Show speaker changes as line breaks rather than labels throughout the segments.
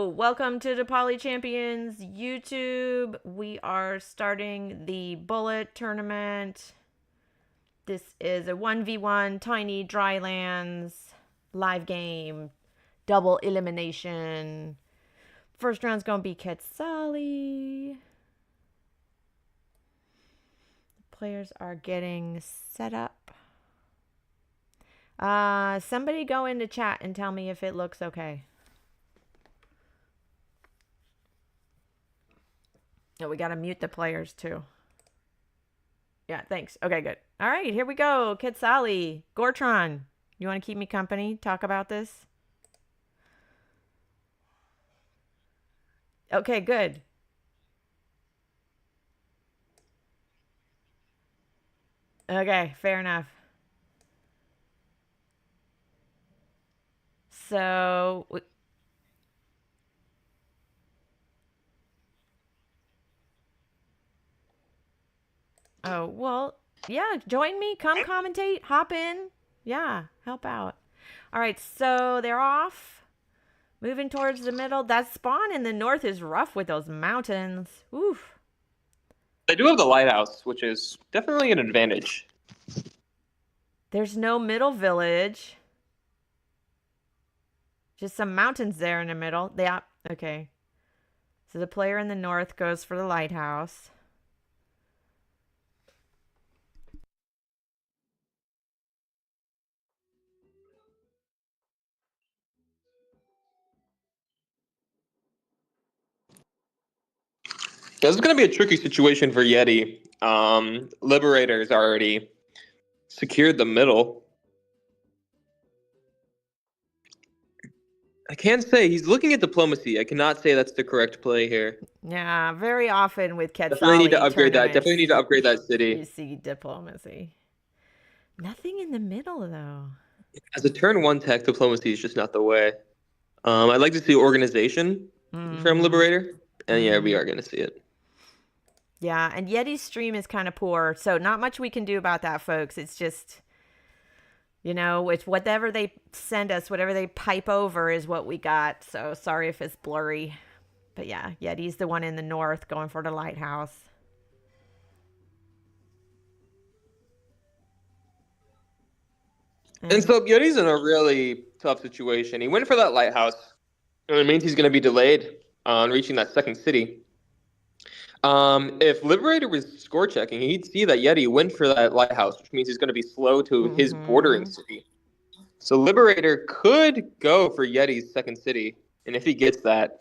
welcome to the Poly Champions YouTube. We are starting the bullet tournament. This is a 1v1 tiny Drylands live game, double elimination. First round's gonna be Quetzali. The players are getting set up. Somebody go into chat and tell me if it looks okay. Oh, we gotta mute the players too. Yeah, thanks. Okay, good. All right, here we go. Quetzali, Gortron, you want to keep me company? Talk about this? Okay, good. Okay, fair enough. So, oh, well, yeah, join me. Come commentate. Hop in. Yeah, help out. All right, so they're off. Moving towards the middle. That spawn in the north is rough with those mountains. Oof.
They do have the lighthouse, which is definitely an advantage.
There's no middle village. Just some mountains there in the middle. Yeah, okay. So the player in the north goes for the lighthouse.
This is going to be a tricky situation for Yeti. Liberator's already secured the middle. I can't say. He's looking at diplomacy. I cannot say that's the correct play here.
Yeah, very often with Quetzali
Definitely need to upgrade that.
tournaments,
Definitely need to upgrade that city.
you see diplomacy. Nothing in the middle, though.
As a turn one tech, diplomacy is just not the way. I'd like to see organization from Liberator. And yeah, we are going to see it.
Yeah, and Yeti's stream is kind of poor, so not much we can do about that, folks. It's just, you know, it's whatever they send us, whatever they pipe over is what we got. So sorry if it's blurry. But yeah, Yeti's the one in the north going for the lighthouse.
And so Yeti's in a really tough situation. He went for that lighthouse, and it means he's going to be delayed on reaching that second city. If Liberator was score checking, he'd see that Yeti went for that lighthouse, which means he's going to be slow to his bordering city. So Liberator could go for Yeti's second city, and if he gets that,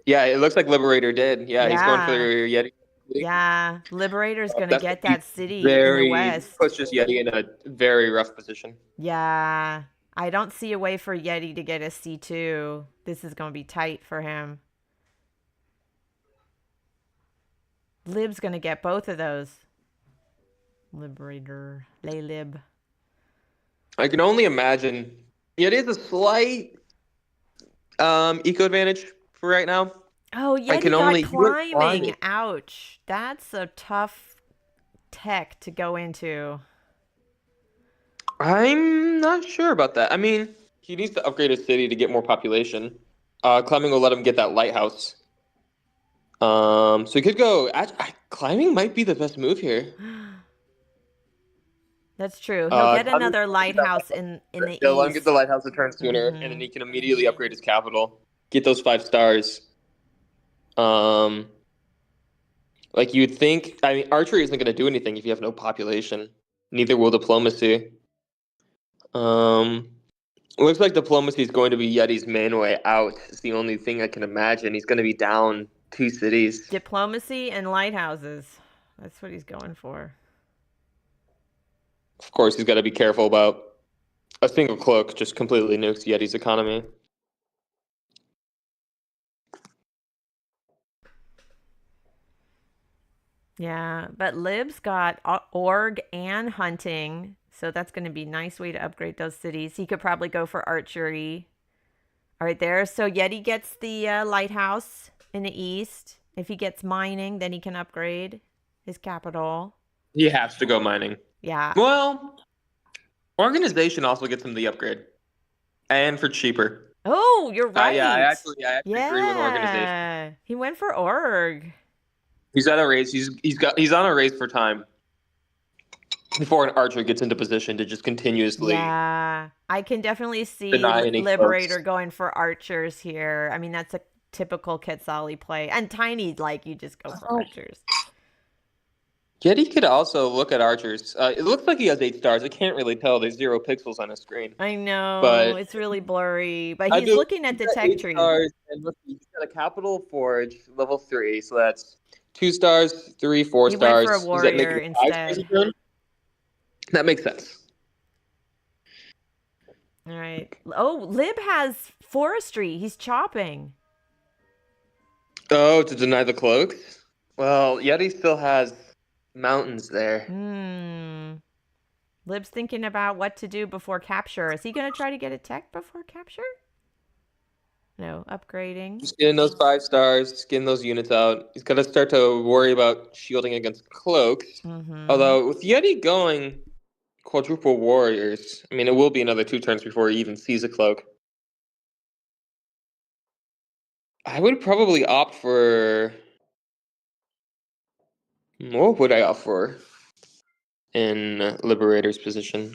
yeah, it looks like Liberator did. Yeah, he's going for Yeti.
Yeah, Liberator's going to get that city in the west.
Pushes Yeti in a very rough position.
Yeah, I don't see a way for Yeti to get a C2. This is going to be tight for him. Lib's going to get both of those. Liberator, lay Lib.
I can only imagine. It is a slight eco advantage for right now.
Oh, Yeti got climbing. Ouch. That's a tough tech to go into.
I'm not sure about that. I mean, he needs to upgrade his city to get more population. Climbing will let him get that lighthouse. So he could go. Climbing might be the best move here.
That's true. He'll get another lighthouse in the east.
He'll let him get the lighthouse a turn sooner, and then he can immediately upgrade his capital. Get those 5 stars. Like you'd think. I mean, archery isn't going to do anything if you have no population. Neither will diplomacy. It looks like diplomacy is going to be Yeti's main way out. It's the only thing I can imagine. He's going to be down 2 cities.
Diplomacy and lighthouses. That's what he's going for.
Of course, he's got to be careful about a single cloak just completely nukes Yeti's economy.
Yeah, but Lib's got org and hunting, so that's going to be a nice way to upgrade those cities. He could probably go for archery. All right, there. So Yeti gets the lighthouse in the east. If he gets mining, then he can upgrade his capital.
He has to go mining.
Yeah.
Well, organization also gets him the upgrade. And for cheaper.
Oh, you're right.
Yeah, I actually agree with organization.
Yeah, he went for org.
He's at a race. He's on a race for time before an archer gets into position to just continuously
Yeah, I can definitely see
deny any
Liberator
cloaks.
going for archers here. I mean, that's a typical Quetzali play. And Tiny, like, you just go for archers.
Yeti could also look at archers. It looks like he has 8 stars. I can't really tell. There's 0 pixels on his screen.
I know,
But
it's really blurry. But
I
he's
do.
looking at the
He's got
tech
8
tree.
stars, and look, he's got a capital forge, level 3. So that's 2 stars, 3, 4
He
stars.
went for a
Does that
warrior
make it 5 stars
instead.
a turn? That makes sense.
All right. Oh, Lib has forestry. He's chopping.
Oh, to deny the cloaks? Well, Yeti still has mountains there.
Lib's thinking about what to do before capture. Is he going to try to get a tech before capture? No, upgrading.
Just getting those 5 stars, just getting those units out. He's got to start to worry about shielding against cloaks. Although, with Yeti going quadruple warriors, I mean, it will be another 2 turns before he even sees a cloak. I would probably opt for... What would I opt for in Liberator's position?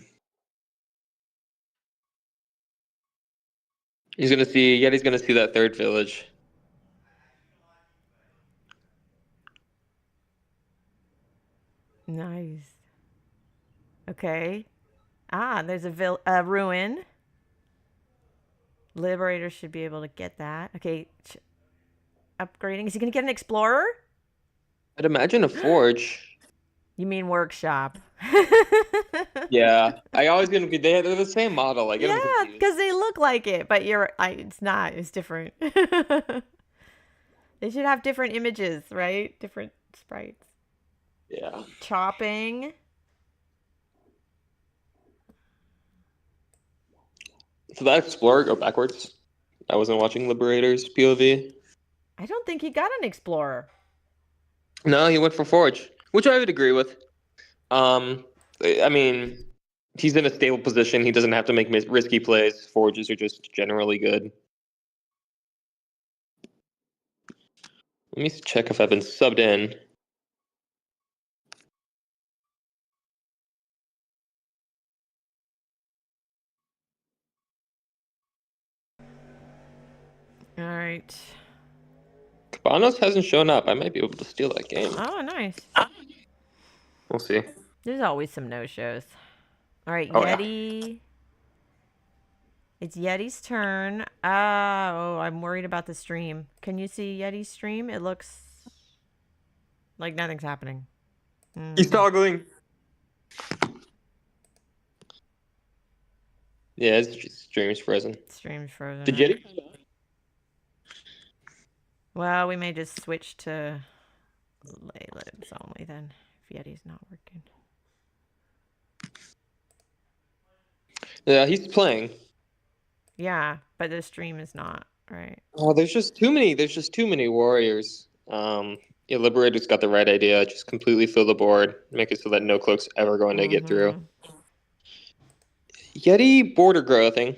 Yeti's gonna see that 3rd village.
Nice. Okay. There's a ruin. Liberator should be able to get that. Okay. Upgrading. Is he going to get an explorer?
I'd imagine a forge.
You mean workshop?
Yeah, I always get them. They're the same model. I get them
Yeah,
confused.
because they look like it, but it's not. It's different. They should have different images, right? Different sprites.
Yeah.
Chopping.
So that explorer go backwards. I wasn't watching Liberator's POV.
I don't think he got an explorer.
No, he went for forge, which I would agree with. I mean, he's in a stable position. He doesn't have to make risky plays. Forges are just generally good. Let me check if I've been subbed in.
All right.
Cabanos hasn't shown up. I might be able to steal that game.
Oh, nice.
We'll see.
There's always some no-shows. All right,
Oh,
Yeti. Yeah. It's Yeti's turn. Oh, I'm worried about the stream. Can you see Yeti's stream? It looks like nothing's happening.
He's toggling. Yeah, his stream's frozen.
Stream's frozen.
Did Yeti?
Well, we may just switch to lay libs only then, if Yeti's not working.
Yeah, he's playing.
Yeah, but the stream is not, right?
Oh, there's just too many warriors. Yeah, Liberator's got the right idea. Just completely fill the board, make it so that no cloak's ever going to get through. Yeti border growthing.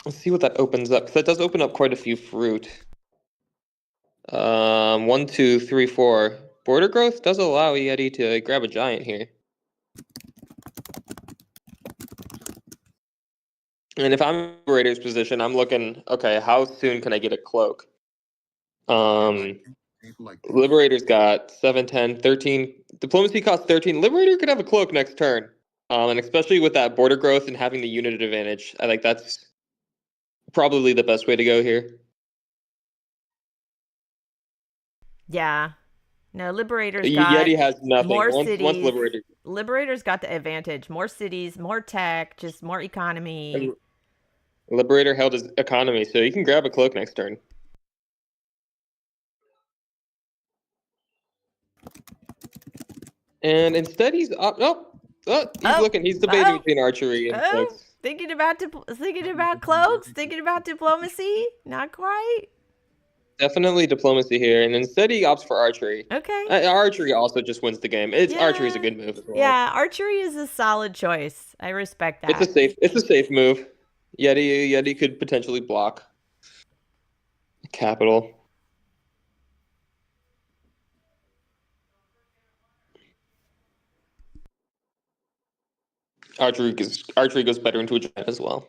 Let's see what that opens up, because that does open up quite a few fruit. 1, 2, 3, 4. Border growth does allow Yeti to grab a giant here. And if I'm in Liberator's position, I'm looking, okay, how soon can I get a cloak? Liberator's got 7, 10, 13. Diplomacy costs 13. Liberator could have a cloak next turn. And especially with that border growth and having the unit advantage, I think that's probably the best way to go here.
Yeah. No, Liberator's
Yeti has nothing.
More
once
cities. Liberator's got the advantage. More cities, more tech, just more economy.
Liberator held his economy, so he can grab a cloak next turn. And instead, he's up. He's looking. He's debating between archery and cloaks.
Thinking about cloaks. Thinking about diplomacy. Not quite.
Definitely diplomacy here, and instead he opts for archery.
Okay.
Archery also just wins the game. Archery is a good move as well.
Yeah, archery is a solid choice. I respect that.
It's a safe move. Yeti could potentially block capital. Archery goes better into a giant as well.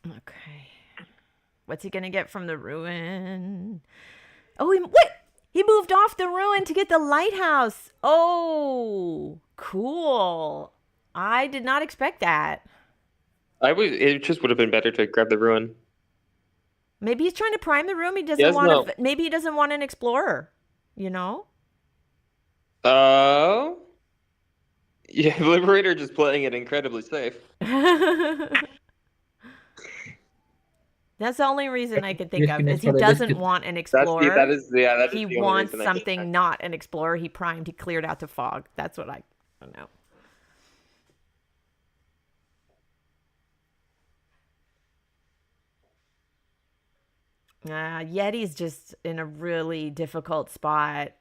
Okay. What's he gonna get from the ruin? Oh, wait! He moved off the ruin to get the lighthouse. Oh, cool. I did not expect that.
It just would have been better to grab the ruin.
Maybe he's trying to prime the room. He doesn't want to. Maybe he doesn't want an explorer. You know?
Oh. Yeah, Liberator just playing it incredibly safe.
That's the only reason I could think of is he doesn't want an explorer.
That is
he wants something not an explorer. He primed. He cleared out the fog. That's what I don't know. Yeti's just in a really difficult spot.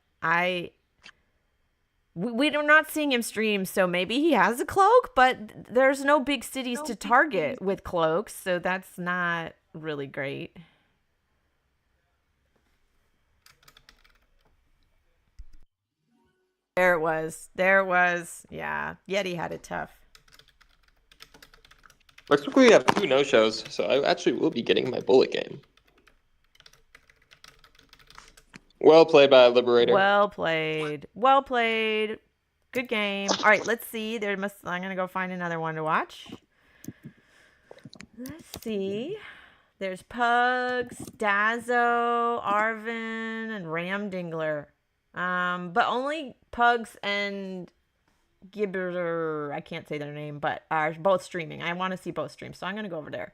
We're not seeing him stream, so maybe he has a cloak, but there's no big cities to target with cloaks, so that's not really great. There it was. Yeah, Yeti had it tough.
Looks like we have 2 no-shows, so I actually will be getting my bullet game. Well played by Liberator.
Well played. Good game. All right, let's see. I'm gonna go find another one to watch. Let's see. There's Pugs, Dazzo, Arvin, and Ramdingler. But only Pugs and Gibber, I can't say their name, but are both streaming. I want to see both streams, so I'm gonna go over there.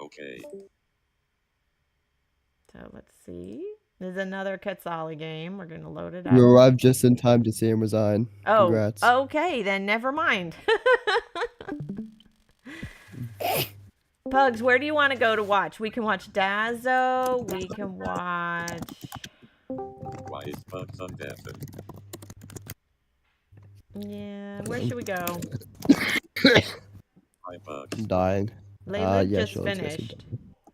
Okay.
So let's see. There's another Quetzali game. We're gonna load it up.
You arrived just in time to see him resign.
Oh,
congrats.
Okay, then never mind. Pugs, where do you want to go to watch? We can watch Dazzo. We can watch.
Why is Pugs undead?
Yeah, where should we go?
Hi, Pugs.
I'm dying.
Layla
yeah,
just
sure, let's go see
finished.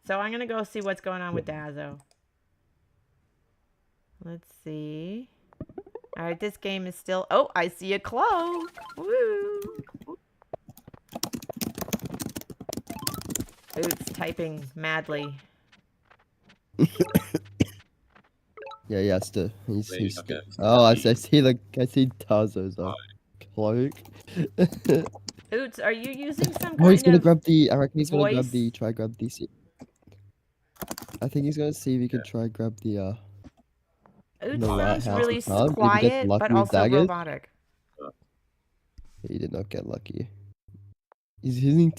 So I'm gonna go see what's going on with Dazzo. Let's see. All right, this game is still. Oh, I see a cloak. Woo! Oots typing madly.
Yeah, he has to. He's oh, I see Tazo's cloak.
Oots, are you using some kind
Oh, he's gonna
of
grab the. I reckon he's
voice?
gonna grab the. I think he's gonna see if he could try grab the.
Oots
the
sounds
lighthouse
really
with Tom. Did he get
quiet,
lucky
but
with
also
daggers?
robotic.
He did not get lucky. He's using.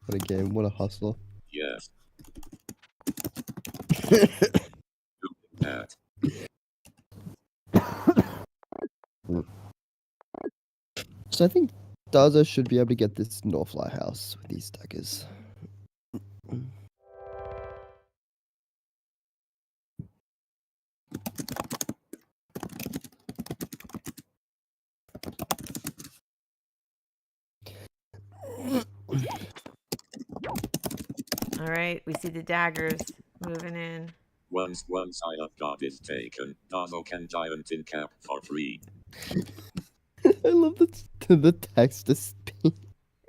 What a game! What a hustler!
Yes. That.
So I think Daza should be able to get this North Lighthouse with these daggers.
All right, we see the daggers moving in.
Once one side of God is taken, Dazo can giant in cap for free.
I love the text to speech.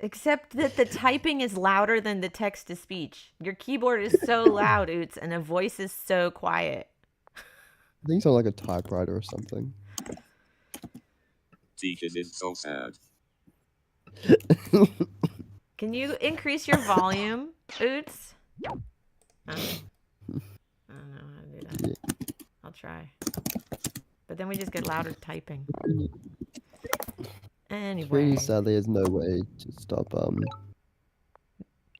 Except that the typing is louder than the text to speech. Your keyboard is so loud, Oots, and the voice is so quiet.
I think it's on like a typewriter or something.
Teachers is so sad.
Can you increase your volume, Oots? I don't know how to do that. I'll try. But then we just get louder typing. Anyway.
Pretty sadly, there's no way to stop.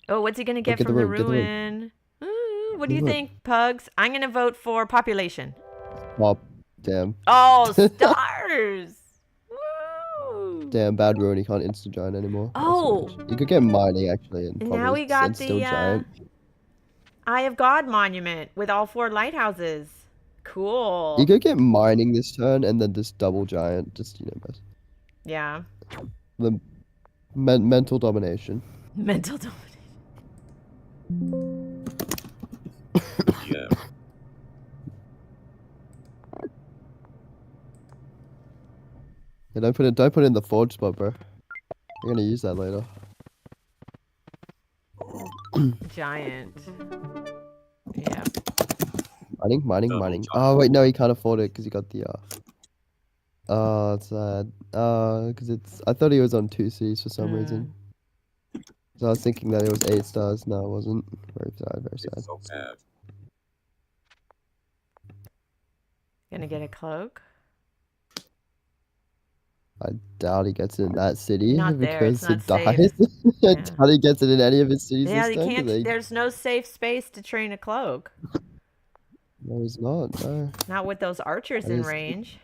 Oh, what's he gonna get
get the
from the
room, get the room.
ruin? Ooh, what do you
Look.
think, Pugs? I'm gonna vote for population.
Oh, damn.
Oh, stars! Woo!
Damn, bad ruin. You can't instant giant anymore. That's
Oh!
rubbish. You could get mining actually, and
And
probably
now we got
and still
the
giant.
Eye of God monument with all 4 lighthouses. Cool.
You could get mining this turn and then just double giant. Just best.
Yeah.
The mental domination.
Mental domination.
Yeah.
Yeah, don't put it in the forge spot, bro. You're gonna use that later.
Giant. Yeah.
Mining.
Double
Oh wait, no, he can't afford it because he got the oh, it's sad. Because it's. I thought he was on 2 Cs for some reason. So I was thinking that it was 8 stars. No, it wasn't. Very sad. Very sad.
It's so sad.
Gonna get a cloak?
I doubt he gets it in that city
Not there,
because
it's
it
not
dies.
safe.
I
Yeah.
doubt he gets it in any of his cities
Yeah,
this
you
time.
can't. There's no safe space to train a cloak.
No, he's not. No.
Not with those archers
That
in
is-
range.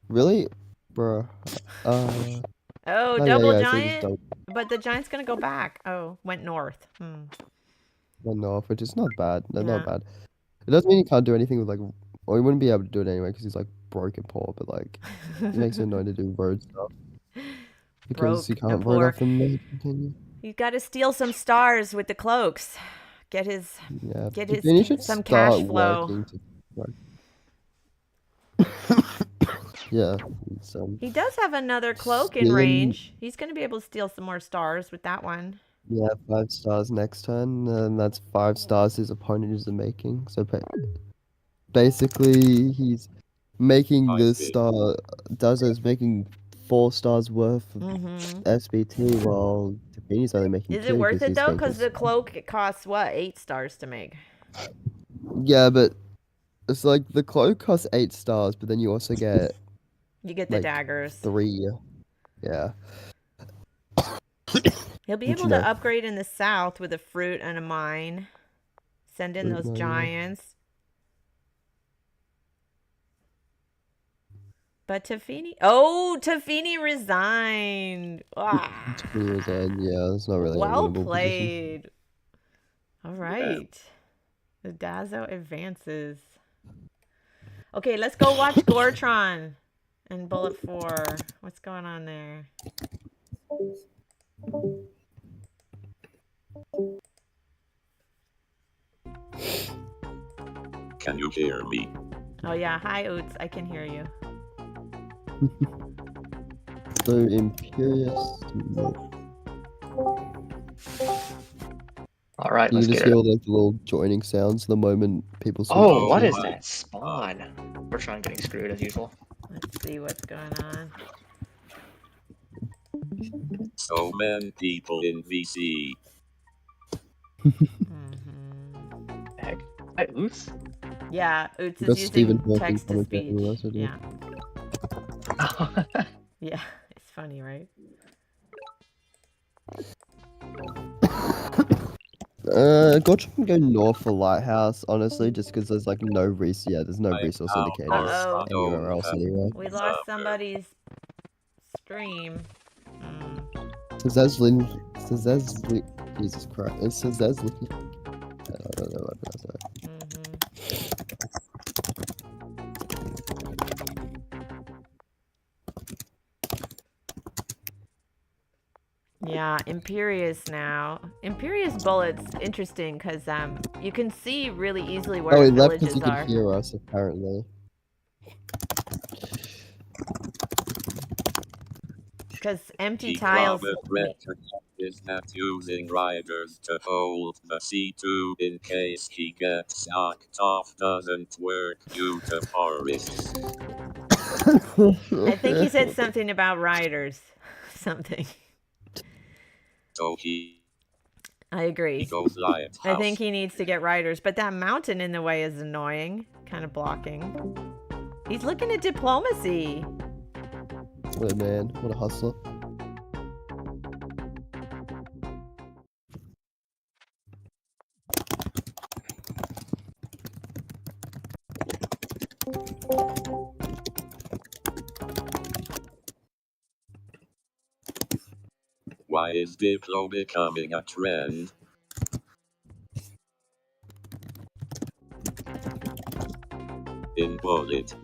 Really, bro?
Oh,
Oh,
double
yeah, so he just
giant?
double
But the giant's gonna go back. Oh, went north.
went off, which is not bad. No,
Yeah.
not bad. It doesn't mean he can't do anything with or he wouldn't be able to do it anyway because he's broken poor. But it makes it annoying to do road stuff because you
Broke and
can't road
poor.
off and then continue.
He's got to steal some stars with the cloaks. Get his
Yeah.
Get
But
his-
then you should
some
start
cash flow.
working to, yeah.
He does have another cloak in
Stealing-
range. He's gonna be able to steal some more stars with that one.
Yeah, 5 stars next turn, and that's 5 stars his opponent is making. So basically, he's making
I
the
see.
star. Dazo's making 4 stars worth of
Mm-hmm.
SBT, while Tafini's only making 2.
Is it worth
'cause
it
he's
though?
taking
Because the cloak it costs what, 8 stars to make.
Yeah, but it's the cloak costs 8 stars, but then you also get
You get the
Like,
daggers.
3. Yeah.
He'll be
Which,
able to upgrade in the south with a fruit and a mine. Send in
Fruit
those
mine, yeah.
giants. But Tafini resigned. Ah,
Tafini was on. Yeah, it's not really a
well
winnable position.
played. All right. The Dazo advances. Okay, let's go watch Gortron and Bullet 4. What's going on there?
Can you hear me?
Oh yeah, hi Oots, I can hear you.
So Imperious.
All right,
You
let's
just
get
hear
it.
all the little joining sounds the moment people switch
Oh,
over.
what is that? Spawn. We're trying getting screwed as usual.
Let's see what's going on.
So many people in VC.
Mm-hmm.
Heck. Hi, Oots.
Yeah, Oots is
That's
using
Stephen Hawking
text to
commentating
speech.
also, dude.
Yeah, yeah, it's funny, right?
Gotcha can go north for Lighthouse, honestly, just because there's no there's no resource indicators
Uh-oh.
anywhere else anyway.
We lost somebody's stream.
Jesus Christ, it says Leslie. I don't know what that's that.
Yeah, Imperious now. Imperious Bullet's interesting because you can see really easily where
Oh,
the
he left because
villages
he
are.
could hear us, apparently.
Because empty
The
tiles.
Robert Redford is not using riders to hold the C2 in case he gets knocked off doesn't work due to forests.
I think he said something about riders. Something.
So he
I
He
agree.
goes lighthouse.
I think he needs to get riders, but that mountain in the way is annoying. Kind of blocking. He's looking at diplomacy.
What a man. What a hustler.
Why is Diplo becoming a trend? In Bullet.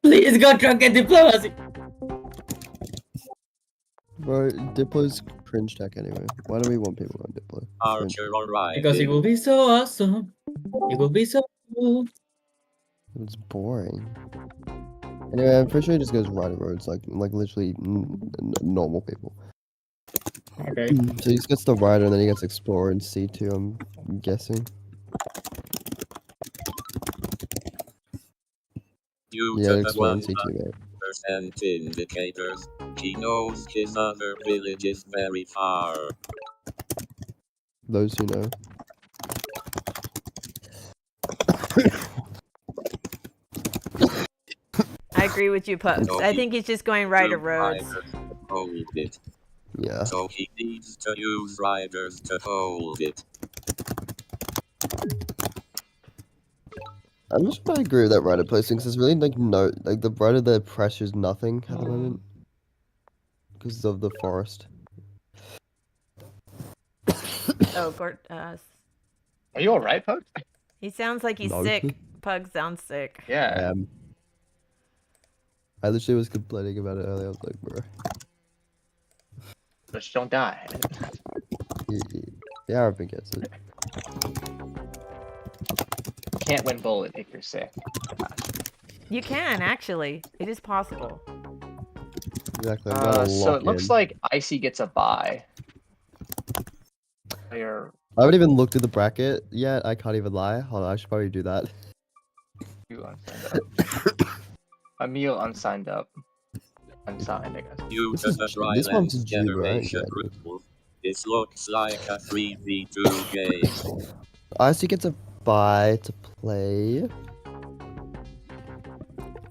Please go drunk and diplomacy.
Bro, Diplo's cringe tech anyway. Why do we want people on Diplo? Cringe.
Archer or Riding.
Because it will be so awesome. It will be so cool.
It's boring. Anyway, I'm pretty sure he just goes rider roads, like literally normal people.
Okay.
So he just gets the rider and then he gets explorer and C2, I'm guessing.
You
Yeah,
took
explorer and
100%
C2, mate.
indicators. He knows his other village is very far.
Those who know.
I agree with you, Pugs. I think he's just going rider roads.
Hold it.
Yeah.
So he needs to use riders to hold it.
I'm just gonna agree with that rider placing, because there's really the rider there pressures nothing at the moment. Because of the forest.
Oh,
Are you alright, Pug?
he sounds like he's
No.
sick. Pug sounds sick.
Yeah.
I literally was complaining about it earlier. I was like, bro.
Just don't die.
The Arabic gets it.
Can't win bullet if you're sick.
You can, actually. It is possible.
Exactly. I'm gonna
So
lock
it looks
in.
like Icy gets a bye. You're,
I haven't even looked at the bracket yet. I can't even lie. Hold on, I should probably do that.
you unsigned up. Emil unsigned up. Unsigned, I guess.
You
This
took
is-
the
this one's
Drylands
June, right?
generation
Yeah.
rule. This looks like a 3v2 game.
Icy gets a bye to play.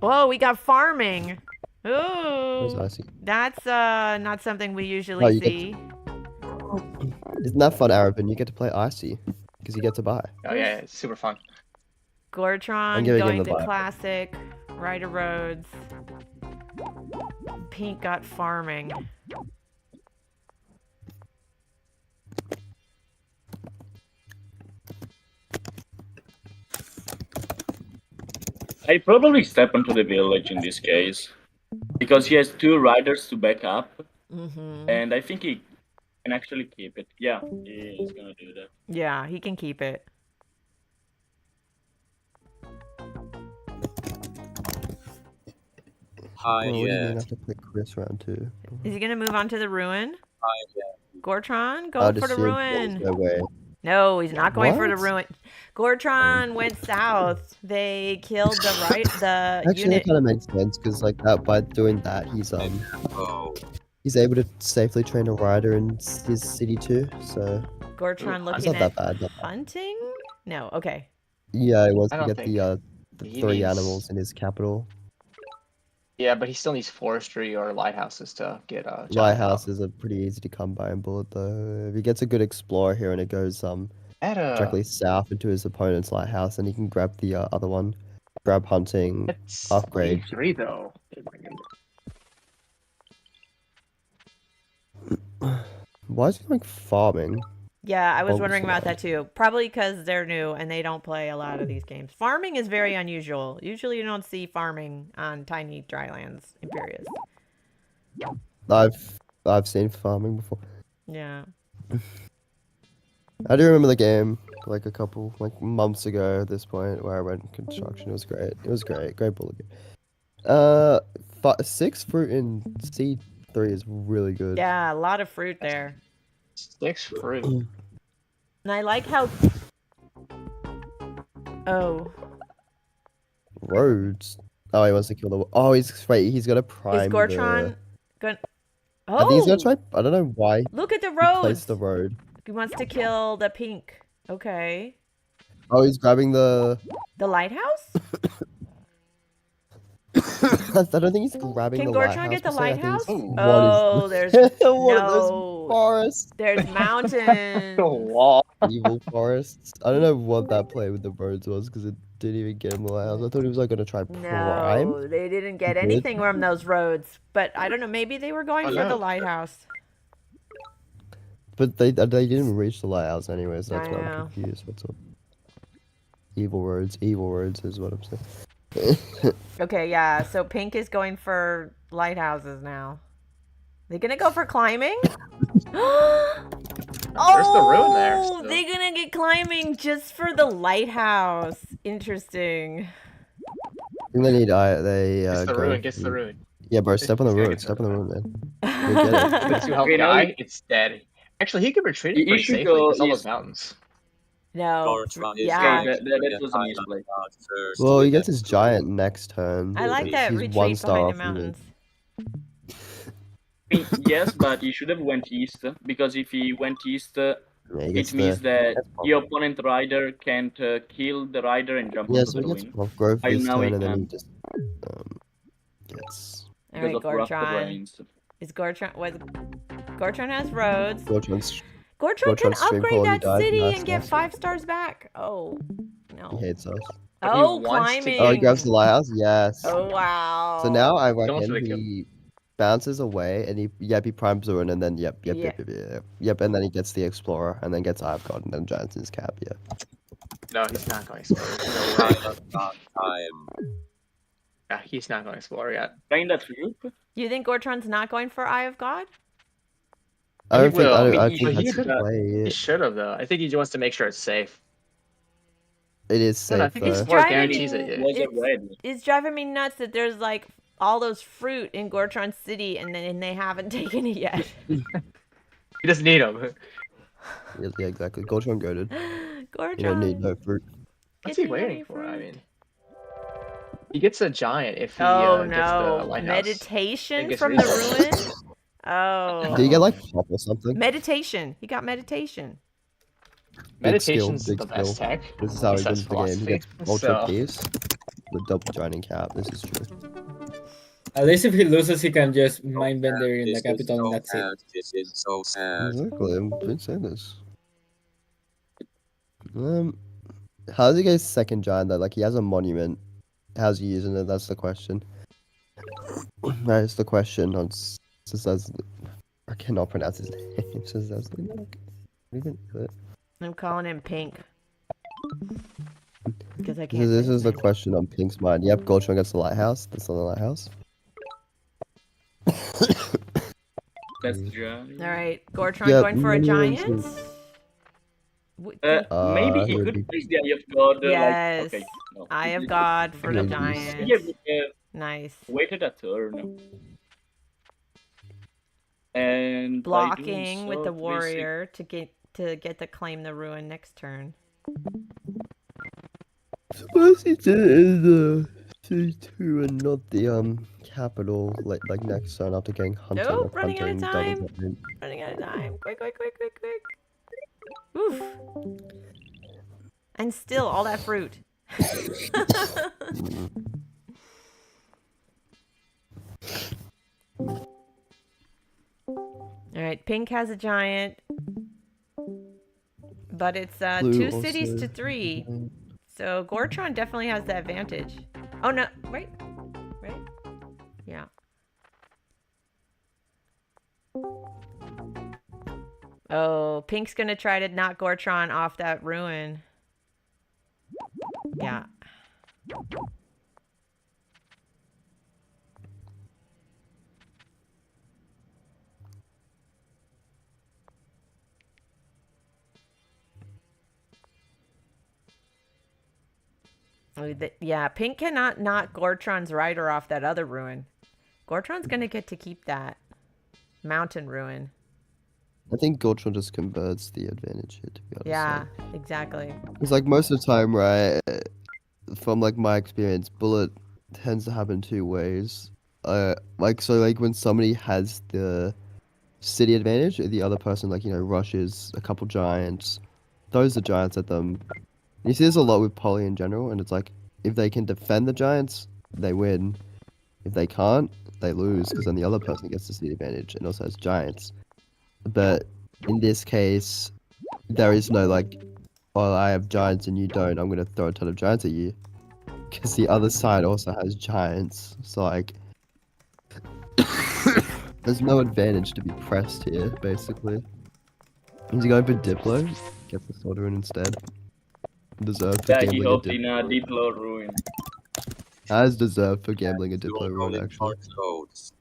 Whoa, we got farming.
Where's
Ooh.
Icy?
That's not something we usually
you get
see.
Isn't that fun, Arabin? You get to play Icy because he gets a bye.
Oh yeah, it's super fun.
Gortron
giving him
going
the
to
bye.
classic. Rider roads. Pink got farming.
I probably step into the village in this case because he has 2 riders to back up, and I think he can actually keep it. Yeah, he's gonna do that.
Yeah, he can keep it.
Hi,
Well, what do you mean I
yeah.
have to play Chris round 2?
Is he gonna move on to the ruin?
Hi, yeah.
Gortron, go
I'd
for the
assume
ruin.
there's no way.
No, he's not going for the
What?
ruin. Gortron went south. They killed the
Actually,
unit.
it kind of makes sense because like that by doing that
Oh,
he's able to safely train a rider in his city too. So
Gortron
it's
looking
not that
at
bad.
hunting? No, okay.
Yeah, he wants
I
to
don't
get
think
the
he
3
needs-
animals in his capital.
Yeah, but he still needs forestry or lighthouses to get a
Lighthouses are pretty easy to come by in Bullet though. If he gets a good explorer here and it goes directly south into his opponent's lighthouse, and he can grab the other one, grab hunting,
It's
upgrade.
3 though.
Why is he like farming?
Yeah, I was
Focus
wondering
on
about
that.
that too. Probably because they're new and they don't play a lot of these games. Farming is very unusual. Usually you don't see farming on tiny drylands, Imperius.
I've seen farming before.
Yeah.
I do remember the game like a couple months ago at this point where I went construction. It was great. It was great. Great bullet game. 6 fruit in C3 is really good.
Yeah, a lot of fruit there.
6 fruit.
And I like how Oh.
Roads. Oh, he wants to kill the. Oh, he's gonna prime
Is Gortron going? Oh.
I think he's gonna try. I don't know why.
Look at the
He
roads.
placed the road.
He wants to kill the pink. Okay.
Oh, he's grabbing the.
The lighthouse?
I don't think he's grabbing
Can
the
Gortron
lighthouse.
get the
per se, I think
lighthouse?
he's-
Oh, there's
one of those
no.
forests.
There's mountains.
The wall.
Evil forests. I don't know what that play with the roads was because it didn't even get him the lighthouse. I thought he was like gonna try prime.
No, they didn't get
He did?
anything from those roads. But I don't know. Maybe they were going
Oh,
for
no.
the lighthouse.
But they didn't reach the lighthouse anyways. That's
I
why
know.
I'm confused. That's all. Evil roads is what I'm saying.
Okay, yeah. So pink is going for lighthouses now. They gonna go for climbing? Oh,
There's the ruin there, so-
they're gonna get climbing just for the lighthouse. Interesting.
I think they need they
Gets the
go
ruin, gets the
for-
ruin.
Yeah, bro, step on the
He's gonna
ruin,
get
step
the
on the ruin, man. You'll get
But 2 health
Okay, now
guy, it's dead. Actually, he could retreat
You
pretty
should
safely
go
because all those
east.
mountains.
No.
Gortron is
Yeah.
going
That
to
was
get
a misplay.
first
Well, he
with
gets
that
his
too.
giant next turn.
I like that
He's
retreat
one star
behind the
off of it.
mountains.
Yes, but he should have went east because if he went east,
Yeah, he gets
it means
the.
that
that's
the opponent rider can't kill the rider and jump
Yeah,
onto
so
the
he gets
ruin
off growth
While
this
now
turn,
he
and then he
can.
just gets.
All
because
right,
of rough
Gortron.
terrains.
Is Gortron what? Gortron has roads.
Gortron's.
Gortron can
Gortron's stream
upgrade
quality
that
died
city
last
and get
night.
5 stars back. Oh,
He
no.
hates us.
But he
Oh,
wants to
climbing.
Oh, he grabs the lighthouse. Yes.
Oh, wow.
So now I
Don't
reckon
think him.
he bounces away and he primes the ruin and then yep, and then he gets the explorer and then gets I've got and then giants in his cap. Yeah.
No, he's not going to explore. No way.
Time.
Yeah, he's not going to explore yet.
Find that loop.
You think Gortron's not going for Eye of God?
I don't think.
will. I mean,
I
he
think that's
should-
the play.
He should have though. I think he just wants to make sure it's safe.
It is
No, no, I
safe
think he's
though.
more
driving
guarantees
me-
it. Yeah.
Was
It's-
red.
It's driving me nuts that there's like all those fruit in Gortron City and they haven't taken it yet.
He doesn't need them.
Yeah, exactly. Gortron goaded.
Gortron.
You don't need no fruit.
What's
Get
he
me any
waiting for? I
fruit.
mean, he gets a giant if he
Oh
gets the
no.
lighthouse.
Meditation
gets
from the
resources.
ruin? Oh.
Did you get like pop or something?
Meditation. He got meditation.
Meditation's
big
the best
skill.
tech.
This is how he
besides
wins the game. He gets
philosophy.
ultra
So-
peace with double joining cap. This is true.
At least if he loses, he can just
So
mindbender in the
sad. This is
capital
so
and that's it.
sad. This is so sad.
Exactly. I've been saying this. How's he get his second giant though? Like he has a monument. How's he using it? That's the question. That is the question. I cannot pronounce his name.
I'm calling him Pink. Because I can't.
This
say
is the
his name.
question on Pink's mind. Yep, Gortron gets the lighthouse. That's on the lighthouse.
That's the journey.
All right, Gortron
Yeah,
going for a
minions
giant.
is-
Maybe he
would
could
be-
place the Eye of God.
Yes.
Like, okay, no.
Eye of God for the
Maybe.
giant.
Yeah,
Nice.
waited a turn. And by
Blocking
doing
with
so,
the
basic-
warrior to get to claim the ruin next turn.
Suppose he did it in the C2 and not the capital like next turn after getting hunted
Nope,
or
running out of
hunting
time.
double.
Running out of time. Quick, quick, quick, quick, quick. Oof. And still all that fruit. All right, Pink has a giant, but it's
Blue
2 cities
also.
to 3. So Gortron definitely has the advantage. Oh no, right? Yeah. Oh, Pink's gonna try to knock Gortron off that ruin. Yeah. Yeah, Pink cannot knock Gortron's rider off that other ruin. Gortron's gonna get to keep that mountain ruin.
I think Gortron just converts the advantage here, to be honest.
Yeah, exactly.
It's like most of the time, right? From like my experience, bullet tends to happen two ways. Like when somebody has the city advantage, the other person rushes a couple giants, throws the giants at them. And you see this a lot with Poly in general, and it's like if they can defend the giants, they win. If they can't, they lose because then the other person gets the city advantage and also has giants. But in this case, there is no well, I have giants and you don't. I'm gonna throw a ton of giants at you because the other side also has giants. So there's no advantage to be pressed here, basically. Is he going for Diplo? Gets the Sword Rune instead. Deserved for
Yeah, he
gambling a
hoped in a
Diplo.
Diplo ruin.
As deserved for gambling a Diplo
Dual
rune,
rolling
actually.
part codes.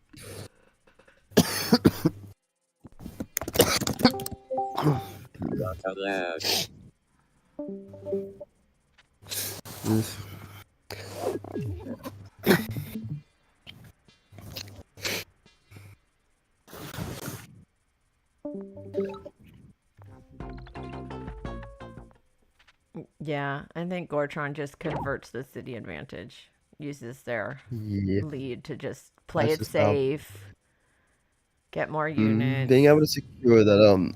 Data lag.
Yeah, I think Gortron just converts the city advantage. Uses their
Yeah.
lead to just play
That's
it
just how-
safe. Get more units.
Being able to secure that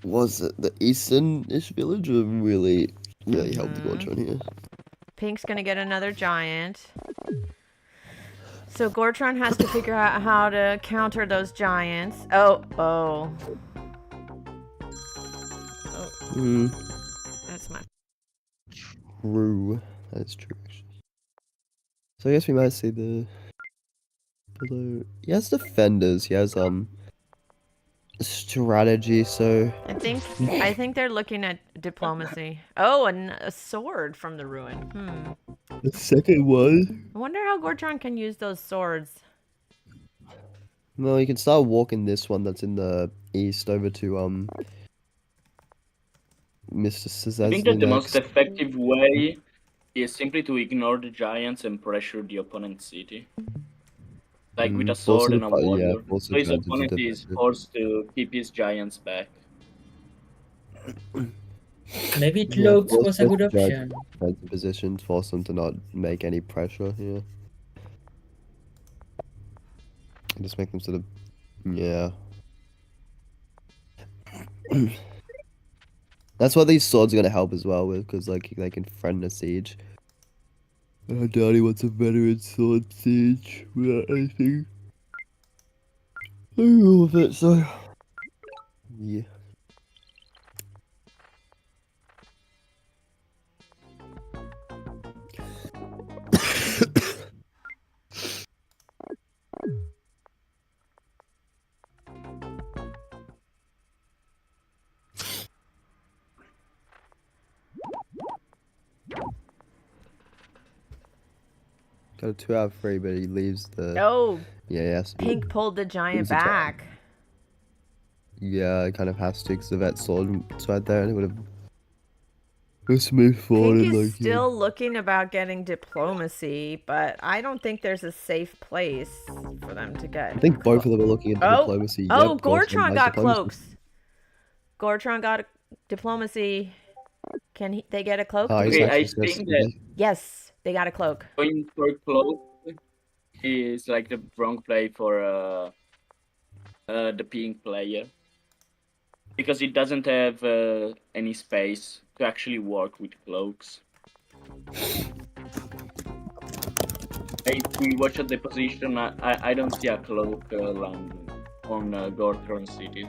was it the eastern-ish village really helped Gortron here.
Pink's gonna get another giant. So Gortron has to figure out how to counter those giants. Oh. That's my...
True. That is true, actually. So I guess we might see the... Although, he has defenders, he has, strategy, so...
I think they're looking at diplomacy. Oh, and a sword from the ruin.
The second one?
I wonder how Gortron can use those swords.
Well, you can start walking this one that's in the east over to, Mr. Cezanne.
I think that the most effective way is simply to ignore the giants and pressure the opponent's city. Like with a sword and a warrior. So his opponent is forced to keep his giants back.
Maybe cloaks was a good option.
Position, force them to not make any pressure here. Just make them sort of, yeah. That's what these swords are gonna help as well with, because like they can friend a siege. I doubt he wants a veteran sword siege without anything. I roll with it, so yeah. Got a 2 out of 3, but he leaves the...
Oh!
Yeah, yes.
Pink pulled the giant back.
Yeah, it kind of has to, because the vet sword is right there, and it would have... Just move forward.
Pink is still looking about getting diplomacy, but I don't think there's a safe place for them to get.
I think both of them are looking at diplomacy.
Oh,
Yep,
Gortron got
diplomacy.
cloaks. Gortron got a diplomacy. Can they get a cloak?
Okay, I think that...
Yes, they got a cloak.
Going for cloak is like the wrong play for the pink player. Because it doesn't have any space to actually work with cloaks. If we watch at the position, I don't see a cloak landing on Gortron cities.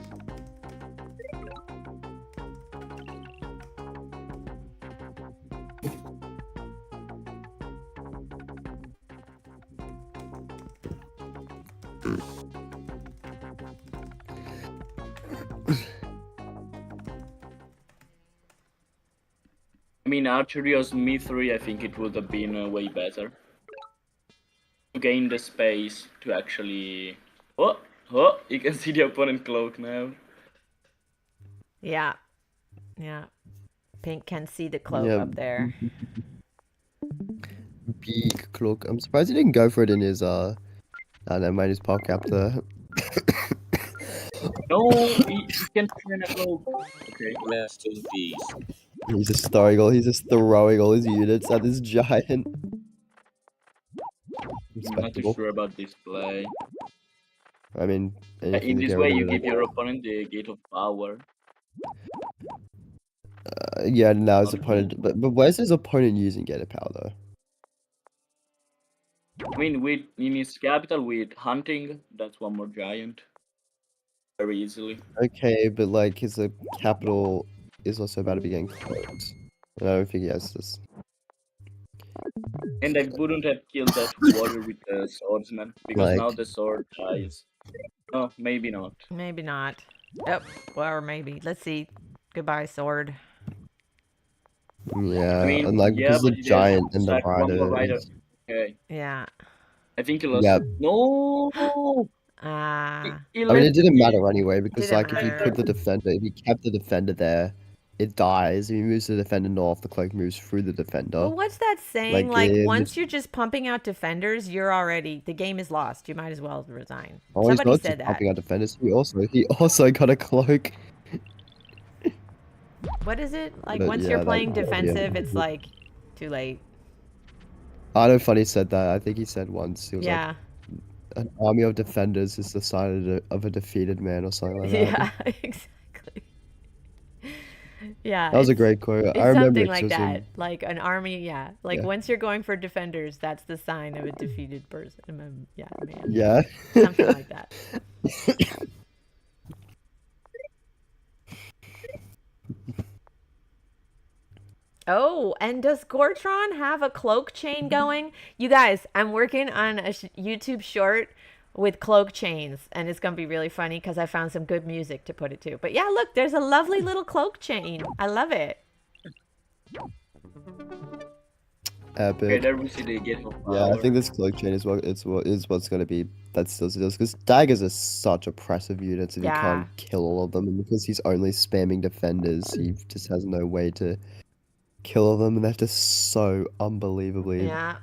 I mean, archery or smithery, I think it would have been way better. To gain the space to actually... Oh, you can see the opponent cloak now.
Yeah. Pink can see the cloak up there.
Big cloak. I'm surprised he didn't go for it in his, never mind, his park captor.
No, he can train a cloak. Okay.
Rest in peace.
He's just throwing all his units at this giant.
I'm not too
Respectable.
sure about this play.
I mean, anything
In
to
this
get
way,
rid
you
of
give
it.
your opponent the gate of power.
Yeah, now his
Not
opponent. But where's his opponent using Gate of Power though?
I mean, in his capital with hunting, that's one more giant. Very easily.
Okay, but like his capital is also about to be getting closed. And I don't think he has this.
And I wouldn't have killed that warrior with the swordsman because now
Like-
the sword dies. No, maybe not.
Maybe not. Oh, well, or maybe. Let's see. Goodbye, sword.
Yeah,
I mean,
and like
yeah,
because the
but it has
giant and the
sacked one more rider.
riders.
Okay,
Yeah.
I think he lost.
Yep.
No.
Ah.
He
I mean,
let
it didn't
the-
matter anyway because
Didn't
like if you
matter.
put the defender, if you kept the defender there, it dies. If you move the defender north, the cloak moves through the defender.
Well, what's that saying? Like,
it
once
was-
you're just pumping out defenders, you're already, the game is lost. You might as well resign.
Oh, he's
Somebody
not
said
just
that.
pumping out defenders. He also got a cloak.
What is it? Like,
But
once
yeah,
you're
that-
playing
yeah.
defensive, it's like too late.
I know Funny said that. I think he said once. He was like,
Yeah.
an army of defenders is the sign of a defeated man or something like that.
Yeah, exactly. Yeah.
That was a
it's-
great quote.
It's
I remember
something
it 'cause
like
it was
that.
in-
Like an army, yeah. Like
Yeah.
once you're going for defenders, that's the sign of a defeated person. Yeah, man.
Yeah.
Something like that. Oh, and does Gortron have a cloak chain going? You guys, I'm working on a YouTube short with cloak chains, and it's going to be really funny because I found some good music to put it to. But yeah, look, there's a lovely little cloak chain. I love it.
Epic.
Okay, there we see the gate of power.
Yeah, I think this cloak chain is what's gonna be that still does because daggers are such oppressive units if
Yeah.
you can't kill all of them, and because he's only spamming defenders, he just has no way to kill them, and they're just so unbelievably
Yeah.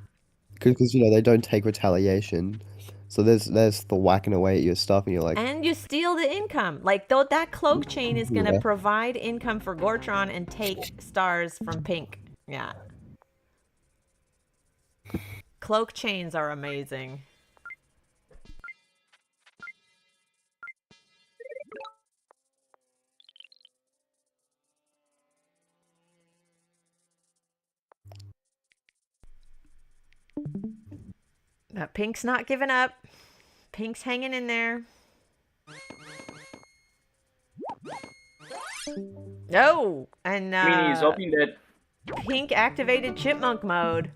because you know they don't take retaliation, so there's the whacking away at your stuff, and you're like,
And you steal the income. Like, though, that cloak chain is going to
Yeah.
provide income for Gortron and take stars from Pink. Yeah. Cloak chains are amazing. But Pink's not giving up. Pink's hanging in there. No, and
I mean, he's hoping that
Pink activated chipmunk mode.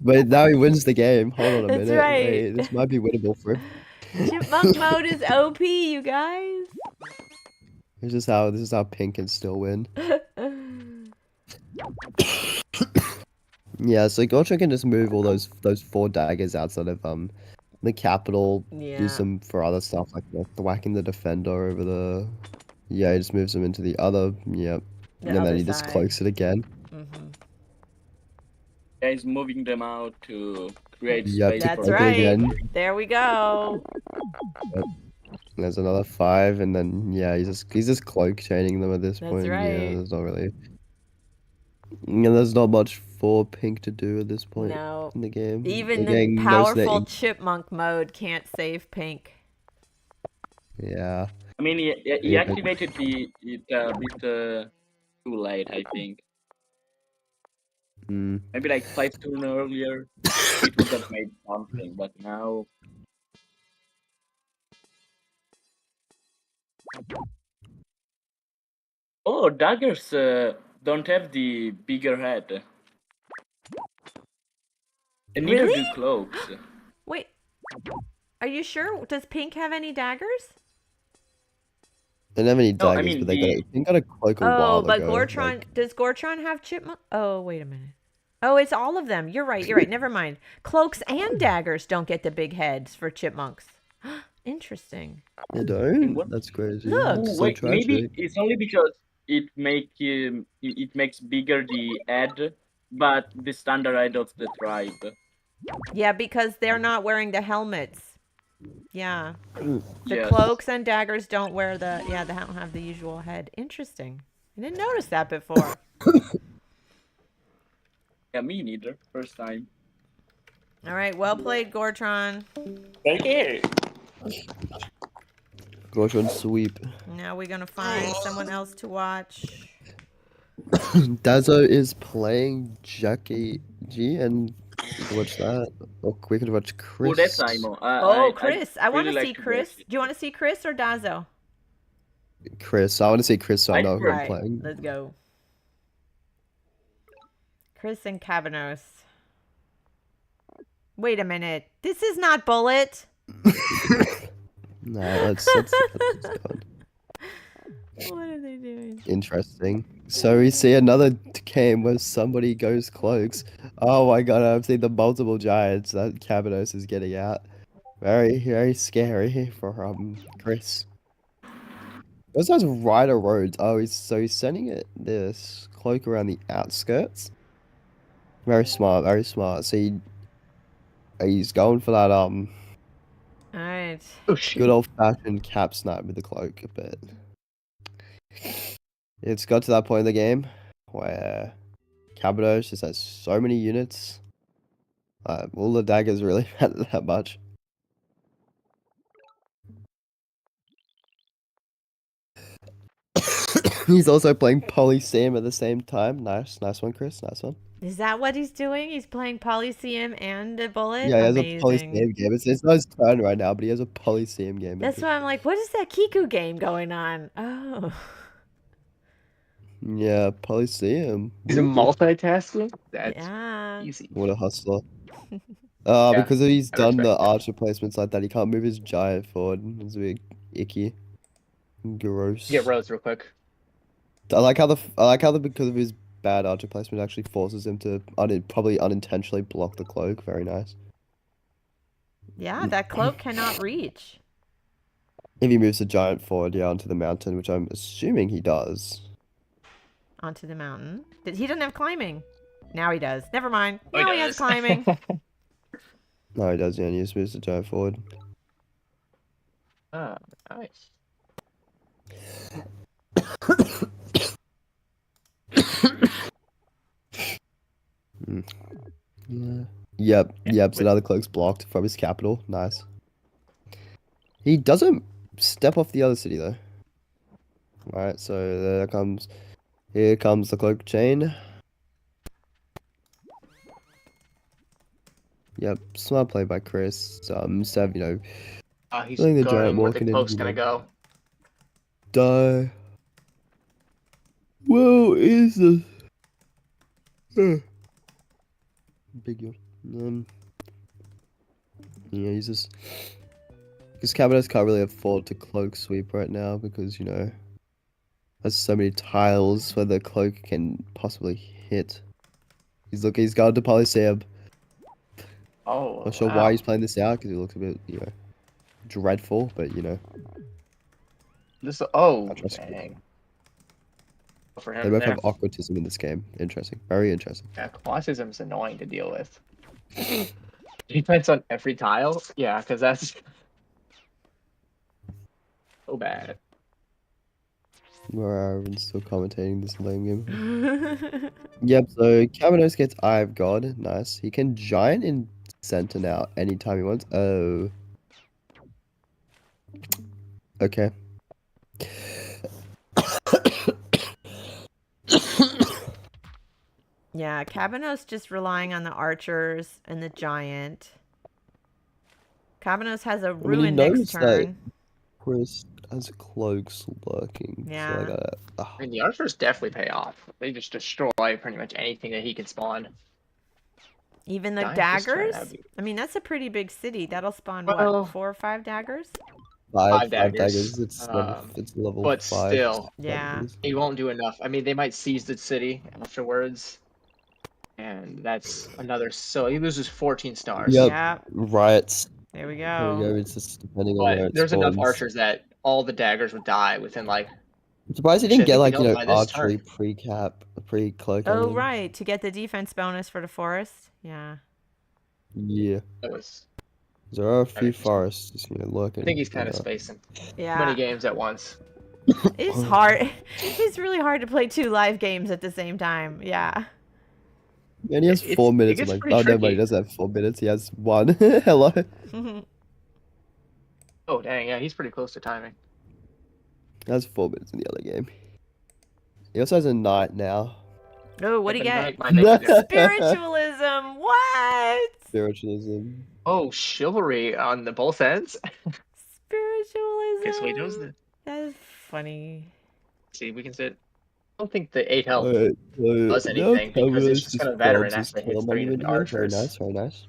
but now he wins the game. Hold on a
That's
minute,
right.
wait, this might be winnable for him.
Chipmunk mode is OP, you guys.
This is how Pink can still win. Yeah, so Gotcha can just move all those 4 daggers outside of the capital.
Yeah.
Use them for other stuff like whacking the defender over the. Yeah, he just moves them into the other. Yep.
The
And
other
then he just
side.
cloaks it again.
Mhm.
yeah, he's moving them out to create
Yep.
space
That's
for
Okay,
right.
again.
There we go.
And there's another 5, and then yeah, he's just cloak chaining them at this
That's
point. Yeah,
right.
there's not really. Yeah, there's not much for Pink to do at this point
No.
in the game.
Even
They're getting
the
most of their
powerful chipmunk mode can't save Pink.
Yeah.
I mean, he
Yeah.
activated it a bit too late, I think.
Mm.
Maybe like 5 turns earlier, it would have made something, but now. Oh, daggers don't have the bigger head. And neither
Really?
do cloaks.
Wait. Are you sure? Does Pink have any daggers?
They don't have any
No, I
daggers,
mean,
but they got a cloak a
Oh,
while
but
ago.
Gortron,
like-
does Gortron have chipmunk? Oh, wait a minute. Oh, it's all of them. You're right. Never mind. Cloaks and daggers don't get the big heads for chipmunks. Interesting.
They don't?
What?
That's crazy.
Look.
That's
Ooh,
so
wait, maybe
tragic.
it's only because it makes bigger the head, but the standard head of the tribe.
Yeah, because they're not wearing the helmets. Yeah.
Mm.
The
Yes.
cloaks and daggers don't wear the, yeah, they don't have the usual head. Interesting. I didn't notice that before.
Yeah, me neither. First time.
All right, well played, Gortron.
Thank you.
Gosh, on sweep.
Now we're gonna find someone else to watch.
Dazzo is playing Jackie G, and you can watch that. Or we could watch
Oh, that's
Chris.
Imo.
Oh, Chris. I want
really
to
like
see
to
Chris.
watch it.
Do you want to see Chris or Dazzo?
Chris. I want to see Chris so I
I
know who I'm
Alright,
playing.
let's go. Chris and Cavanos. Wait a minute. This is not Bullet.
Nah, let's go.
What are they doing?
Interesting. So we see another game where somebody goes cloaks. Oh my god, I've seen the multiple giants that Cavanos is getting out. Very, very scary for Chris. Those guys rider roads. Oh, he's sending it this cloak around the outskirts. Very smart, very smart. So he's going for that
Alright.
Oh shit.
good old fashioned cap snipe with the cloak, but it's got to that point in the game where Cabados just has so many units. All the daggers really matter that much. He's also playing Polyseum at the same time. Nice one, Chris. Nice one.
Is that what he's doing? He's playing Polyseum and a Bullet?
Yeah, he has
Amazing.
a Polyseum game. It's not his turn right now, but he has a Polyseum game.
That's why I'm like, what is that Kiku game going on? Oh.
Yeah, Polyseum.
He's a multitasking? That's
Yeah.
easy.
What a hustler.
Yeah,
Because he's
I
done the
respect that.
archer placements like that, he can't move his giant forward. It's a bit icky. Gross.
Get roads real quick.
I like how because of his bad archer placement actually forces him to probably unintentionally block the cloak. Very nice.
Yeah, that cloak cannot reach.
If he moves the giant forward, yeah, onto the mountain, which I'm assuming he does.
Onto the mountain. He doesn't have climbing. Now he does. Never mind.
Oh, he
Now he has
does.
climbing.
No, he does, yeah, and he just moves the giant forward.
Ah, nice.
Yeah. Yep, so now the cloak's blocked from his capital. Nice. He doesn't step off the other city, though. Alright, so here comes the cloak chain. Yep, smart play by Chris. Instead of,
He's
letting the
going
giant
where
walk
the
in and,
cloak's gonna go.
die. Whoa, is this? Big yawn. Yeah, he's just because Cabernet can't really afford to cloak sweep right now because there's so many tiles where the cloak can possibly hit. He's gone to Polyseum.
Oh,
Not sure why he's playing this out because he looks a bit dreadful, but
This.
I trust him.
Dang. For
They
him
both
there.
have aquatism in this game. Interesting, very interesting.
Yeah, classism's annoying to deal with. Defense on every tile? Yeah, because that's so bad.
Where Aaron's still commentating this lame game. Yep, so Cavanos gets Eye of God. Nice. He can giant in center now anytime he wants. Oh. Okay.
Yeah, Cabanos just relying on the archers and the giant. Cabanos has a
he
ruin
knows
next
that-
turn.
Chris has cloaks lurking.
Yeah.
So
I mean, the archers definitely pay off. They just destroy pretty much anything that he can spawn.
Even the
Giant this turn,
daggers?
that'd be-
I mean, that's a pretty big city. That'll spawn,
Well-
what, 4 or 5 daggers?
five
daggers.
daggers. It's level
but
5.
still.
Yeah.
He won't do enough. I mean, they might seize the city afterwards. And that's another. So he loses 14 stars.
Yep.
Yeah,
Riots.
there we
There we
go.
go. It's just depending on where
But
it
there's enough
spawns.
archers that all the daggers would die within like.
I'm surprised he didn't
Shit,
get
I think they'll buy this
archery
turn.
pre-cap, pre-cloak.
Oh, right, to get the defense bonus for the forest. Yeah.
Yeah.
That was
There are a
I
few
mean,
forests just lurking.
I think he's kind of
but,
spacing. Too
Yeah.
many games at once.
It's hard. It's really hard to play 2 live games at the same time. Yeah.
And he has
It's-
4
it
minutes.
gets
I'm like,
pretty
oh, never mind.
tricky.
He doesn't have 4 minutes. He has 1. Hello.
Oh dang, yeah, he's pretty close to timing.
He has 4 minutes in the other game. He also has a knight now.
Oh, what do you
But
get?
might make a difference.
Spiritualism. What?
Spiritualism.
Oh, chivalry on the both ends.
Spiritualism.
Okay, so he knows that.
That is funny.
See, we can sit. I don't think the 8 health
Alright, so
does
now
anything because it's
Cameras
just gonna veteran after
kill
hit
him on
3
the
with the
video. Very
archers.
nice, very nice.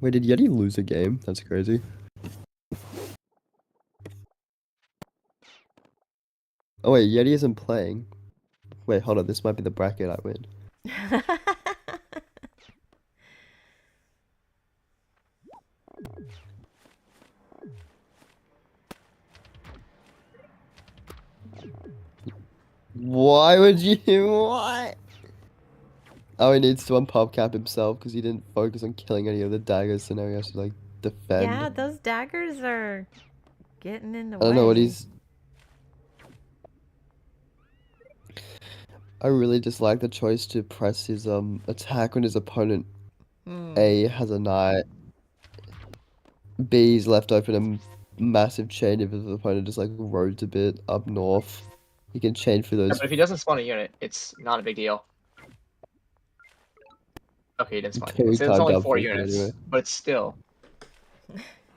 Wait, did Yeti lose a game? That's crazy. Oh wait, Yeti isn't playing. Wait, hold on. This might be the bracket I win. Why would you? What? Oh, he needs to unpop cap himself because he didn't focus on killing any of the daggers, so now he has to like defend.
Yeah, those daggers are getting in the
I
way.
don't know what he's. I really dislike the choice to press his attack when his opponent A has a knight. B's left open a massive chain if his opponent just like roads a bit up north. He can chain for
Yeah,
those.
but if he doesn't spawn a unit, it's not a big deal. Okay, he didn't spawn.
Okay, we
It's
timed
only
out
4
for it
units,
anyway.
but it's still.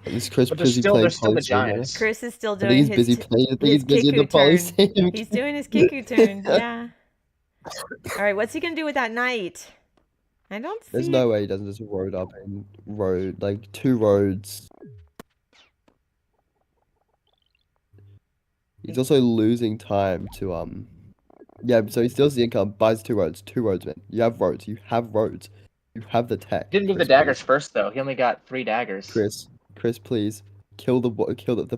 Is Chris
But there's
busy
still
playing
there's still the
Polytopia now?
giants.
Chris is still
I think
doing
he's busy
his
playing. I think
his
he's busy in the
Kiku turn.
Polytopia.
He's doing his Kiku turn. Yeah. All right, what's he gonna do with that knight? I don't see.
There's no way he doesn't just road up and road like 2 roads. He's also losing time to yeah, so he steals the income, buys 2 roads. 2 roads, man. You have roads. You have roads. You have the tech.
Didn't move the
Chris,
daggers
please.
first though. He only got 3 daggers.
Chris, please. Kill the 5 HP. The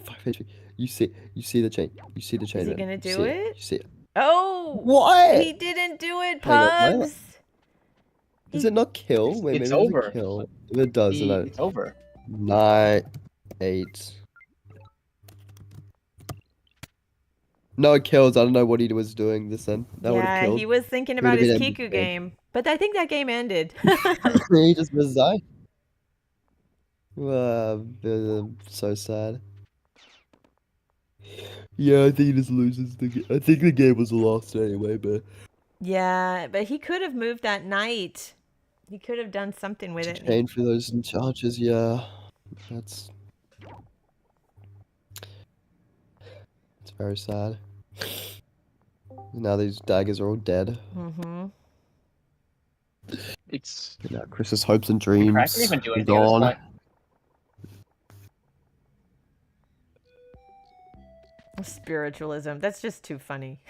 5 HP. You see the chain. You see the chain.
Is he
man.
gonna
You
do
see
it?
You see it.
Oh,
What?
he didn't do it,
Hang on,
Pubs.
Does it not kill? Wait,
It's
maybe it
over.
doesn't kill. If it does, then
It's over.
9, 8. No, it kills. I don't know what he was doing this then. That would have
Yeah,
killed.
he was thinking
He
about
would've
his
been
Kiku
MVP.
game, but I think that game ended.
He just resigned. So sad. Yeah, I think he just loses the game. I think the game was lost anyway, but
Yeah, but he could have moved that knight. He could have done something with
to
it.
chain for those charges, yeah. That's it's very sad. Now these daggers are all dead.
Mm-hmm.
It's
Now Chris's hopes and
Crack
dreams
can even do
are
anything at this
gone.
point.
Spiritualism. That's just too funny.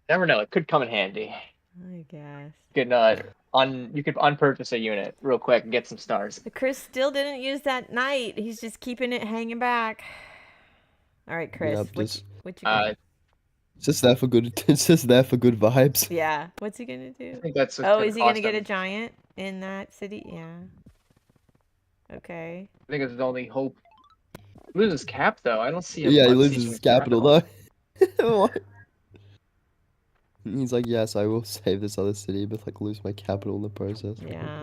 Never know. It could come in handy.
I guess.
You could unpurchase a unit real quick and get some stars.
But Chris still didn't use that knight. He's just keeping it hanging back. All right, Chris.
Yep,
what you gonna
it's just there for good. It's just there for good vibes.
Yeah. What's he gonna
I
do?
think that's
Oh, is he gonna get a giant in that city? Yeah. Okay.
I think it's his only hope. He loses cap though. I don't see him.
Yeah, he
unseating
loses his
his
capital though. What? He's like, yes, I will save this other city, but like lose my capital in the process.
Yeah.
I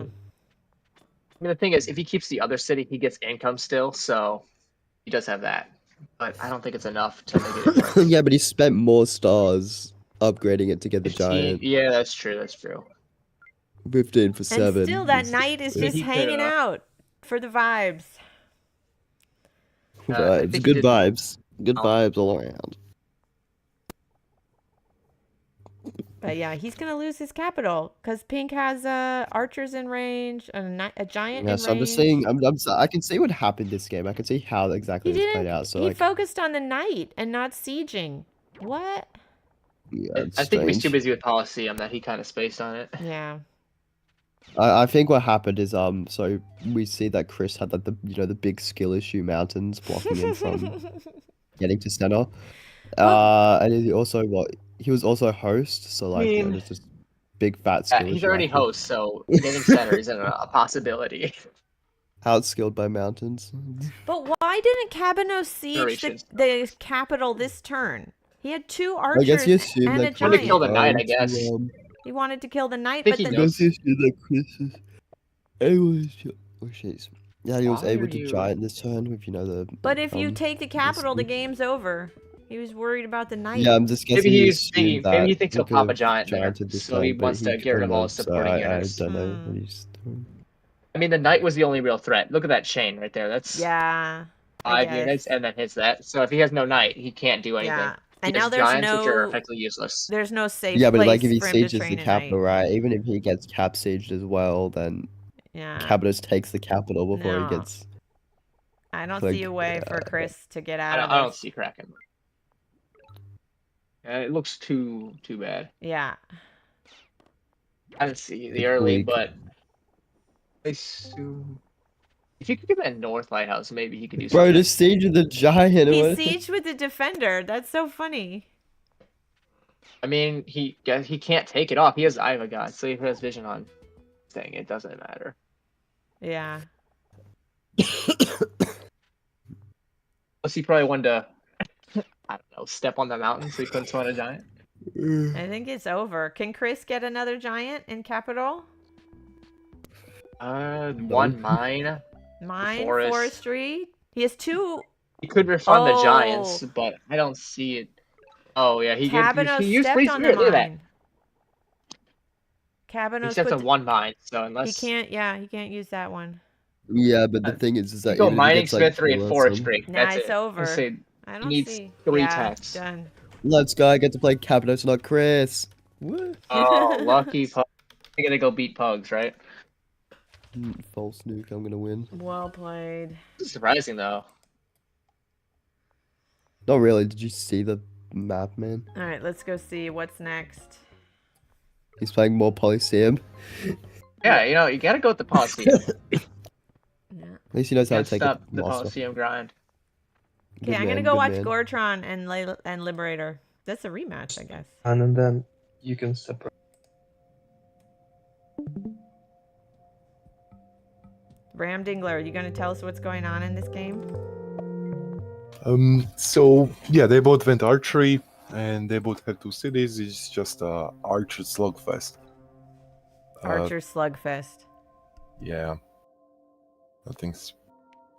mean, the thing is, if he keeps the other city, he gets income still, so he does have that. But I don't think it's enough to make it. Difference.
Yeah, but he spent more stars upgrading it to get the
15
giant.
Yeah, that's true. That's true.
15 for 7.
And still, that knight is just
He could,
hanging out for the vibes.
I
Vibes.
think he
Good
did-
vibes. Good
Oh.
vibes all around.
But yeah, he's gonna lose his capital because Pink has archers in range, a giant
Yeah,
in
so I'm just
range.
saying, I can see what happened this game. I can see how exactly
He
this played
didn't.
out. So
He
like,
focused on the knight and not sieging. What?
yeah, it's
I think he was too
strange.
busy with Coliseum that he kind of spaced on it.
Yeah.
I think what happened is so we see that Chris had like the big skill issue mountains blocking him from getting to center. And he was also host, so like
mean,
it's just big fat skill.
He's
issue, I
already
think.
host, so getting center isn't a possibility.
Outskilled by mountains.
But why didn't Cabanos siege
Generations.
the capital this turn? He had 2
I guess he
archers
assumed
and a
that
Wanted to
Chris
kill
was
the knight,
going
I guess.
to,
He wanted to kill the knight,
think
but
he
the
I
knows.
guess he assumed that Chris is. Anyways, oh shit. Yeah, he was
Why
able
are
to
you-
giant this turn with the.
But if you take the capital, the
siege.
game's over. He was worried about the knight.
Yeah, I'm just guessing
Maybe
he
he's
assumed
thinking.
that
Maybe he thinks he'll
could
pop a
have
giant there,
gianted this
so he
turn, but
wants to get rid of
couldn't
all
have,
his supporting
I
units.
don't know what he's doing.
I mean, the knight was the only real threat. Look at that chain right there. That's
Yeah. I
5
guess.
units, and then hits that. So if he has no knight, he can't do anything.
Yeah.
He
And
has
now there's
giants, which are
no
effectively useless.
there's no safe
Yeah, but
place
like if he
for him to
sieges
train
the
a
capital,
knight.
right? Even if he gets cap sieged as well, then
Yeah.
Cabanos takes the capital before
No.
he gets.
I don't
like,
see a way for Chris to get out of
I don't
this.
see Kraken. It looks too bad.
Yeah.
I didn't see the
It's
early,
weak.
but I assume if you could get that north lighthouse, maybe he could do
Bro,
something.
just siege of the giant.
He
what-
sieged with the defender. That's so funny.
I mean, he can't take it off. He has Eye of a God, so if he has vision on thing, it doesn't matter.
Yeah.
Plus, he probably wanted to, I don't know, step on the mountain so he couldn't summon a giant.
I think it's over. Can Chris get another giant in capital?
One mine.
Mine,
forest.
forestry. He has 2.
He could refund the
Oh.
giants, but I don't see it. Oh yeah, he
Cabanos
used
stepped
freeze
on
spirit.
the
Look at that.
mine.
He
Cabanos
stepped
put
on one mine, so
he
unless
can't. Yeah, he can't use that one.
Yeah, but the thing is
you
that
go
even if he
mining,
gets, like,
smithy, and
2 or
forestry.
Now
That's
it's
it.
over.
Let's say
I don't
needs
see.
3
yeah,
attacks.
Done.
Let's go. I get to play Cabanos, not Chris. Woo.
Oh, lucky Pug. You're gonna go beat Pugs, right?
False nuke. I'm gonna win.
Well played.
This is surprising though.
Not really. Did you see the map, man?
All right, let's go see what's next.
He's playing more Polyseum.
Yeah, you gotta go with the Polyseum.
Yeah.
At least he knows how to
Can't
take
stop
it.
the Polyseum grind.
Okay, I'm gonna go watch Gortron and Liberator. That's a rematch, I guess.
And then you can separate.
Ram Dingler, are you gonna tell us what's going on in this game?
So yeah, they both went archery, and they both have 2 cities. It's just a archer slugfest.
Archer Slugfest.
Yeah, nothing's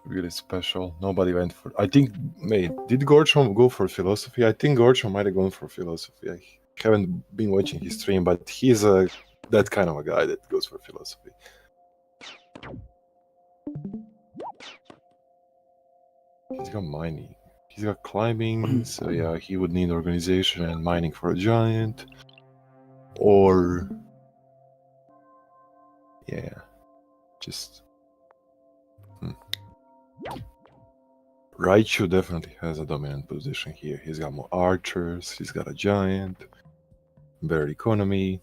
really special. Nobody went for. I think, wait, did Gorchon go for philosophy? I think Gorchon might have gone for philosophy. I haven't been watching his stream, but he's that kind of a guy that goes for philosophy. He's got mining. He's got climbing, so yeah, he would need organization and mining for a giant. Or yeah, just Raichu definitely has a dominant position here. He's got more archers, he's got a giant, better economy.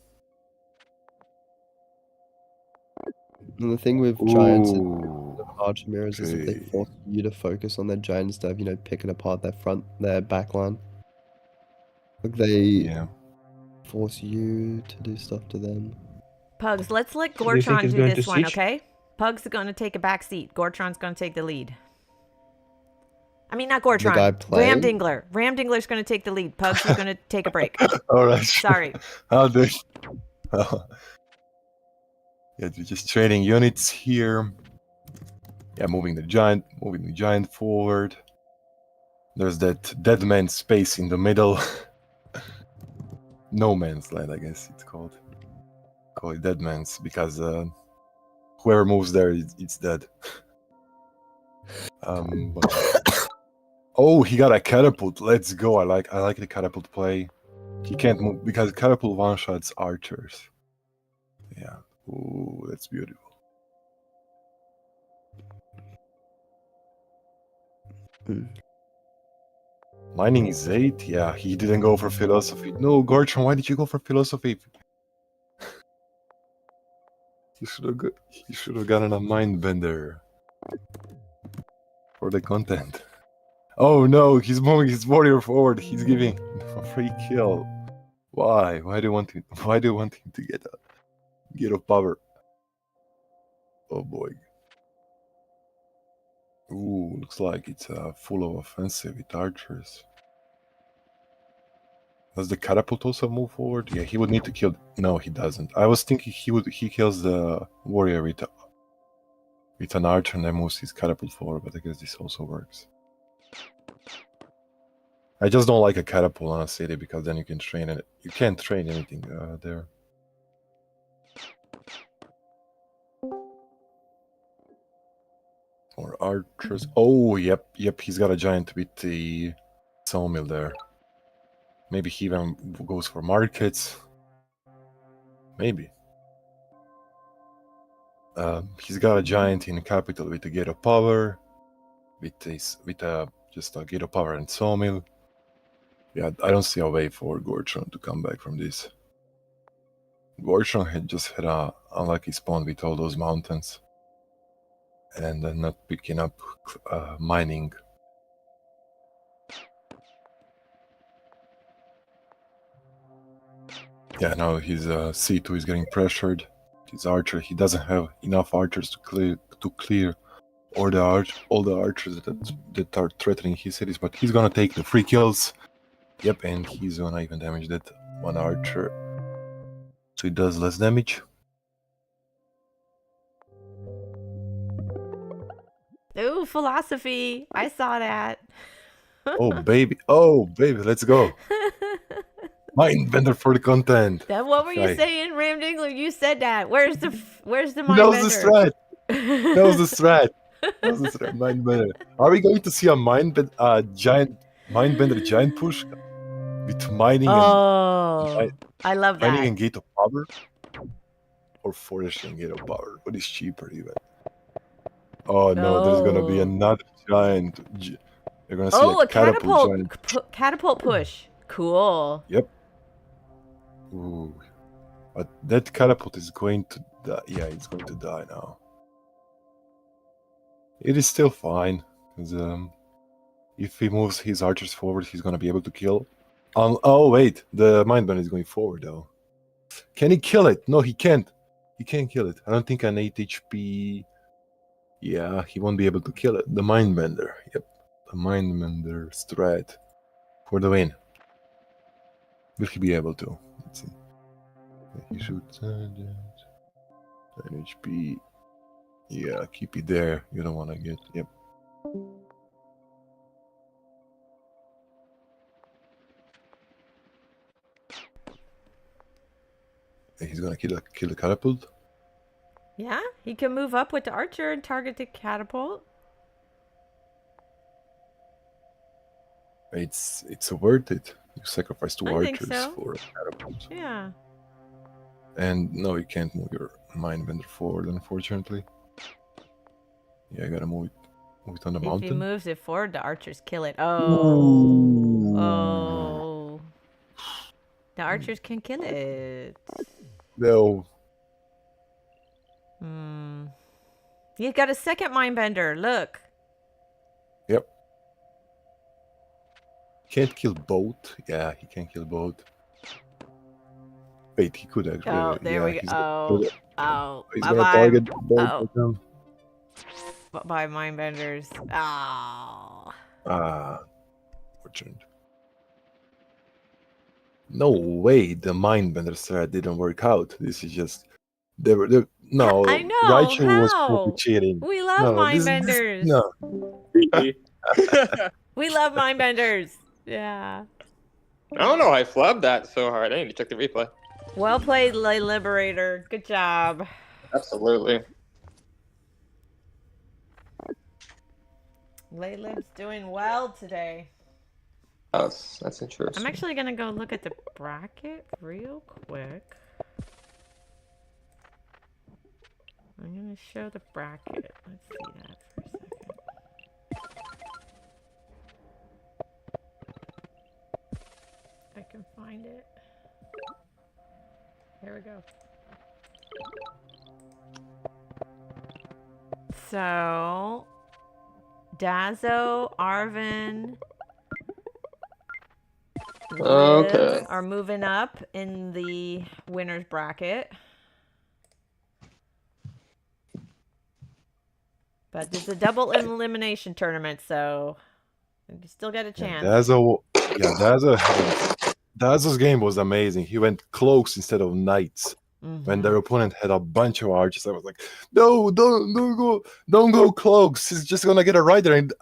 And the thing with giants and
Ooh,
archer mirrors is that they
okay.
force you to focus on their giant instead of, picking apart their back line. Like they
Yeah.
force you to do stuff to them.
Pugs, let's let
Do you think
Gortron
he's
do
going
this
to
one,
siege?
okay? Pugs are gonna take a back seat. Gortron's gonna take the lead. I mean, not
guy
Gortron. Ram
playing?
Dingler. Ram Dingler's gonna take the lead. Pugs is gonna take a break.
All right.
Sorry.
How do? Yeah, we're just trading units here. Yeah, moving the giant forward. There's that dead man space in the middle. No man's land, I guess it's called. Call it dead man's because whoever moves there, it's dead. But- Oh, he got a catapult. Let's go. I like the catapult play. He can't move because catapult one shots archers. Yeah. Ooh, that's beautiful. Mining is 8. Yeah, he didn't go for philosophy. No, Gorchon, why did you go for philosophy? You should have gotten a mind bender for the content. Oh no, he's moving his warrior forward. He's giving a free kill. Why? Why do you want him? Why do you want him to get a power? Oh boy. Ooh, looks like it's full of offensive with archers. Does the catapult also move forward? Yeah, he would need to kill. No, he doesn't. I was thinking he kills the warrior with an archer and then moves his catapult forward, but I guess this also works. I just don't like a catapult on a city because then you can train it. You can't train anything there. Or archers. Oh, yep. He's got a giant with the sawmill there. Maybe he even goes for markets. Maybe. He's got a giant in capital with a gate of power, just a gate of power and sawmill. Yeah, I don't see a way for Gorchon to come back from this. Gorchon had just had a unlucky spawn with all those mountains, and then not picking up mining. Yeah, now his C2 is getting pressured. His archer, he doesn't have enough archers to clear all the archers that are threatening his cities, but he's gonna take the free kills. Yep, and he's gonna even damage that one archer, so he does less damage.
Ooh, philosophy. I saw that.
Oh baby, let's go. Mind bender for the content.
Then what were you
Right.
saying, Ram Dingler? You said that. Where's the
He
mind
knows
bender?
the strat. Knows the strat. Knows the strat. Mind bender. Are we going to see a giant mind bender giant push with mining
Oh, I love
mining
that.
and gate of power, or forest and gate of power? What is cheaper even? Oh no, there's gonna be
Oh.
another giant. You're gonna see
Oh,
a catapult giant.
catapult push. Cool.
Yep. Ooh. But that catapult is going to die. Yeah, it's going to die now. It is still fine, because if he moves his archers forward, he's gonna be able to kill. Oh wait, the mindbender is going forward though. Can he kill it? No, he can't. He can't kill it. I don't think an 8 HP. Yeah, he won't be able to kill it. The mindbender. Yep, the mindbender strat for the win. Will he be able to? Let's see. He shoots 10 HP. Yeah, keep it there. You don't want to get. Yep. He's gonna kill the catapult.
Yeah, he can move up with the archer and target the catapult.
It's worth it. You sacrifice 2
I think
archers
so.
for a catapult.
Yeah.
And no, you can't move your mindbender forward, unfortunately. Yeah, I gotta move it on the
If he
mountain.
moves it forward, the archers kill it. Oh. Oh. The archers can kill it.
No.
Hmm. He's got a second mindbender. Look.
Yep. Can't kill both. Yeah, he can kill both. Wait, he could actually.
Oh, there
yeah,
we go. Oh.
He's
Bye
gonna
bye.
target both
Oh.
of them.
Bye, mindbenders. Oh.
Fortunate. No way, the mindbender strat didn't work out. This is just no.
I know.
Raichu was
How?
probably cheating.
We love
No,
mindbenders.
no.
We love mindbenders. Yeah.
I don't know. I flubbed that so hard. I need to check the replay.
Well played, Lay Liberator. Good job.
Absolutely.
Lay Lib's doing well today.
That's interesting.
I'm actually going to go look at the bracket real quick. I'm going to show the bracket. Let's see that for a second. If I can find it. There we go. So, Dazzo, Arvin,
Okay.
are moving up in the winner's bracket. But this is a double elimination tournament, so you still got a chance.
Dazo's game was amazing. He went cloaks instead of knights. When their opponent had a bunch of archers, I was like, "No, don't go cloaks. He's just gonna get a rider and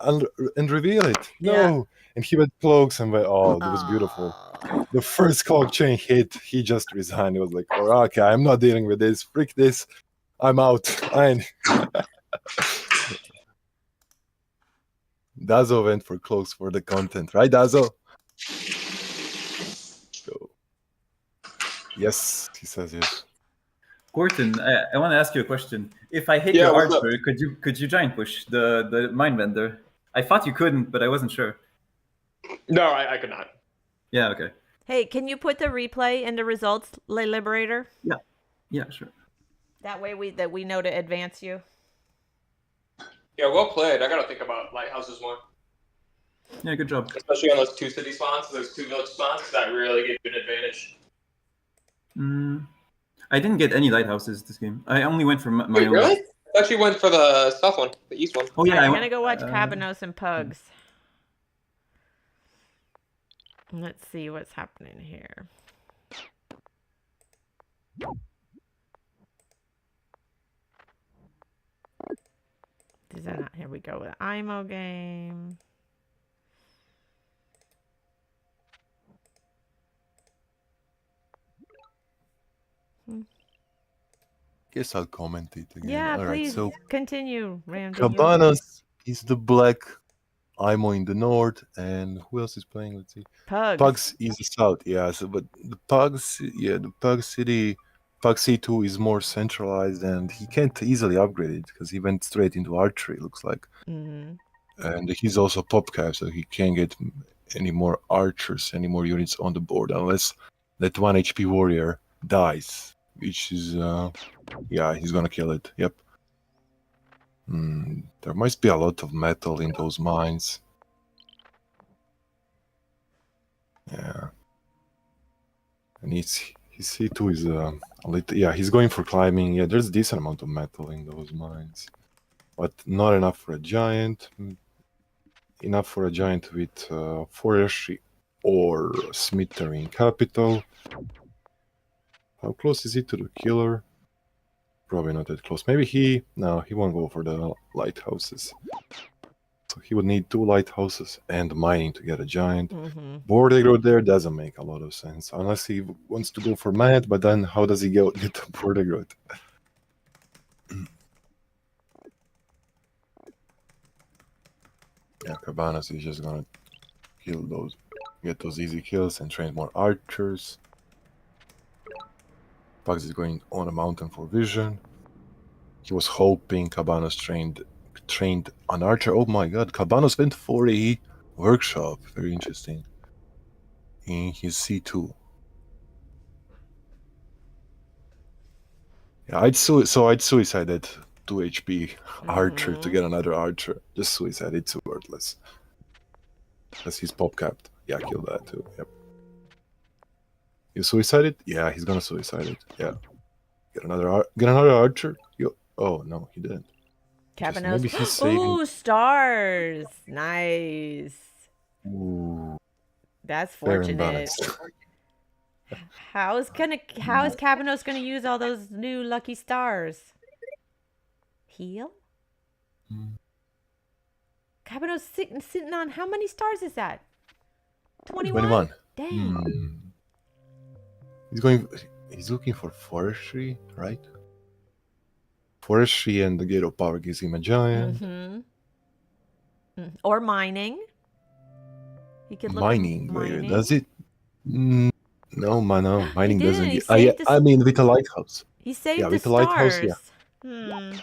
reveal it." No,
Yeah.
and he went cloaks and went, "Oh, that was beautiful." The first cloak chain hit, he just resigned. He was like, "Oh, okay, I'm not dealing with this. Freak this. I'm out." Dazo went for cloaks for the content, right, Dazo? So, yes, he says yes.
Gorton, I want to ask you a question. If I hit
Yeah,
your
what's up?
archer, could you giant push the mine vendor? I thought you couldn't, but I wasn't sure.
No, I could not.
Yeah, okay.
Hey, can you put the replay in the results, Le Liberator?
Yeah, sure.
That way we know to advance you.
Yeah, well played. I gotta think about lighthouses more,
Yeah, good job.
especially on those 2 city spawns, those 2 village spawns. That really gives you an advantage.
I didn't get any lighthouses this game. I only went for my
Wait,
own.
really? I actually went for the south one, the east one.
Oh yeah,
Alright, I'm gonna go watch Cabanos and Pugs. Let's see what's happening here. Here we go with IMO game.
Guess I'll comment it again.
Yeah,
All
please
right, so
continue, Ramsey.
Cabanas is the black, Imo in the north, and who else is playing? Let's see.
Pugs
is the south, yeah. So, but the Pugs, the Pug City, Pug C2 is more centralized, and he can't easily upgrade it because he went straight into archery. Looks like, and he's also pop cap, so he can't get any more archers, any more units on the board unless that 1 HP warrior dies, which is yeah, he's gonna kill it. Yep. There must be a lot of metal in those mines. Yeah. And his C2 is a little, yeah, he's going for climbing. Yeah, there's a decent amount of metal in those mines. But not enough for a giant. Enough for a giant with forestry or smithery capital. How close is he to the killer? Probably not that close. Maybe he won't go for the lighthouses. So he would need 2 lighthouses and mining to get a giant. Border growth there doesn't make a lot of sense. Unless he wants to go for mad, but then how does he get the border growth? Yeah, Cabanas is just gonna get those easy kills and train more archers. Pugs is going on a mountain for vision. He was hoping Cabanas trained an archer. Oh my god, Cabanas went for a workshop. Very interesting. In his C2. Yeah, I'd suicide that 2 HP archer to get another archer. Just suicide, it's worthless. Because he's pop capped. Yeah, kill that too. Yep. You suicide it? Yeah, he's gonna suicide it. Yeah. Get another archer? Oh no, he didn't.
Cabanos.
Maybe he's saving.
Ooh, stars. Nice.
Ooh.
That's
Fair
fortunate.
and balanced.
How is Cabanos gonna use all those new lucky stars? Heal? Cabanos sitting on how many stars is that? 21? Damn.
He's looking for forestry, right? Forestry and the gate of power gives him a giant.
Or mining. He could look
Mining,
at mining.
does it? No, mining doesn't.
He
Get, I mean, with a lighthouse.
He saved
yeah,
the
with the
stars.
lighthouse, yeah.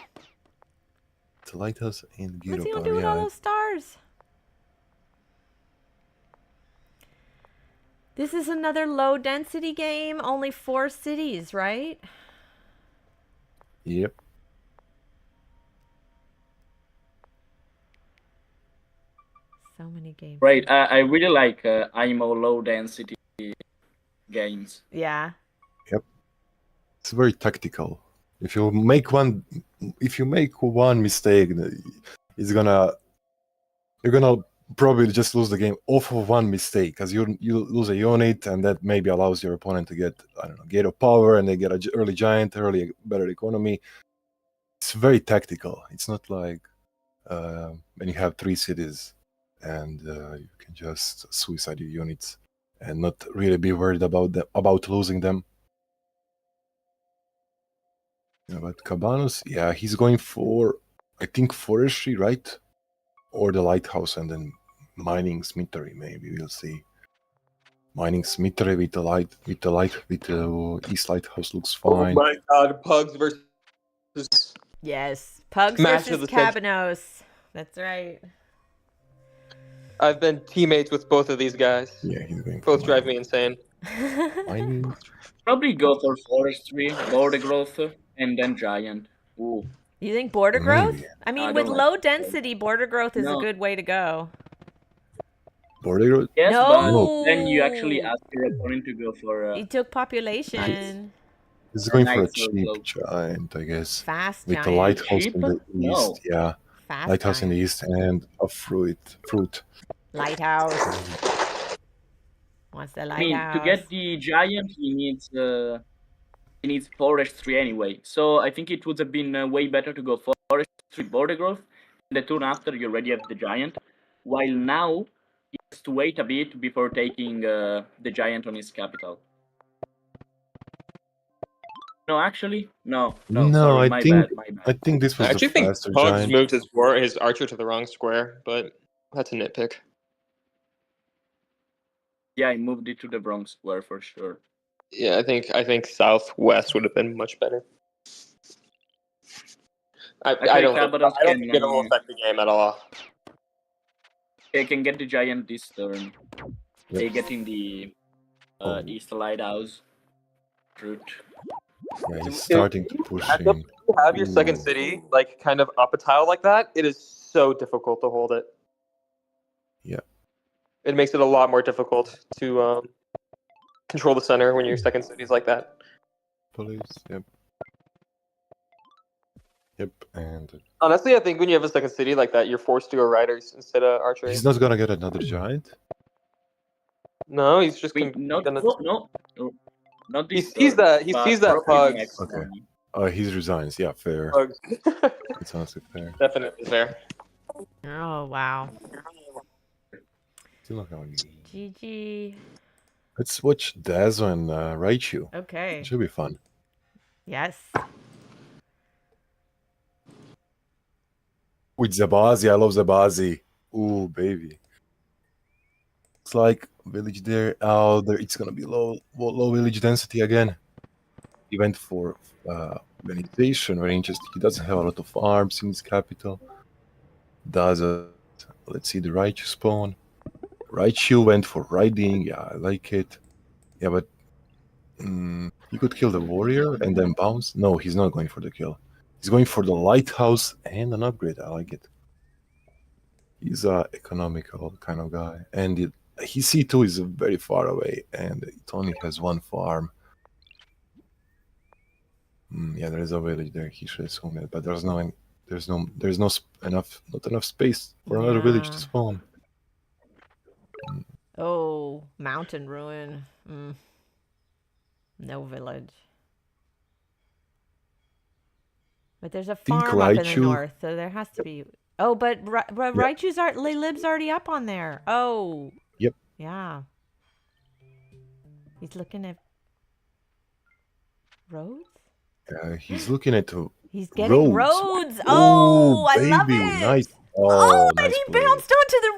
It's a lighthouse and gate
What's
of
he
power.
gonna do with all those stars? This is another low density game. Only 4 cities, right?
Yep.
So many games.
Right. I really like IMO low density. gains.
Yeah.
It's very tactical. If you make one mistake, you're gonna probably just lose the game off of one mistake, because you lose a unit, and that maybe allows your opponent to get, I don't know, gate of power, and they get an early giant, better economy. It's very tactical. It's not like when you have 3 cities and you can just suicide your units and not really be worried about losing them. Yeah, but Cabanos, yeah, he's going for, I think, forestry, right? Or the lighthouse, and then mining smittery, maybe we'll see. Mining smittery with the east lighthouse looks fine.
Oh my god, Pugs versus
Yes. Pugs
Match
versus
of the century.
Cabanos. That's right.
I've been teammates with both of these guys.
Yeah, he's going
Both drive me insane.
Mining.
Probably go for forestry, border growth, and then giant. Ooh.
You think border growth?
Maybe.
I mean,
I
with
don't
low
like
density, border growth is a
No.
good way to go.
Border road?
Yes,
No.
but then you actually ask your opponent to go for
He took population.
He's going for a
nice
cheap
circle.
giant, I guess.
Fast
With
giant.
the lighthouse
Cheap?
in the
No.
east, yeah.
Fast
Lighthouse in the
giant.
east and a fruit.
Lighthouse. Wants the
I mean,
lighthouse.
to get the giant, he needs forestry anyway. So I think it would have been way better to go forestry border growth. And the turn after, you already have the giant. While now, he has to wait a bit before taking the giant on his capital. No, actually, no. Sorry, my bad.
I think this was
I actually
the
think
faster
Pugs
giant.
moved his archer to the wrong square, but that's a nitpick.
Yeah, I moved it to the wrong square for sure.
Yeah, I think southwest would have been much better. I don't think it'll affect the game at all.
They can get the giant this turn. They
Yep.
get in the east lighthouse route.
Yeah, he's starting to push
If
in.
you have your second city like kind of up a tile like that, it is so difficult to hold it.
Yeah.
It makes it a lot more difficult to control the center when your second city's like that.
Police, yep. Yep, and
Honestly, I think when you have a second city like that, you're forced to go riders instead of archery.
he's not gonna get another giant.
No, he's just
Wait,
gonna.
no, not
He
this
sees
turn,
that. He
but
sees that
probably the
Pugs.
next
Okay.
one.
He resigns. Yeah, fair.
Pugs.
It's honestly fair.
Definitely fair.
Oh, wow.
Still not going.
GG.
Let's watch Dazo and Raichu.
Okay.
It should be fun.
Yes.
With Zabazi, I love Zabazi. Ooh, baby. It's like village there. Oh, there it's gonna be low village density again. He went for organization, very interesting. He doesn't have a lot of farms in his capital. Let's see the Raichu spawn. Raichu went for riding. Yeah, I like it. Yeah, but he could kill the warrior and then bounce. No, he's not going for the kill. He's going for the lighthouse and an upgrade. I like it. He's a economical kind of guy, and his C2 is very far away, and it only has one farm. Yeah, there is a village there. He should assume it, but there's not enough space for another village to spawn.
Oh, mountain ruin. No village. But there's a farm up in the
Raichu-
north, so there has to be. Oh, but Raichu's lives already up on there. Oh.
Yep.
Yeah. He's looking at roads.
He's looking at
He's getting roads. Oh, I love
baby,
it.
nice.
Oh,
nice
and he
play.
bounced onto the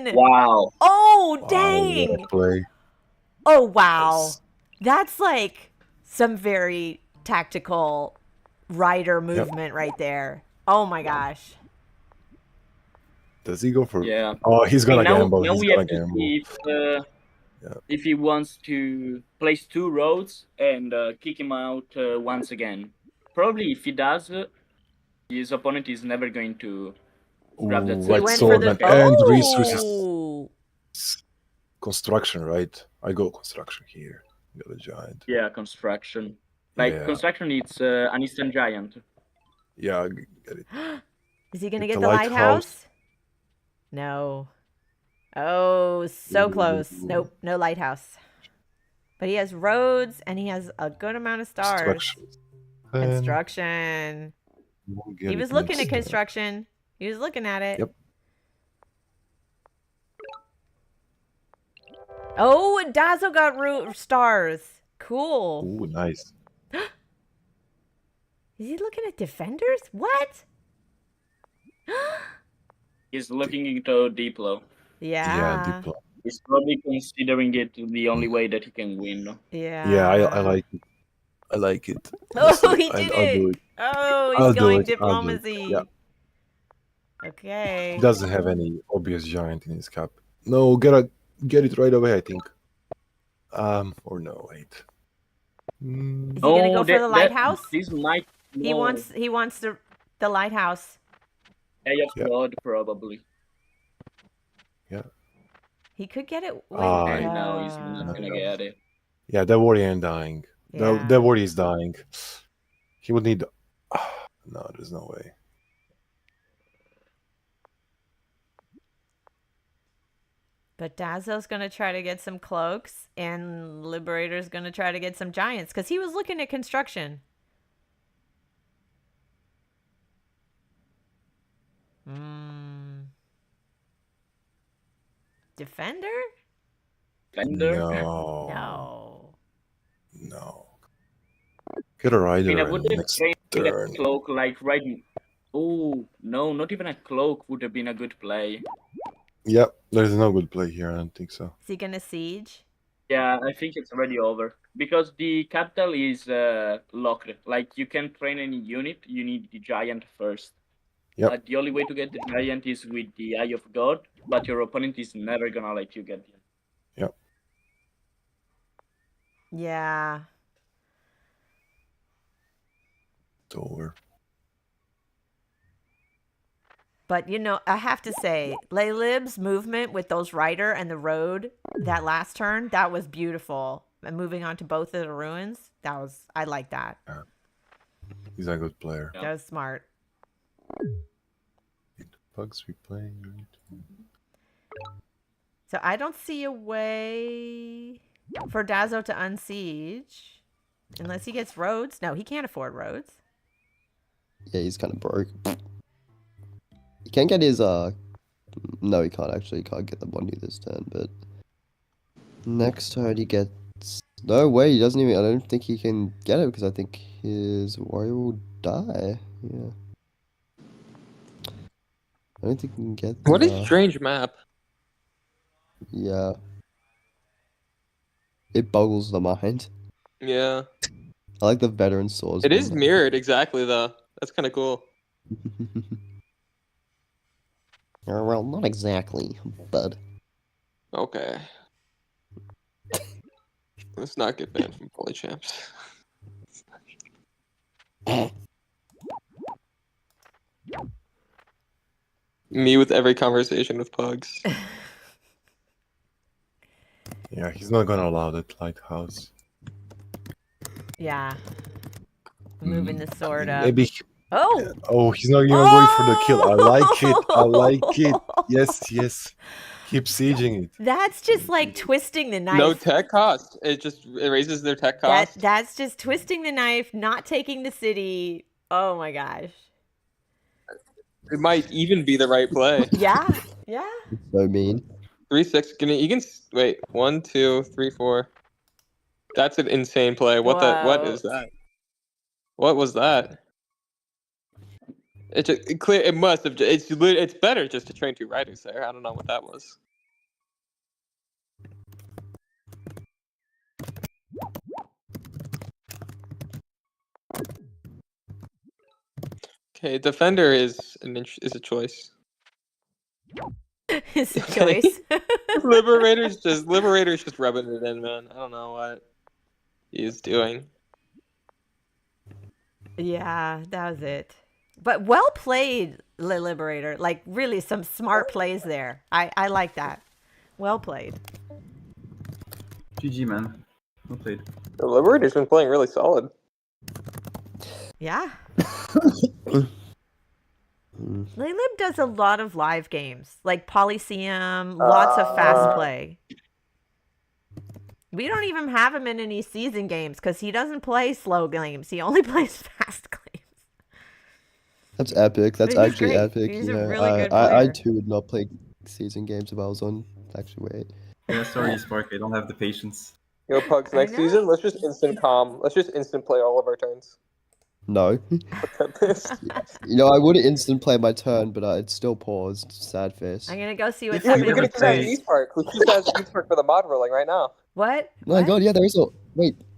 ruin.
Wow.
Oh,
Wow,
dang.
what a play.
Oh, wow.
Nice.
That's like some very tactical rider movement right there. Oh my gosh.
Does he go for?
Yeah.
Oh, he's gonna gamble.
Now
He's
we
gonna
have to
gamble.
see if he wants to place 2 roads and kick him out once again. Probably if he does, his opponent is never going to grab that
Ooh,
second.
right sword and resources. construction, right? I go construction here. Got a giant.
Yeah, construction. Like
Yeah.
construction needs an Eastern Giant.
Yeah, I get it.
Is he gonna
It's
get
a
the lighthouse?
lighthouse.
No. Oh, so close.
Ooh.
Nope, no lighthouse. But he has roads and he has a good amount of stars.
Construction.
Construction.
We'll get
He
it
was looking at
next time.
construction. He was looking at it.
Yep.
Oh, and Dazzle got stars. Cool.
Ooh, nice.
Is he looking at defenders? What?
He's looking into Diplo.
Yeah.
Diplo.
He's probably considering it the only way that he can win.
Yeah.
Yeah, I like it. I like it.
Oh, he
Honestly,
did
I'll do
it.
it.
Oh,
I'll
he's
do
going
it, I'll do it.
diplomacy.
Yeah.
Okay.
He doesn't have any obvious giant in his cap. No, get it right away, I think. Or no, wait.
Is he gonna go for the lighthouse?
This might.
He wants the lighthouse.
Eye of God, probably.
Yeah.
He could get it. Wait,
I know he's not gonna get it.
Yeah, that warrior ain't dying.
Yeah.
That warrior is dying. He would need. No, there's no way.
But Dazzle's gonna try to get some cloaks, and Liberator's gonna try to get some giants because he was looking at construction. Defender?
Defender?
No.
No.
No. Get a rider.
I mean, I would have
next
trained
turn.
a cloak like right. Oh no, not even a cloak would have been a good play.
Yep, there's no good play here. I don't think so.
Is he gonna siege?
Yeah, I think it's already over because the capital is locked. Like you can't train any unit, you need the giant first.
Yep.
The only way to get the giant is with the Eye of God, but your opponent is never gonna let you get it.
Yep.
Yeah.
It's over.
But, you know, I have to say, Laylib's movement with those rider and the road, that last turn, that was beautiful. And moving on to both of the ruins, I like that.
Yeah. He's a good player.
That was smart.
Bugs we play.
So I don't see a way for Dazzle to unsiege. Unless he gets roads. No, he can't afford roads.
Yeah, he's kind of broke. He can get his, no, he can't actually. He can't get the Bondi this turn, but next turn he gets, no way, he doesn't even, I don't think he can get it because I think his warrior will die. Yeah. I don't think he can get
What a strange map.
Yeah. It boggles the mind.
Yeah.
I like the veteran swords.
It is mirrored exactly though. That's kind of cool.
Well, not exactly, bud.
Okay. Let's not get banned from Polychamps. Me with every conversation with Pugs.
Yeah, he's not gonna allow that lighthouse.
Yeah. Moving the sword up.
Maybe.
Oh!
Oh, he's not even going for the kill. I like it. I like it. Yes, yes. Keep sieging it.
That's just like twisting the knife.
No tech cost. It just raises their tech cost.
That's just twisting the knife, not taking the city. Oh my gosh.
It might even be the right play.
Yeah, yeah.
So mean.
3-6. You can wait. 1, 2, 3, 4. That's an insane play. What is that? What was that? It must have. It's better just to train 2 riders there. I don't know what that was. Okay, defender is a choice.
It's a choice.
Liberator's just rubbing it in, man. I don't know what he's doing.
Yeah, that was it. But well played, Liberator. Like really some smart plays there. I like that. Well played.
GG, man. Well played.
The Liberator's been playing really solid.
Yeah. Laylib does a lot of live games, like Polyseum, lots of fast play. We don't even have him in any season games because he doesn't play slow games. He only plays fast games.
That's epic. That's
He's
actually
great.
epic.
He's
you
a
know,
really good
I
player.
too would not play season games if I was on. Actually, wait.
Yeah, sorry, Spark. I don't have the patience.
Yo, Pugs, next season, let's just instant calm. Let's just instant play all of our turns.
No. You know, I would instant play my turn, but it's still paused. Sad face.
I'm gonna go see what's
We're
happening
gonna
with
get that
Chris.
East Park. Who just has East Park for the mod rolling right now?
What?
Oh my god, yeah, there is a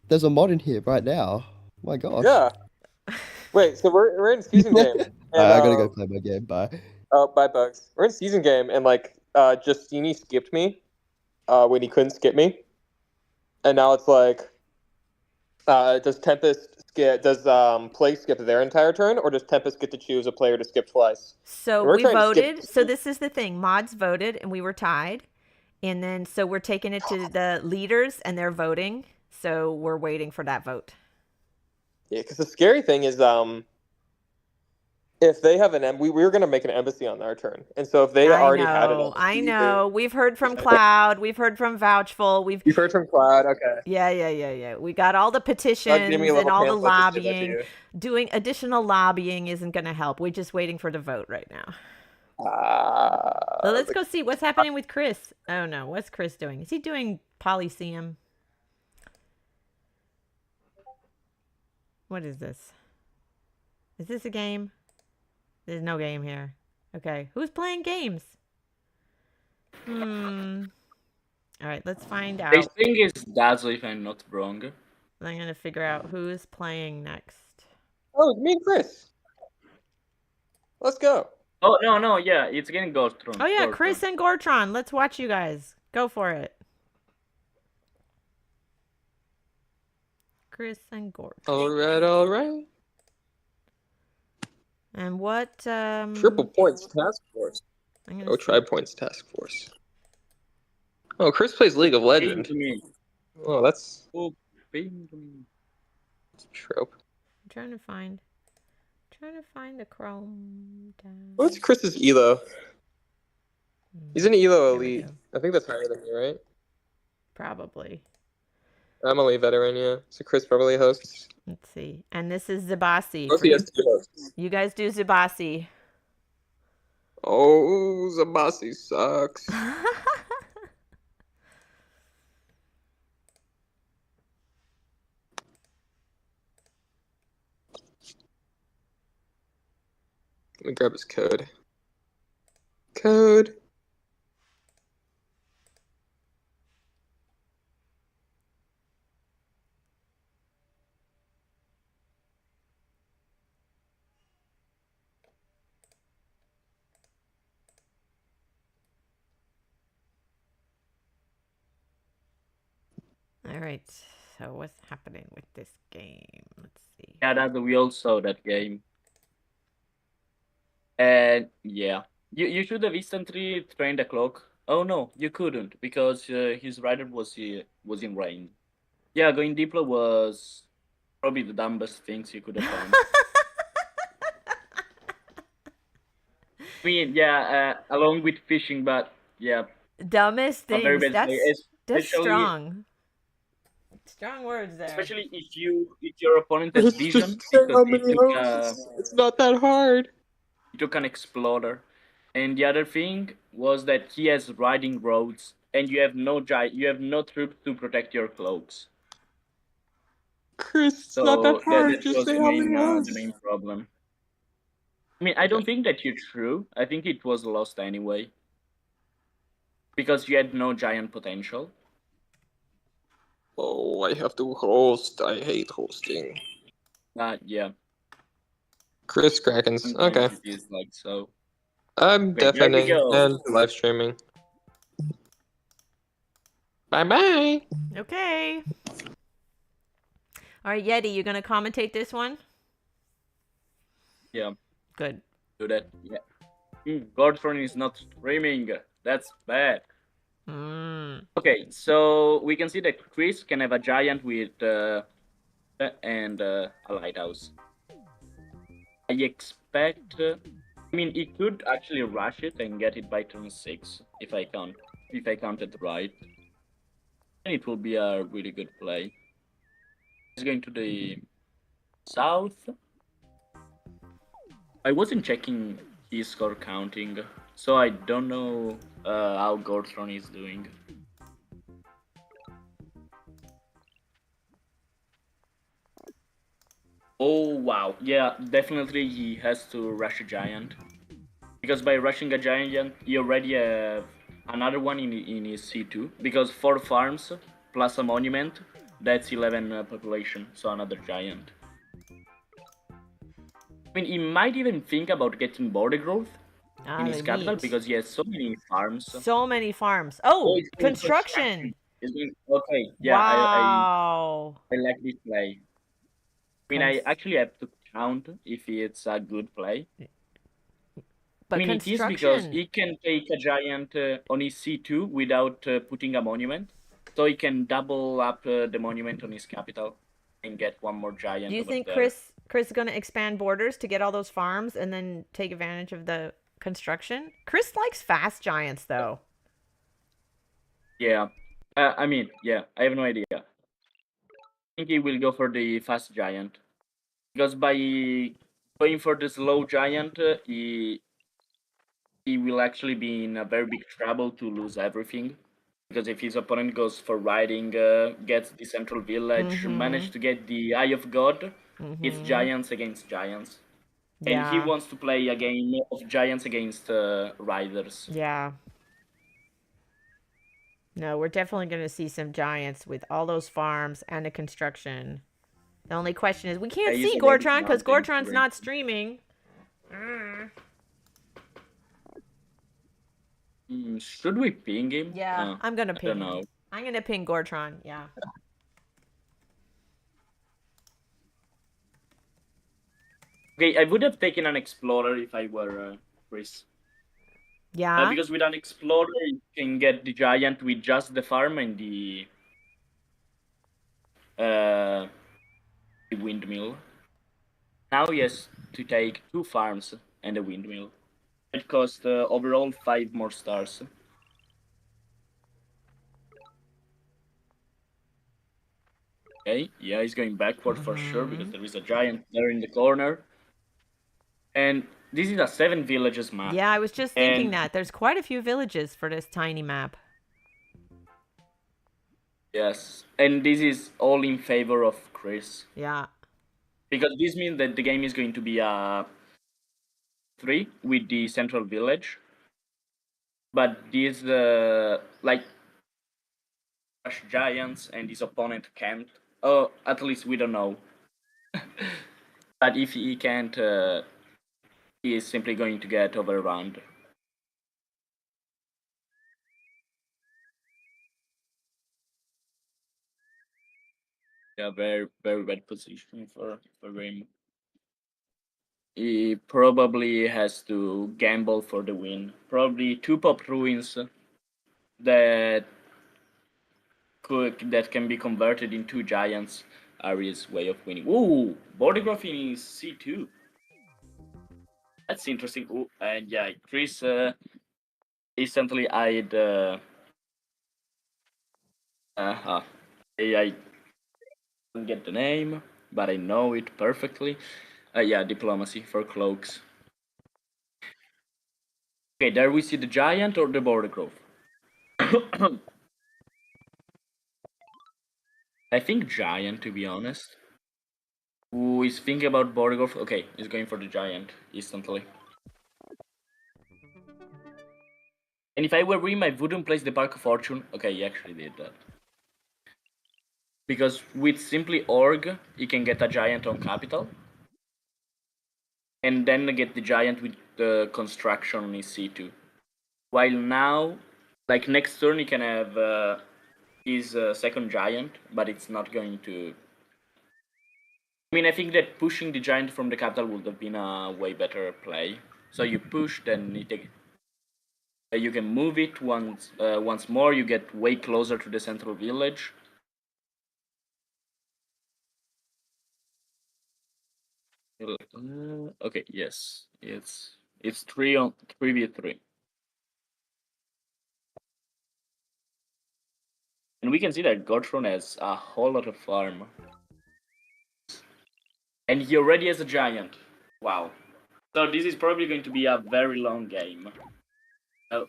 there's a mod in here right now. Oh my gosh.
Yeah. Wait, so we're in season game. And,
Alright, I gotta go play my game. Bye.
Oh, bye, Bugs. We're in season game, and like Justini skipped me when he couldn't skip me, and now it's like, does Plague skip their entire turn, or does Tempest get to choose a player to skip twice?
So
We're
we
trying to skip-
voted. So this is the thing. Mods voted, and we were tied. And then so we're taking it to the leaders, and they're voting. So we're waiting for that vote.
Yeah, because the scary thing is, if they have we were gonna make an embassy on our turn, and so if they already had it,
I know. We've heard from Cloud. We've heard from Vouchful.
You've heard from Cloud, okay?
Yeah. We got all the petitions
give me a
and
little
all the
pamphlet to ship it to
lobbying.
you.
Doing additional lobbying isn't going to help. We're just waiting for the vote right now. So let's go see what's happening with Chris. Oh no, what's Chris doing? Is he doing Polyseum? What is this? Is this a game? There's no game here. Okay, who's playing games? All right, let's find out.
I think it's Dazzle, if I'm not wrong.
I'm gonna figure out who's playing next.
Oh, it's me and Chris. Let's go.
Oh, no, yeah, it's getting Gortron.
Oh yeah, Chris and Gortron. Let's watch you guys. Go for it. Chris and Gortron.
All right.
And what?
Triple points task force. Oh, tri-points task force. Oh, Chris plays League of Legends. Oh, that's
Oh,
trope.
I'm trying to find the Chrome tab.
What's Chris's Elo? He's an Elo elite. I think that's higher than me, right?
Probably.
I'm elite veteran, yeah. So Chris probably hosts.
Let's see. And this is Zabasi.
Oh, he has two hosts.
You guys do Zabasi.
Oh, Zabasi sucks. Let me grab his code. Code.
All right. So what's happening with this game? Let's see.
Yeah, we all saw that game. And yeah, you should have instantly trained the clock. Oh no, you couldn't because his rider was in range. Yeah, going Diplo was probably the dumbest things you could have done. I mean, yeah, along with fishing, but yeah.
Dumbest
a very
things.
bad player,
That's
especially-
strong. Strong words there.
Especially if your opponent has vision.
Just say how
because
many hosts. It's not that hard.
He took an exploder. And the other thing was that he has riding roads, and you have no troops to protect your cloaks.
Chris, it's
So
not that hard.
that
Just
was
say
the
how many
main
hosts.
problem. I mean, I don't think that you threw. I think it was lost anyway. Because you had no giant potential.
Oh, I have to host. I hate hosting.
Yeah.
Chris Krakens.
Sometimes
Okay.
It is like so.
I'm
Wait, there we
deafening
go.
and live streaming. Bye-bye.
Okay. All right, Yeti, you gonna commentate this one?
Yeah.
Good.
Do that. Yeah. Godfrey is not streaming. That's bad.
Mm.
Okay, so we can see that Chris can have a giant with and a lighthouse. I expect. I mean, he could actually rush it and get it by turn 6 if I counted right. And it will be a really good play. He's going to the south. I wasn't checking his score counting, so I don't know how Gortron is doing. Oh wow, yeah, definitely he has to rush a giant. Because by rushing a giant, he already have another one in his C2. Because 4 farms plus a monument, that's 11 population, so another giant. I mean, he might even think about getting border growth in his capital
neat.
because he has so many farms.
So many farms. Oh,
it's doing
construction.
It's doing, okay, yeah,
Wow.
I like this play. I mean, I actually have to count if it's a good play.
But
I mean, it is because he can take a giant on his C2 without putting a monument. So he can double up the monument on his capital and get one more giant.
Do you
over
think
there.
Chris is going to expand borders to get all those farms and then take advantage of the construction? Chris likes fast giants, though.
Yeah. I mean, yeah, I have no idea. I think he will go for the fast giant. Because by going for the slow giant, he will actually be in a very big trouble to lose everything. Because if his opponent goes for riding, gets the central village, manage to get the Eye of God, it's giants against giants. And he wants to play a game of giants against riders.
Yeah. No, we're definitely going to see some giants with all those farms and the construction. The only question is we can't see Gortron because Gortron's not streaming.
Should we ping him?
Yeah, I'm going to ping him.
Know.
I'm going to ping Gortron, yeah.
Okay, I would have taken an explorer if I were Chris.
Yeah?
Because with an explorer, you can get the giant with just the farm and the windmill. Now he has to take 2 farms and a windmill. It costs overall 5 more stars. Okay, yeah, he's going backward for sure because there is a giant there in the corner. And this is a 7 villages map.
Yeah, I was just thinking that. There's quite a few villages for this tiny map.
Yes, and this is all in favor of Chris.
Yeah.
Because this means that the game is going to be a 3 with the central village. But these, like, rush giants and his opponent can't. Oh, at least we don't know. But if he can't, he is simply going to get overrun. Yeah, very, very bad position for him. He probably has to gamble for the win. Probably 2 pop ruins that can be converted into giants are his way of winning. Ooh, border growth in C2. That's interesting. Ooh, and yeah, Chris instantly eyed. I don't get the name, but I know it perfectly. Yeah, diplomacy for cloaks. Okay, there we see the giant or the border growth. I think giant, to be honest. Who is thinking about border growth? Okay, he's going for the giant instantly. And if I were him, I wouldn't place the Park of Fortune. Okay, he actually did that. Because with simply Org, he can get a giant on capital. And then get the giant with the construction on his C2. While now, like next turn, he can have his second giant, but it's not going to... I mean, I think that pushing the giant from the capital would have been a way better play. So you push, then you take... You can move it once more. You get way closer to the central village. Okay, yes, it's 3v3, and we can see that Gortron has a whole lot of farm, and he already has a giant. Wow! So this is probably going to be a very long game.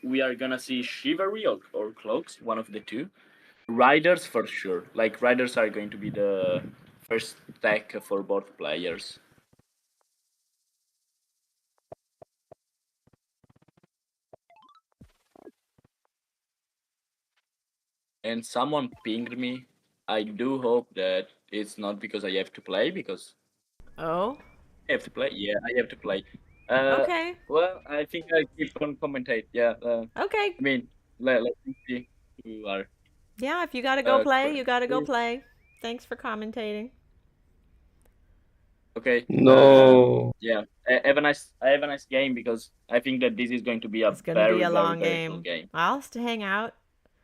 We are gonna see chivalry or cloaks, one of the two. Riders for sure. Like riders are going to be the first tech for both players. And someone pinged me. I do hope that it's not because I have to play, because
Oh,
I have to play. Yeah, I have to play.
okay.
Well, I think I keep on commentate. Yeah.
Okay.
I mean, let's see who are.
Yeah, if you gotta go play, you gotta go
correct.
play. Thanks for commentating.
Okay.
No.
Yeah. I have a nice game, because I think that this is going to be a
It's gonna be
very,
a
very,
long
very cool
game.
game.
I'll have to hang out.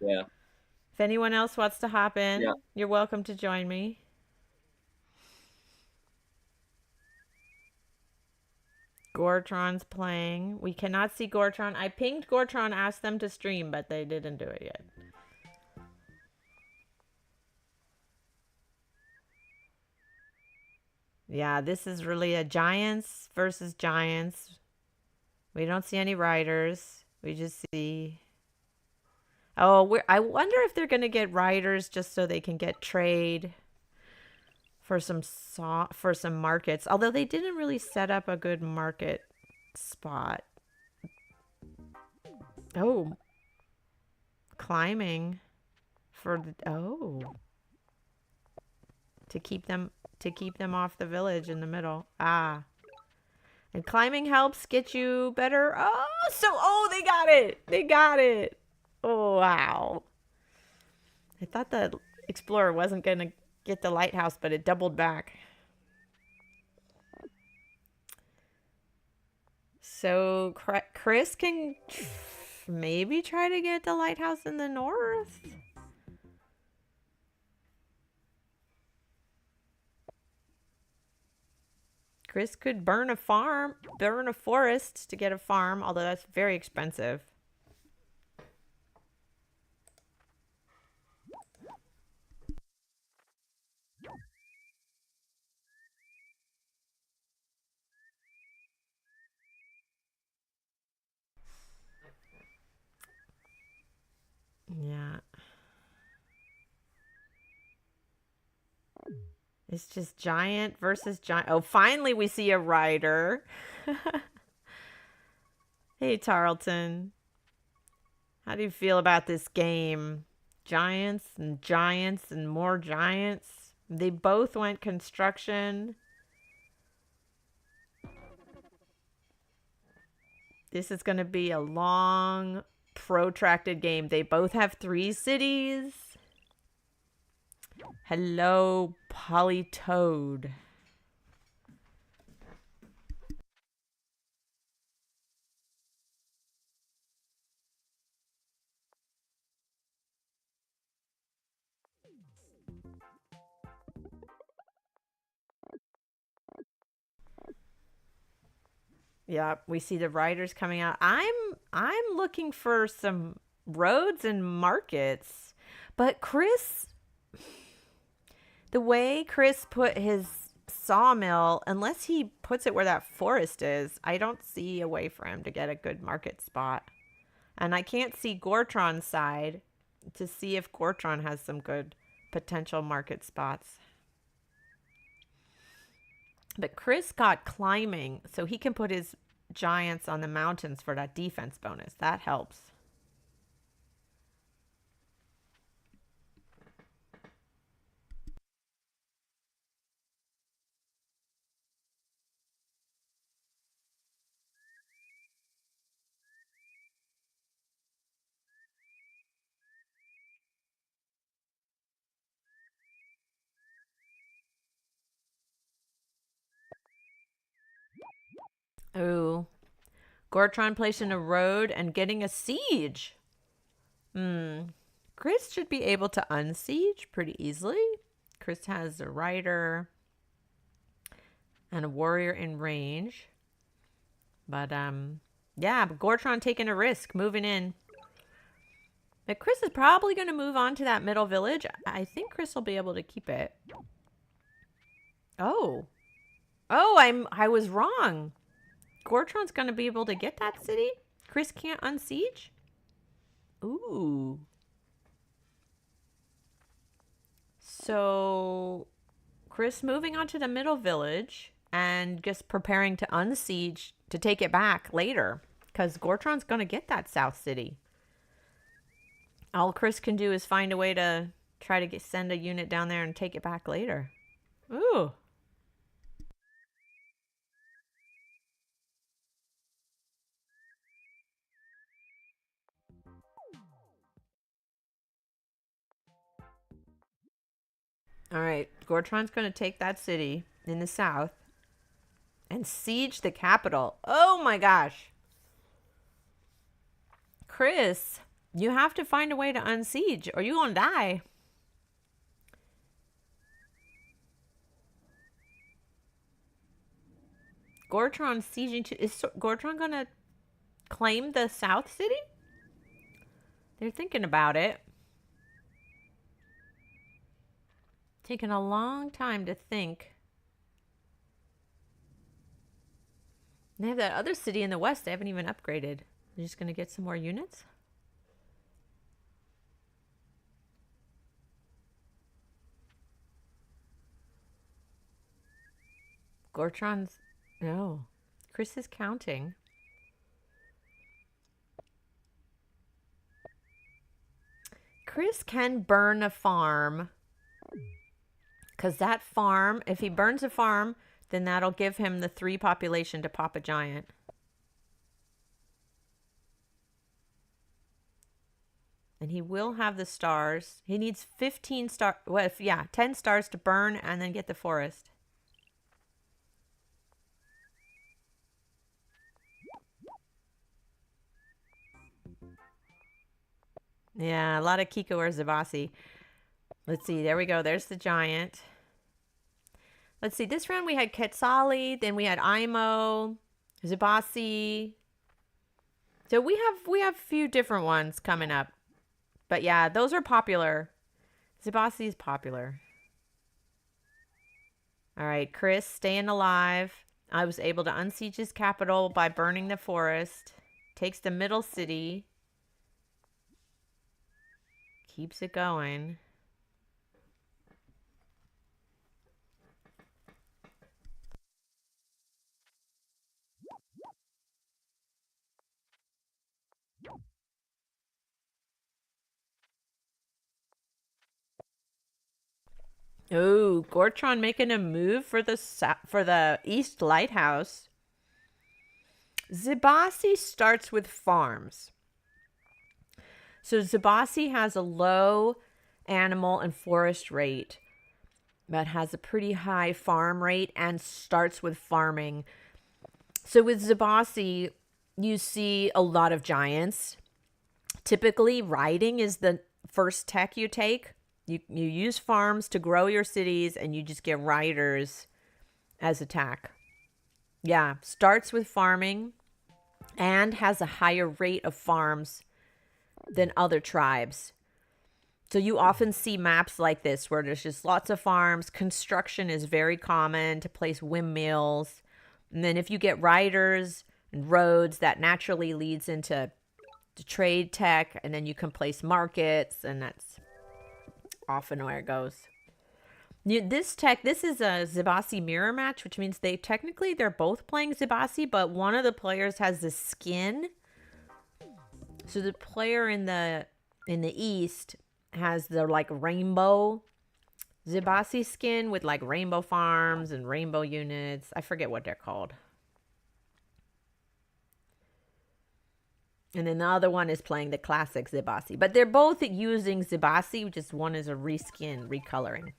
Yeah.
If anyone else wants to hop in,
Yeah.
you're welcome to join me. Gortron's playing. We cannot see Gortron. I pinged Gortron, asked them to stream, but they didn't do it yet. Yeah, this is really a giants versus giants. We don't see any riders. We just see... Oh, I wonder if they're going to get riders just so they can get trade for some markets. Although they didn't really set up a good market spot. Oh. Climbing for the... Oh. To keep them off the village in the middle. Ah. And climbing helps get you better. Oh, they got it. They got it. Oh, wow. I thought the explorer wasn't going to get the lighthouse, but it doubled back. So Chris can maybe try to get the lighthouse in the north. Chris could burn a forest to get a farm, although that's very expensive. Yeah. It's just giant versus giant. Oh, finally we see a rider. Hey, Tarleton. How do you feel about this game? Giants and more giants. They both went construction. This is going to be a long, protracted game. They both have 3 cities. Hello, Polytoad. Yeah, we see the riders coming out. I'm looking for some roads and markets. But Chris, the way Chris put his sawmill, unless he puts it where that forest is, I don't see a way for him to get a good market spot. And I can't see Gortron's side to see if Gortron has some good potential market spots. But Chris got climbing, so he can put his giants on the mountains for that defense bonus. That helps. Ooh. Gortron placing a road and getting a siege. Chris should be able to unsiege pretty easily. Chris has a rider and a warrior in range. But, yeah, but Gortron taking a risk, moving in. But Chris is probably going to move on to that middle village. I think Chris will be able to keep it. Oh. Oh, I was wrong. Gortron's going to be able to get that city? Chris can't unsiege? Ooh. So, Chris moving on to the middle village and just preparing to unsiege to take it back later. Because Gortron's going to get that south city. All Chris can do is find a way to try to send a unit down there and take it back later. Ooh. All right, Gortron's going to take that city in the south and siege the capital. Oh my gosh. Chris, you have to find a way to unsiege or you're going to die. Gortron sieging to... Is Gortron going to claim the south city? They're thinking about it. Taking a long time to think. They have that other city in the west they haven't even upgraded. They're just going to get some more units? Gortron's... No. Chris is counting. Chris can burn a farm. Because that farm, if he burns a farm, then that'll give him the 3 population to pop a giant. And he will have the stars. He needs 15 stars. Well, yeah, 10 stars to burn and then get the forest. Yeah, a lot of Kiko or Zabasi. Let's see. There we go. There's the giant. Let's see. This round we had Quetzali. Then we had Imo, Zabasi. So we have a few different ones coming up. But yeah, those are popular. Zabasi is popular. All right, Chris staying alive. I was able to unsiege his capital by burning the forest. Takes the middle city. Keeps it going. Oh, Gortron making a move for the East Lighthouse. Zabasi starts with farms. So Zabasi has a low animal and forest rate, but has a pretty high farm rate and starts with farming. So with Zabasi, you see a lot of giants. Typically, riding is the first tech you take. You use farms to grow your cities, and you just get riders as attack. Yeah, starts with farming and has a higher rate of farms than other tribes. So you often see maps like this where there's just lots of farms. Construction is very common to place windmills. And then if you get riders and roads, that naturally leads into trade tech, and then you can place markets, and that's often where it goes. This is a Zabasi mirror match, which means they're both playing Zabasi, but one of the players has the skin. So the player in the east has the like rainbow Zabasi skin with like rainbow farms and rainbow units. I forget what they're called. And then the other one is playing the classic Zabasi. But they're both using Zabasi, just one is a reskin, recoloring.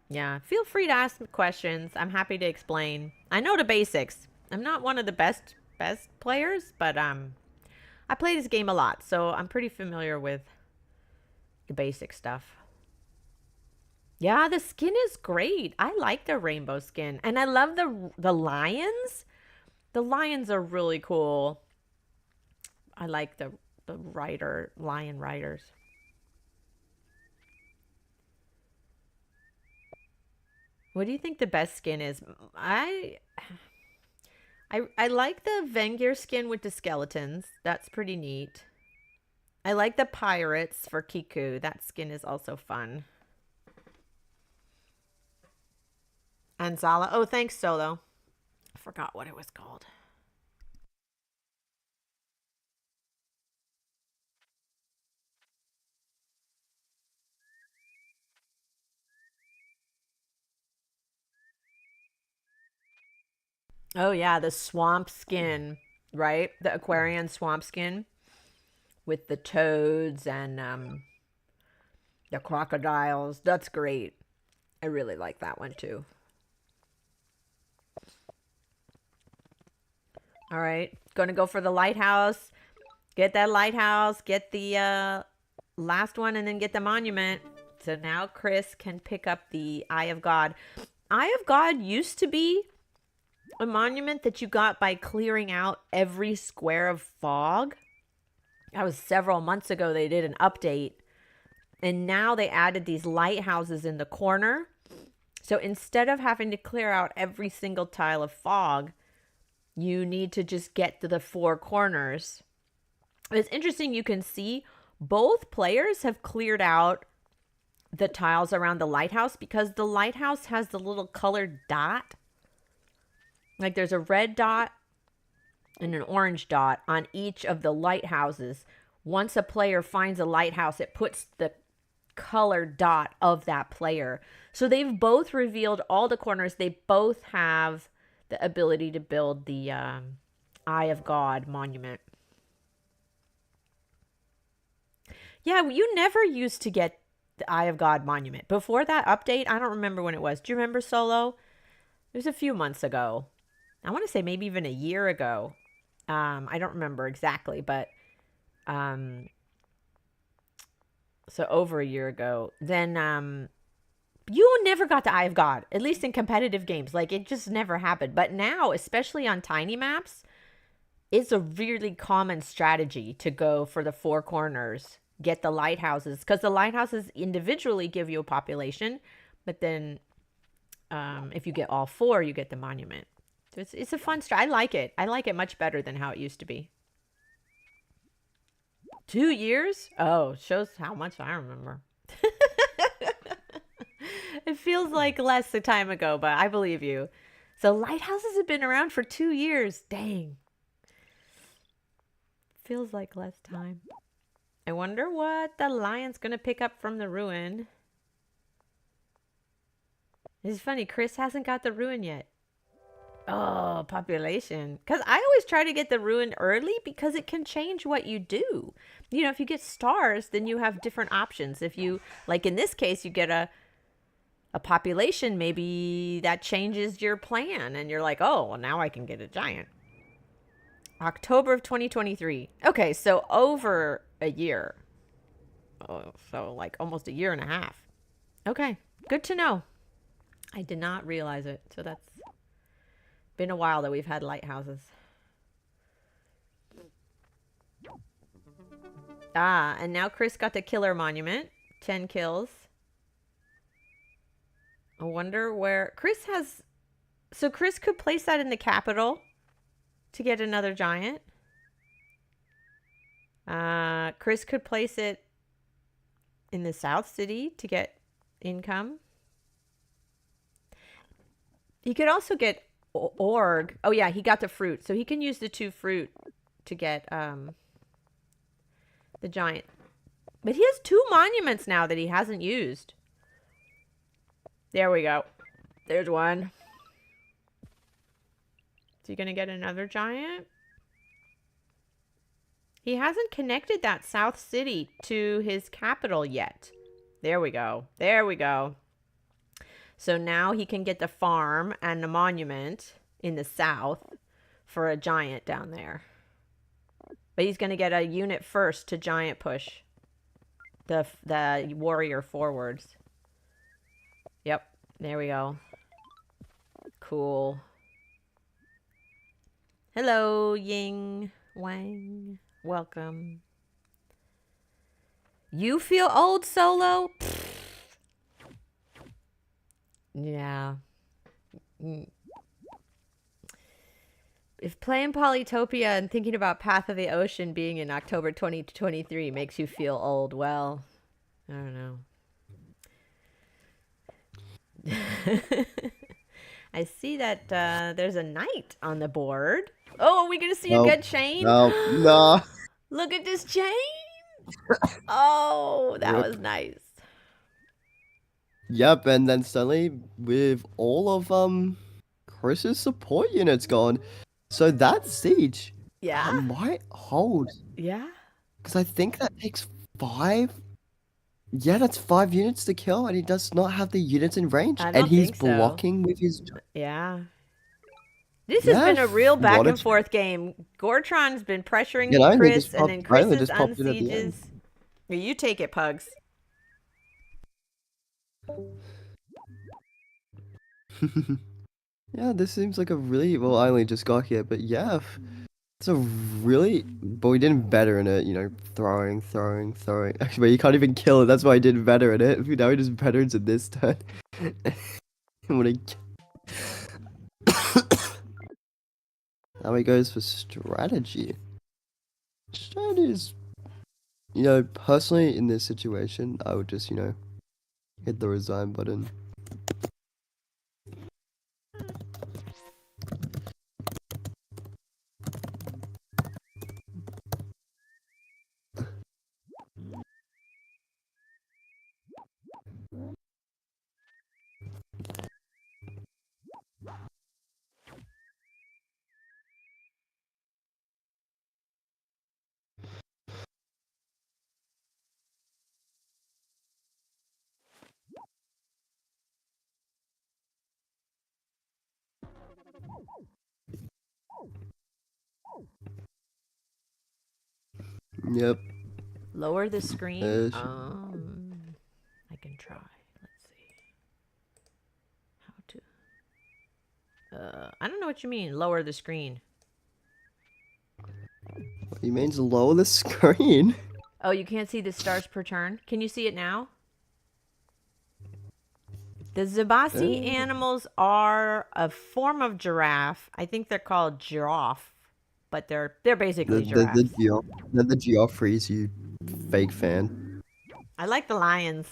Yeah, feel free to ask me questions. I'm happy to explain. I know the basics. I'm not one of the best players, but I play this game a lot, so I'm pretty familiar with the basic stuff. Yeah, the skin is great. I like the rainbow skin, and I love the lions. The lions are really cool. I like the lion riders. What do you think the best skin is? I like the Vengir skin with the skeletons. That's pretty neat. I like the pirates for Kiku. That skin is also fun. And Zala. Oh, thanks, Solo. I forgot what it was called. Oh, yeah, the swamp skin, right? The Aquarian swamp skin with the toads and the crocodiles. That's great. I really like that one, too. All right, going to go for the lighthouse. Get that lighthouse, get the last one, and then get the monument. So now Chris can pick up the Eye of God. Eye of God used to be a monument that you got by clearing out every square of fog. That was several months ago. They did an update. And now they added these lighthouses in the corner. So instead of having to clear out every single tile of fog, you need to just get to the four corners. It's interesting, you can see both players have cleared out the tiles around the lighthouse because the lighthouse has the little colored dot. Like there's a red dot and an orange dot on each of the lighthouses. Once a player finds a lighthouse, it puts the colored dot of that player. So they've both revealed all the corners. They both have the ability to build the Eye of God monument. Yeah, you never used to get the Eye of God monument. Before that update, I don't remember when it was. Do you remember, Solo? It was a few months ago. I want to say maybe even a year ago. I don't remember exactly, but so over a year ago. Then you never got the Eye of God, at least in competitive games. Like, it just never happened. But now, especially on tiny maps, it's a really common strategy to go for the four corners, get the lighthouses, because the lighthouses individually give you a population, but then if you get all four, you get the monument. So it's a fun I like it. I like it much better than how it used to be. 2 years? Oh, shows how much I remember. It feels like less a time ago, but I believe you. So lighthouses have been around for 2 years. Dang. Feels like less time. I wonder what the lion's going to pick up from the ruin. It's funny, Chris hasn't got the ruin yet. Oh, population. Because I always try to get the ruin early because it can change what you do. You know, if you get stars, then you have different options. If you, like in this case, you get a population, maybe that changes your plan. And you're like, oh, well, now I can get a giant. October of 2023. Okay, so over a year. Oh, so like almost a year and a half. Okay, good to know. I did not realize it. So that's been a while that we've had lighthouses. Ah, and now Chris got the killer monument. 10 kills. I wonder where Chris has. So Chris could place that in the capital to get another giant. Chris could place it in the South City to get income. He could also get org. Oh yeah, he got the fruit. So he can use the 2 fruit to get the giant. But he has 2 monuments now that he hasn't used. There we go. There's one. Is he going to get another giant? He hasn't connected that South City to his capital yet. There we go. There we go. So now he can get the farm and the monument in the south for a giant down there. But he's going to get a unit first to giant push the warrior forwards. Yep, there we go. Cool. Hello, Ying Wang. Welcome. You feel old, Solo? Yeah. If playing Polytopia and thinking about Path of the Ocean being in October 2023 makes you feel old, well, I don't know. I see that there's a knight on the board. Oh, are we going to see a good chain?
No.
Look at this chain. Oh, that was nice.
Yep, and then suddenly with all of Chris's support units gone, so that siege might hold.
Yeah.
Because I think that takes 5. Yeah, that's 5 units to kill, and he does not have the units in range, and he's blocking with his.
Yeah. This has been a real back and forth game. Gortron's been pressuring Chris, and then Chris is unsieges. You take it, Pugs.
Yeah, this seems like a really well. I only just got here, but yeah, it's a really. But we did better in it, you know, throwing. Actually, you can't even kill it. That's why I did better in it. Now we just veterans in this turn. Now he goes for strategy. Strategy is, you know, personally in this situation, I would just, you know, hit the resign button. Yep.
Lower the screen. I can try. Let's see. How to. I don't know what you mean. Lower the screen.
He means lower the screen.
Oh, you can't see the stars per turn. Can you see it now? The Zabasi animals are a form of giraffe. I think they're called giraffe, but they're basically giraffes.
They're the Geoffreys, you fake fan.
I like the lions.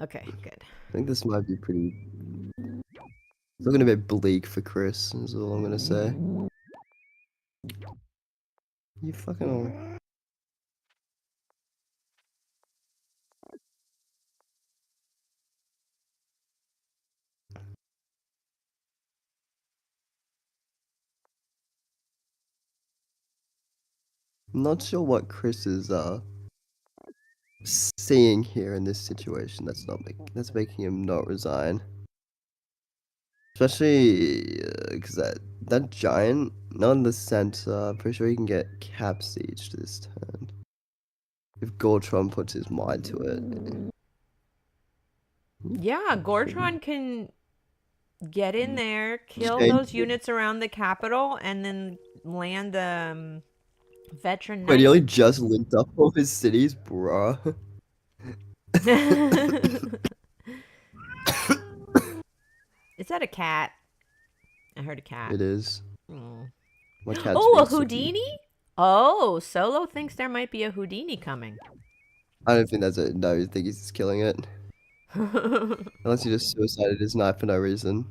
Okay, good.
I think this might be pretty. It's looking a bit bleak for Chris, is all I'm gonna say. You fucking. I'm not sure what Chris is seeing here in this situation. That's making him not resign. Especially because that giant, not in the center. I'm pretty sure he can get cap siege this turn. If Gortron puts his mind to it.
Yeah, Gortron can get in there, kill those units around the capital, and then land the veteran knight.
Wait, he only just linked up all his cities, bruh.
Is that a cat? I heard a cat.
It is. My cat's
a
being
Houdini? Oh, Solo thinks there might be a Houdini coming.
I don't think that's it. No, I think he's just killing it. Unless he just suicided his knife for no reason.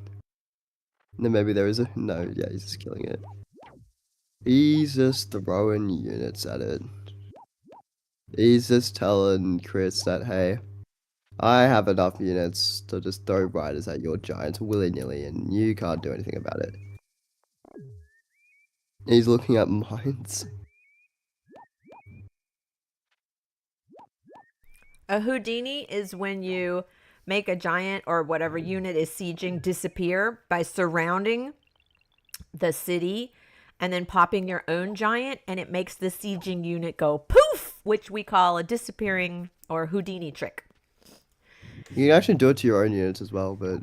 Then maybe there is a... No, yeah, he's just killing it. He's just throwing units at it. He's just telling Chris that, hey, I have enough units to just throw riders at your giants willy-nilly and you can't do anything about it. He's looking at mines.
A Houdini is when you make a giant or whatever unit is sieging disappear by surrounding the city and then popping your own giant, and it makes the sieging unit go poof, which we call a disappearing or Houdini trick.
You can actually do it to your own units as well, but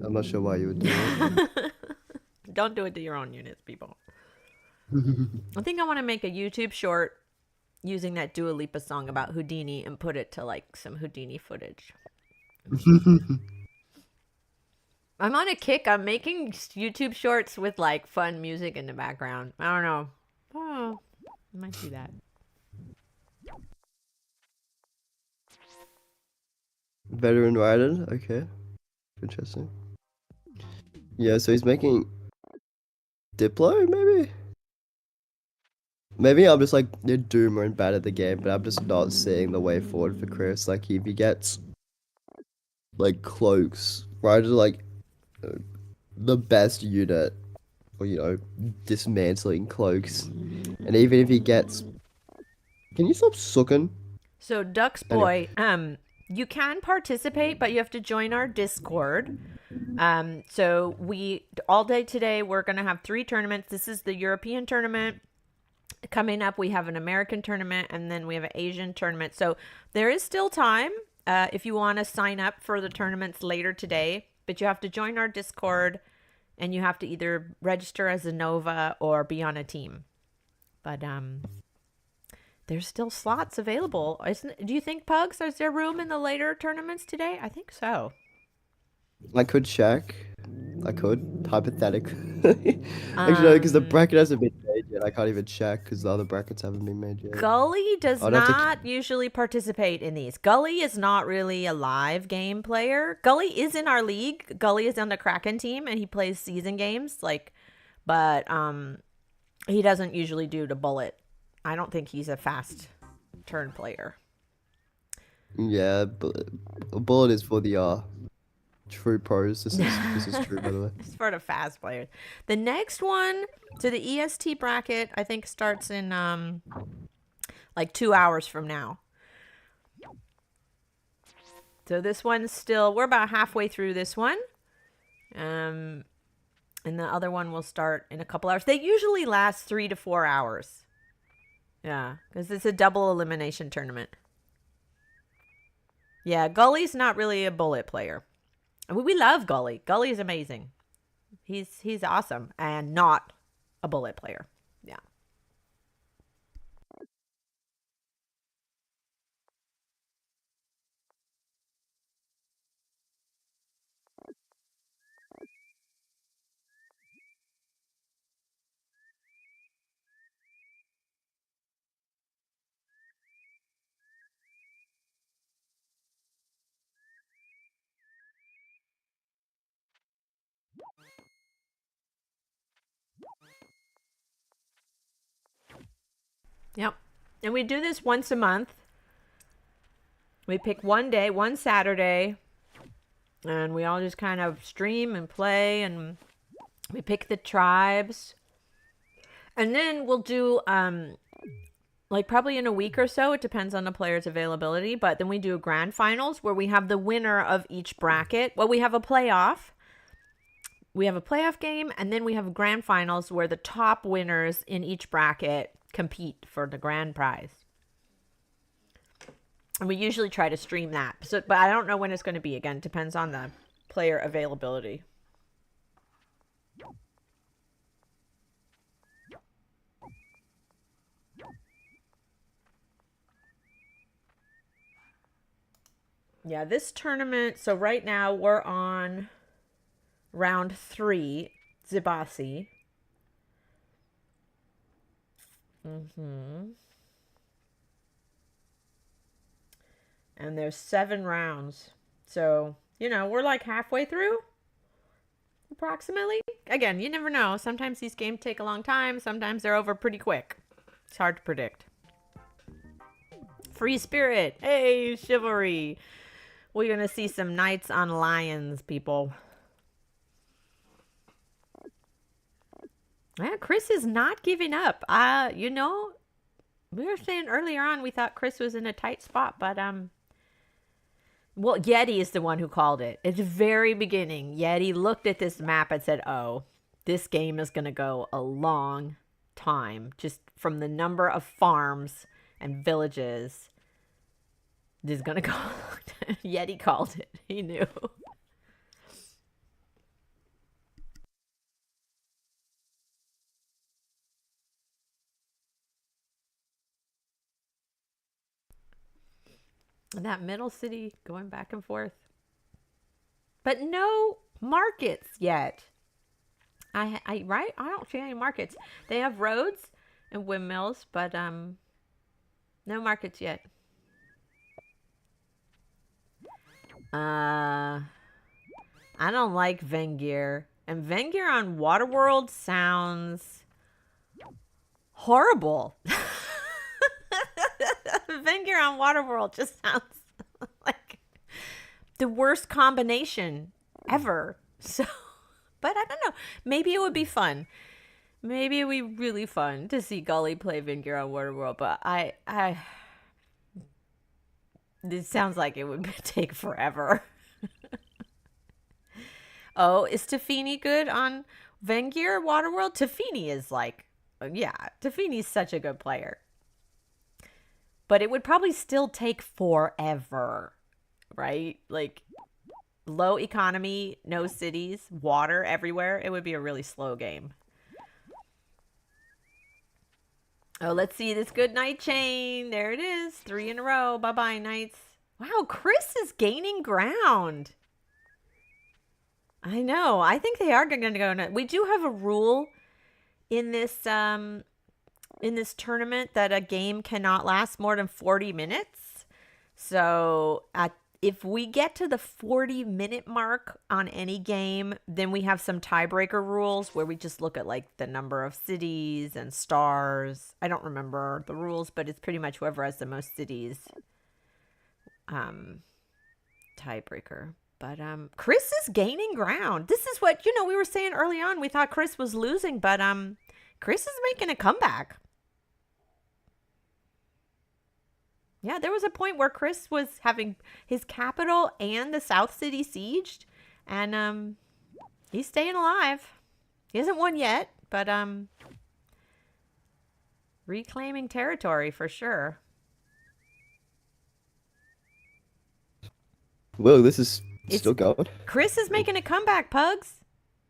I'm not sure why you would do it.
Don't do it to your own units, people. I think I want to make a YouTube short using that Dua Lipa song about Houdini and put it to like some Houdini footage. I'm on a kick. I'm making YouTube shorts with like fun music in the background. I don't know. Oh, I might do that.
Veteran rider, okay. Interesting. Yeah, so he's making Diplo, maybe? Maybe I'm just like a doomer and bad at the game, but I'm just not seeing the way forward for Chris. Like, if he gets like cloaks, rider like the best unit, or you know, dismantling cloaks, and even if he gets, can you stop sucking?
So Ducks Boy, you can participate, but you have to join our Discord. So we all day today we're gonna have 3 tournaments. This is the European tournament. Coming up, we have an American tournament, and then we have an Asian tournament. So there is still time if you want to sign up for the tournaments later today, but you have to join our Discord, and you have to either register as a Nova or be on a team. But there's still slots available. Do you think, Pugs, is there room in the later tournaments today? I think so.
I could check. I could, hypothetically. Actually, no, because the bracket hasn't been made yet. I can't even check because the other brackets haven't been made yet.
Gully does not usually participate in these. Gully is not really a live game player. Gully is in our league. Gully is on the Kraken team, and he plays season games. But he doesn't usually do the bullet. I don't think he's a fast turn player.
Yeah, but bullet is for the true pros. This is true, by the way.
It's for the fast players. The next one, so the EST bracket, I think starts in like 2 hours from now. So this one's still, we're about halfway through this one. And the other one will start in a couple hours. They usually last 3 to 4 hours. Yeah, because it's a double elimination tournament. Yeah, Gully's not really a bullet player. We love Gully. Gully is amazing. He's awesome and not a bullet player. Yeah. Yep. And we do this once a month. We pick one day, one Saturday, and we all just kind of stream and play, and we pick the tribes. And then we'll do, like probably in a week or so, it depends on the player's availability, but then we do a grand finals where we have the winner of each bracket. Well, we have a playoff. We have a playoff game, and then we have grand finals where the top winners in each bracket compete for the grand prize. And we usually try to stream that. So, but I don't know when it's going to be. Again, depends on the player availability. Yeah, this tournament, so right now we're on round 3, Zibasi. And there's 7 rounds. So, you know, we're like halfway through, approximately. Again, you never know. Sometimes these games take a long time. Sometimes they're over pretty quick. It's hard to predict. Free Spirit. Hey, Chivalry. We're going to see some Knights on Lions, people. Yeah, Chris is not giving up. You know, we were saying earlier on we thought Chris was in a tight spot, but Well, Yeti is the one who called it. At the very beginning, Yeti looked at this map and said, oh, this game is going to go a long time. Just from the number of farms and villages, this is going to go. Yeti called it. He knew. And that middle city going back and forth. But no markets yet. Right? I don't see any markets. They have roads and windmills, but no markets yet. I don't like Vengir. And Vengir on Waterworld sounds horrible. Vengir on Waterworld just sounds like the worst combination ever. So, but I don't know. Maybe it would be fun. Maybe it would be really fun to see Gully play Vengir on Waterworld. But this sounds like it would take forever. Oh, is Tafini good on Vengir Waterworld? Tafini is like, yeah, Tafini's such a good player. But it would probably still take forever, right? Like, low economy, no cities, water everywhere. It would be a really slow game. Oh, let's see this good night chain. There it is. 3 in a row. Bye-bye, knights. Wow, Chris is gaining ground. I know. I think they are going to go. We do have a rule in this tournament that a game cannot last more than 40 minutes. So if we get to the 40-minute mark on any game, then we have some tiebreaker rules where we just look at like the number of cities and stars. I don't remember the rules, but it's pretty much whoever has the most cities tiebreaker. But Chris is gaining ground. This is what, we were saying early on. We thought Chris was losing, but Chris is making a comeback. Yeah, there was a point where Chris was having his capital and the South City sieged, and he's staying alive. He hasn't won yet, but reclaiming territory for sure.
Whoa, this is still going.
Chris is making a comeback, Pugs.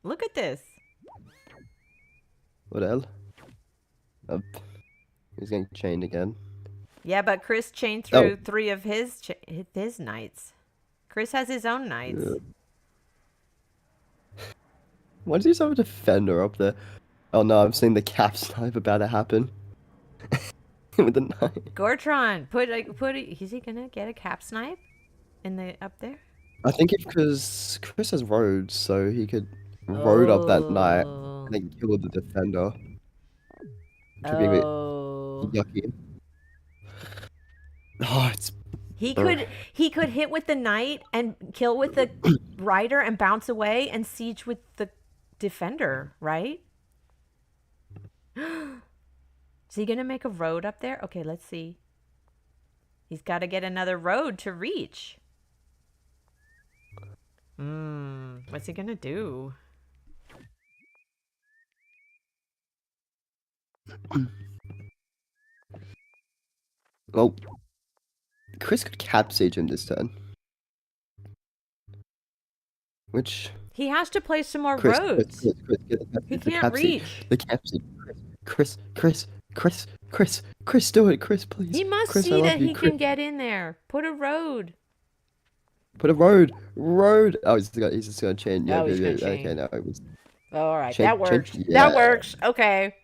Look at this.
What the hell? Oh, he's getting chained again.
Yeah, but Chris chained through 3 of his knights. Chris has his own knights.
Why does he have a defender up there? Oh no, I'm seeing the cap snipe about to happen. With the knight.
Gortron, is he gonna get a cap snipe up there?
I think it's because Chris has roads, so he could road up that knight and then kill the defender. Could be a bit yucky. Oh,
he could hit with the knight and kill with the rider and bounce away and siege with the defender, right? Is he gonna make a road up there? Okay, let's see. He's got to get another road to reach. What's he gonna do?
Oh, Chris could cap siege him this turn. Which
he has to play some more roads. He can't reach.
The cap siege. Chris, do it, Chris, please.
He must see that he can get in there. Put a road.
Put a road. Oh, he's just gonna chain. Yeah,
he's gonna chain.
Okay, no, it was.
All right, that works. That works. Okay,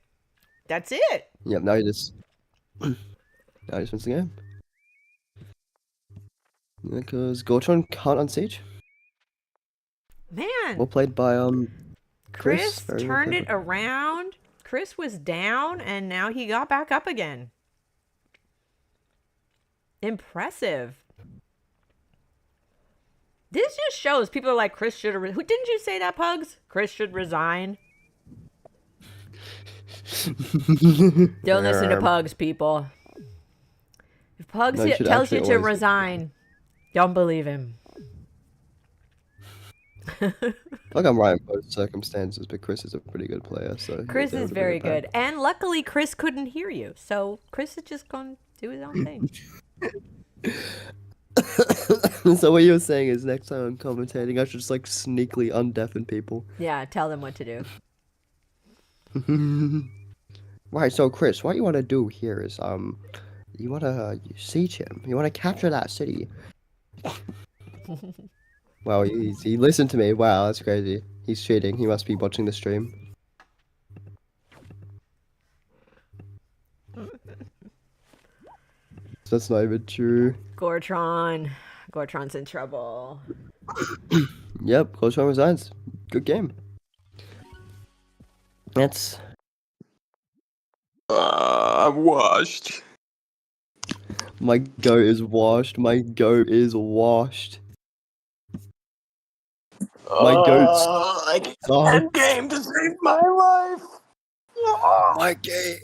that's it.
Yep. Now he just wins the game. Because Gortron can't unsiege.
Man.
Well played by
Chris turned it around. Chris was down, and now he got back up again. Impressive. This just shows people are like, Chris should have... Didn't you say that, Pugs? Chris should resign. Don't listen to Pugs, people. If Pugs tells you to resign, Don't believe him.
Like I'm right in both circumstances, but Chris is a pretty good player, so he
Chris
was able
is
to bring
very
it back.
good. And luckily, Chris couldn't hear you. So Chris is just going to do his own thing.
So what you're saying is next time I'm commentating, I should just like sneakily undeafen people.
Yeah, tell them what to do.
Right, so Chris, what you want to do here is you want to siege him. You want to capture that city. Wow, he listened to me. Wow, that's crazy. He's cheating. He must be watching the stream. That's not even true.
Gortron's in trouble.
Yep, close home resigns. Good game. That's.
I'm washed.
My goat is washed. My goat is washed. My goat's.
I can't game to save my life.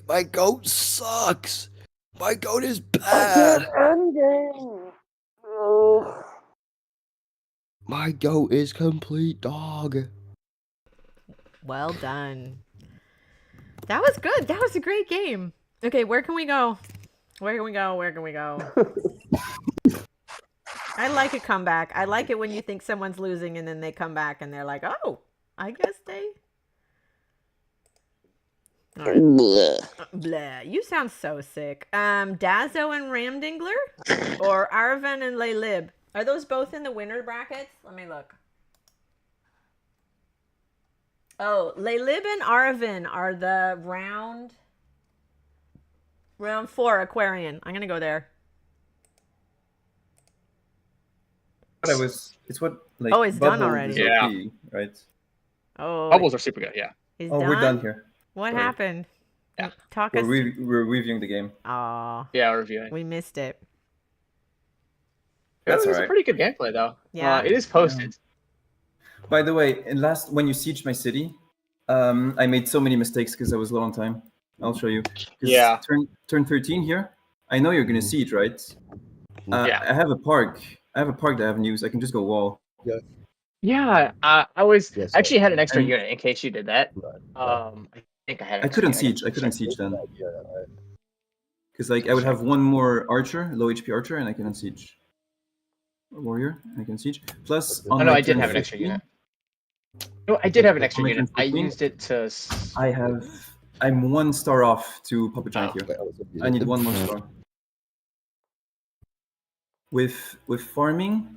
My goat sucks. My goat is bad.
End game.
My goat is complete dog.
Well done. That was good. That was a great game. Okay, where can we go? Where can we go? Where can we go? I like a comeback. I like it when you think someone's losing and then they come back and they're like, oh, I guess they... Right. Blah. You sound so sick. Dazo and Ramdingler? Or Arven and Laylib? Are those both in the winner brackets? Let me look. Oh, Laylib and Arven are the round 4 Aquarian. I'm gonna go there.
But it's what like.
Oh, it's done
Bubble
already.
is
Yeah.
OP, right?
Oh,
Bubbles are super good. Yeah.
he's
Oh,
done?
we're done here.
What
Sorry.
happened?
Yeah.
Talk
We're,
us.
we're reviewing the game.
Aw,
Yeah, we're reviewing.
we missed it.
That's
It was a
alright.
pretty good gameplay though.
Yeah.
It is posted.
By the way, when you sieged my city, I made so many mistakes because I was low on time. I'll show you. 'Cause
Yeah.
Turn 13 here. I know you're gonna siege, right?
Yeah.
I have a park. I have a park that I haven't used. I can just go wall.
Yeah. I was
Yes,
actually had an extra
And-
unit in case you did that. I think I had. an
I
extra
couldn't
unit.
siege. I couldn't siege then. Because like I would have one more archer, low HP archer, and I couldn't siege. A warrior, and I can siege. Plus, on
Oh no,
my
I did
turn
have an extra
15,
unit. No, I did have an extra
On my
unit.
turn
I
15,
used it to.
I'm 1 star off to Puppet Giant here. I need 1 more star. With farming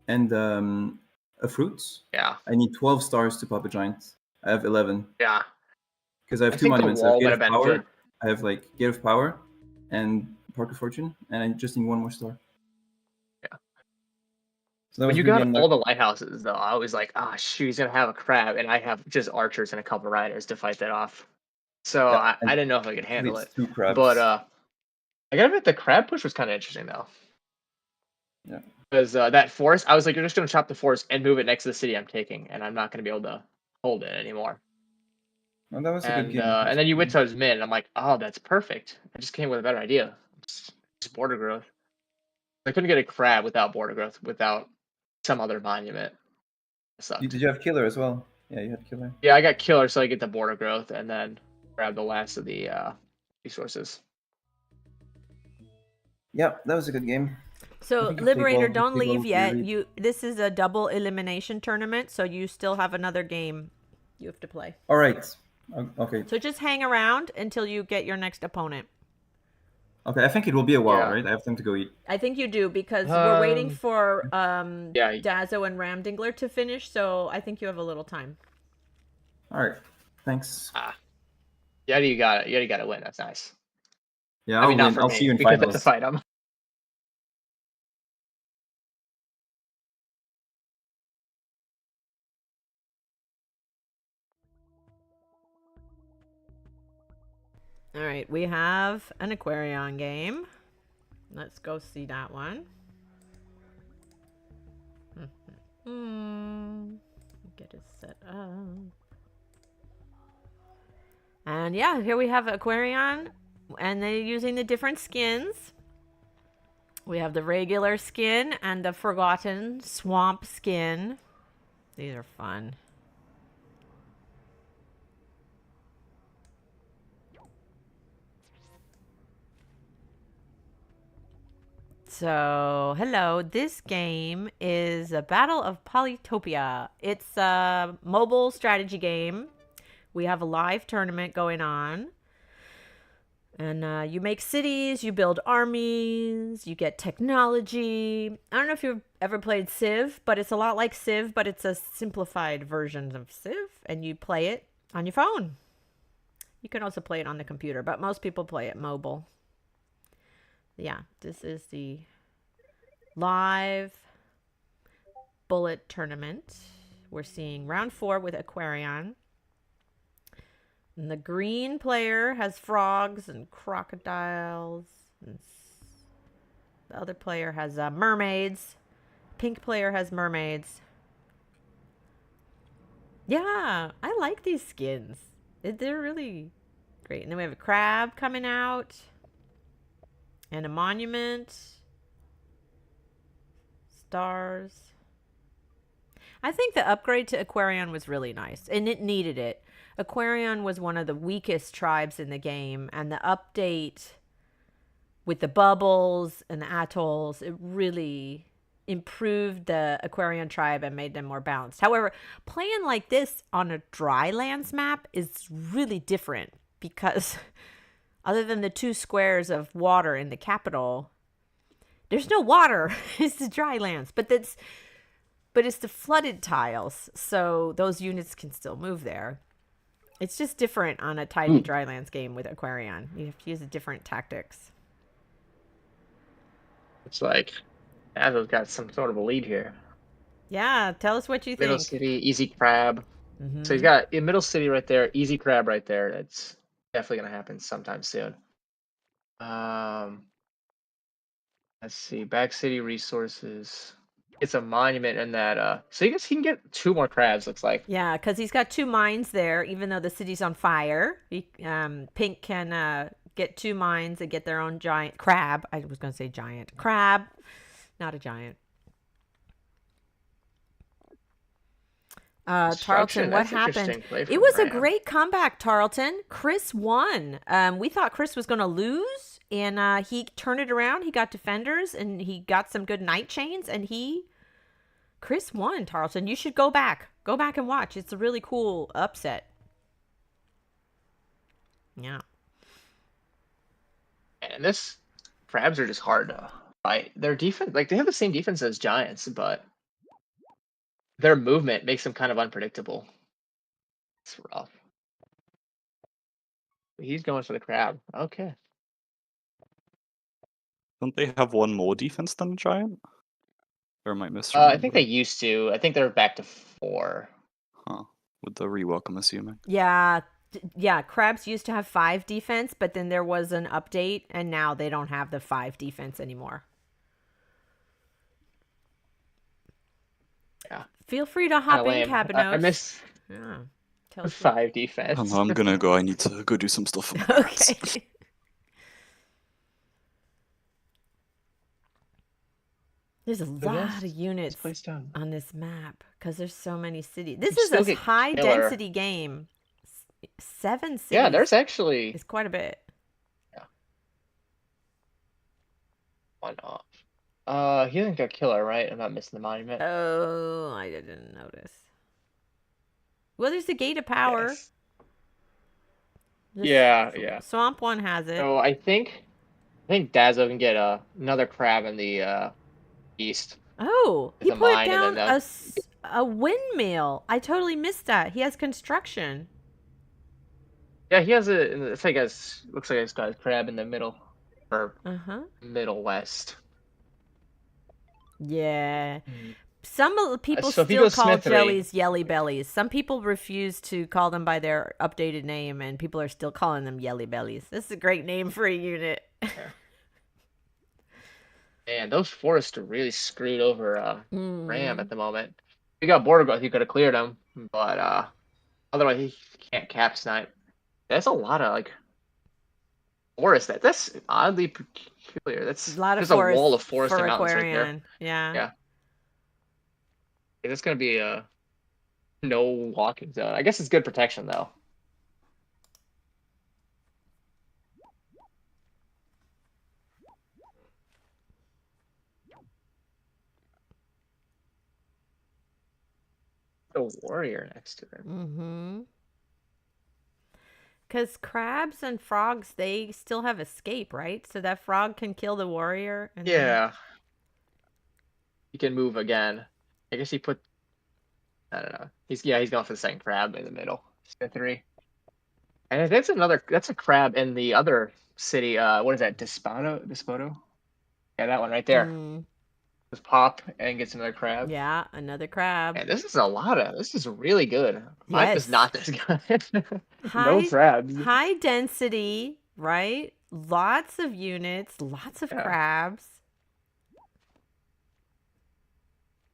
and a fruit,
Yeah.
I need 12 stars to Puppet Giant. I have 11
Yeah.
because I have
I
2
think the
monuments. I have
wall
Gate
would
of
have been
Power.
good.
I have like Gate of Power and Park of Fortune, and I just need 1 more star.
Yeah.
So that
When
was
you
really
got
unlucky.
all the lighthouses, though, I was like, ah, shoot, he's gonna have a crab, and I have just archers and a couple riders to fight that off. So
Yeah,
I didn't know if I could handle
It's
it.
2 crabs.
But I gotta admit, the crab push was kind of interesting though.
Yeah.
Because that forest, I was like, you're just gonna chop the forest and move it next to the city I'm taking, and I'm not gonna be able to hold it anymore.
Well, that was a good
And
game.
and then you went towards mid, and I'm like, oh, that's perfect. I just came with a better idea. Just border growth. I couldn't get a crab without border growth, without some other monument. It sucked.
Did you have killer as well? Yeah, you had killer.
Yeah, I got killer, so I get the border growth, and then grab the last of the resources.
Yeah, that was a good game.
So
think you
Liberator,
played well.
don't
You played
leave
well,
yet.
really.
This is a double elimination tournament, so you still have another game you have to play.
All right. Okay.
So just hang around until you get your next opponent.
Okay. I think it will be a while,
Yeah.
right? I have time to go eat.
I think you do because we're waiting
Um,
for
yeah.
Dazo and Ramdingler to finish, so I think you have a little time.
All right. Thanks.
Yeah, you got it. You got to win. That's nice.
Yeah,
I
I'll
mean, not
win.
for
I'll
me,
see you in
because I have to
finals.
fight him.
All right, we have an Aquarion game. Let's go see that one. Get it set up. And yeah, here we have Aquarion, and they're using the different skins. We have the regular skin and the forgotten swamp skin. These are fun. So, hello. This game is a Battle of Polytopia. It's a mobile strategy game. We have a live tournament going on. And you make cities, you build armies, you get technology. I don't know if you've ever played Civ, but it's a lot like Civ, but it's a simplified version of Civ, and you play it on your phone. You can also play it on the computer, but most people play it mobile. Yeah, this is the live bullet tournament. We're seeing round 4 with Aquarion. And the green player has frogs and crocodiles. And the other player has mermaids. Pink player has mermaids. Yeah, I like these skins. They're really great. And then we have a crab coming out. And a monument. Stars. I think the upgrade to Aquarion was really nice. And it needed it. Aquarion was one of the weakest tribes in the game. And the update with the bubbles and the atolls, it really improved the Aquarion tribe and made them more balanced. However, playing like this on a Drylands map is really different. Because other than the 2 squares of water in the capital, there's no water. It's the Drylands. But it's the flooded tiles. So those units can still move there. It's just different on a tidy Drylands game with Aquarion. You have to use different tactics.
It's like Azo's got some sort of a lead here.
Yeah, tell us what you
Middle
think.
city, easy crab.
Mm-hmm.
So he's got a middle city right there, easy crab right there. That's definitely gonna happen sometime soon. Let's see, back city resources. It's a monument in that. So I guess he can get 2 more crabs. Looks like.
Yeah, because he's got 2 mines there, even though the city's on fire. Pink can get 2 mines and get their own giant crab. I was going to say giant crab, not a giant. Tarleton, what happened? It was a great comeback, Tarleton. Chris won. We thought Chris was going to lose, and he turned it around. He got defenders, and he got some good night chains, and Chris won, Tarleton. You should go back. Go back and watch. It's a really cool upset. Yeah.
And this crabs are just hard to fight. Their defense, like they have the same defense as giants, but their movement makes them kind of unpredictable. It's rough. He's going for the crab. Okay.
Don't they have 1 more defense than a giant? Or am I misremembering?
I think they used to. I think they're back to 4.
Huh. With the rework, I'm assuming.
Yeah. Yeah, crabs used to have 5 defense, but then there was an update, and now they don't have the 5 defense anymore.
Yeah.
Feel free to hop in, Cabanos.
I miss 5 defense.
I'm gonna go. I need to go do some stuff.
Okay. There's a lot of units on this map because there's so many cities. This is a high density game. 7 cities.
Yeah, there's actually.
It's quite a bit.
Yeah. Why not? He doesn't got killer, right? I'm not missing the monument.
Oh, I didn't notice. Well, there's the gate of power.
Yes. Yeah.
Swamp one has it.
So I think Dazo can get another crab in the east.
Oh, he put down a windmill. I totally missed that. He has construction.
Yeah, he has looks like he's got a crab in the middle, or middle west.
Yeah. Some people still call jellies yelly bellies. Some people refuse to call them by their updated name, and people are still calling them yelly bellies. This is a great name for a unit.
Man, those forests are really screwed over Ram at the moment. We got border growth, he could have cleared them, but otherwise he can't cap snipe. That's a lot of Forest. That's oddly peculiar. That's
A lot of
there's a wall of
forest
forest
for
and mountains right there.
Aquarian. Yeah.
Yeah. It's gonna be a no walking zone. I guess it's good protection though. The warrior next to him.
Mm-hmm. Because crabs and frogs, they still have escape, right? So that frog can kill the warrior. And
Yeah. He can move again. I guess he put. I don't know. He's going for the second crab in the middle. He's 3. And that's a crab in the other city. What is that? Despoto? Yeah, that one right there.
Mm,
Just pop and gets another crab.
yeah, another crab.
And this is really good. 5 is
Yes.
not this good. No
High,
crabs.
high density, right? Lots of units, lots of
Yeah.
crabs.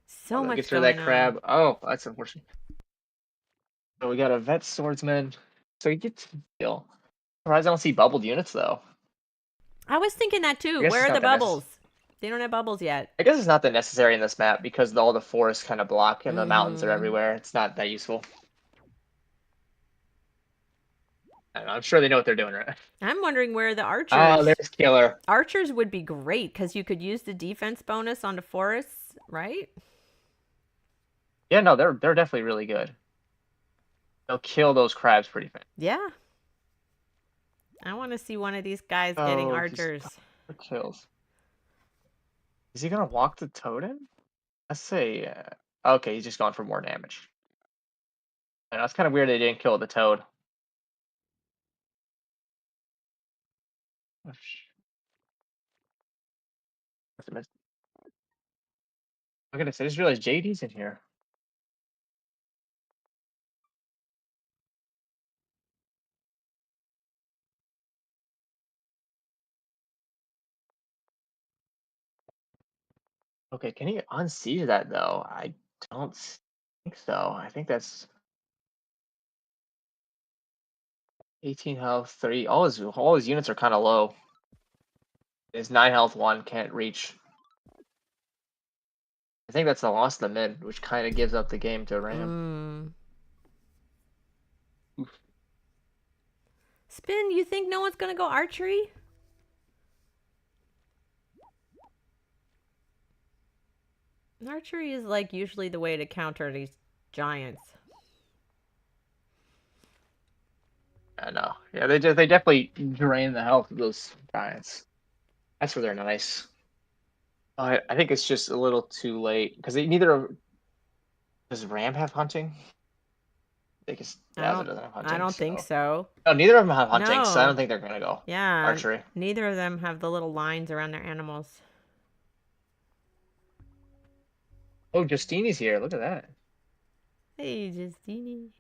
So much
Gets rid
going
of that crab. Oh, that's unfortunate. So we got a vet swordsman. So he gets kill. Surprised I don't see bubbled units though.
I was thinking that too.
guess
Where
it's
are the
not that
bubbles? They don't have bubbles yet.
I guess it's not that necessary in this map because all the forests kind of block and the mountains are everywhere. It's not that useful. I don't know, I'm sure they know what they're doing, right?
I'm wondering where the archers.
Oh, there's killer.
Archers would be great because you could use the defense bonus on the forests, right?
Yeah, no, they're definitely really good. They'll kill those crabs pretty fast.
Yeah. I want to see one of these guys getting
Oh,
archers.
Kills. Is he gonna walk the totem? Let's say. Okay, he's just going for more damage. And that's kind of weird they didn't kill the toad. Oh, Look at this. I just realized JD's in here. Okay, can he unsiege that though? I don't think so. I think that's 18 health, 3. All his units are kind of low. His 9 health one can't reach. I think that's the loss of the mid, which kind of gives up the game to Ram.
Spin, you think no one's gonna go archery? Archery is like usually the way to counter these giants.
I know. Yeah, they definitely drain the health of those giants. That's where they're nice. I think it's just a little too late because does Ram have hunting? I guess doesn't have hunting.
I don't think so.
No, neither of them have hunting, so I
No.
don't think they're gonna go.
Yeah.
Archery.
Neither of them have the little lines around their animals.
Oh, Justini's here. Look at that.
Hey, Justini.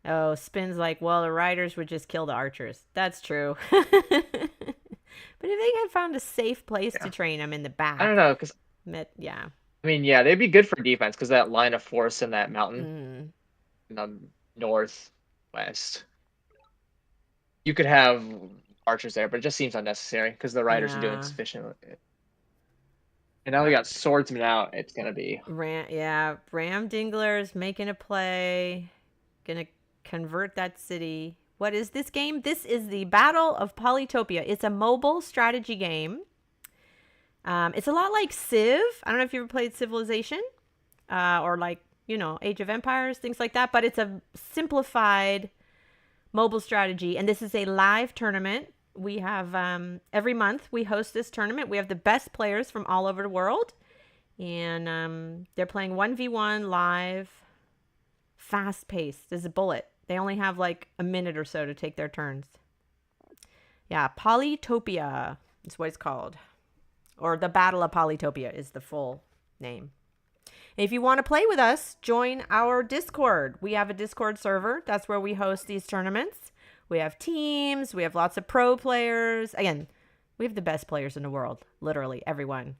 Oh, Spin's like, well, the riders would just kill the archers. That's true. But if they had found a safe place to train them in the back.
I don't know, because
yeah.
I mean, yeah, they'd be good for defense because that line of force in that mountain, in the northwest. You could have archers there, but it just seems unnecessary because the riders are doing sufficient. And now we got swordsmen out. It's gonna be
Ram Dingler's making a play, gonna convert that city. What is this game? This is the Battle of Polytopia. It's a mobile strategy game. It's a lot like Civ. I don't know if you ever played Civilization or like, Age of Empires, things like that. But it's a simplified mobile strategy. And this is a live tournament. We have every month we host this tournament. We have the best players from all over the world. And they're playing 1v1 live, fast paced. There's a bullet. They only have like a minute or so to take their turns. Yeah, Polytopia is what it's called. Or the Battle of Polytopia is the full name. If you want to play with us, join our Discord. We have a Discord server. That's where we host these tournaments. We have teams. We have lots of pro players. Again, we have the best players in the world. Literally, everyone.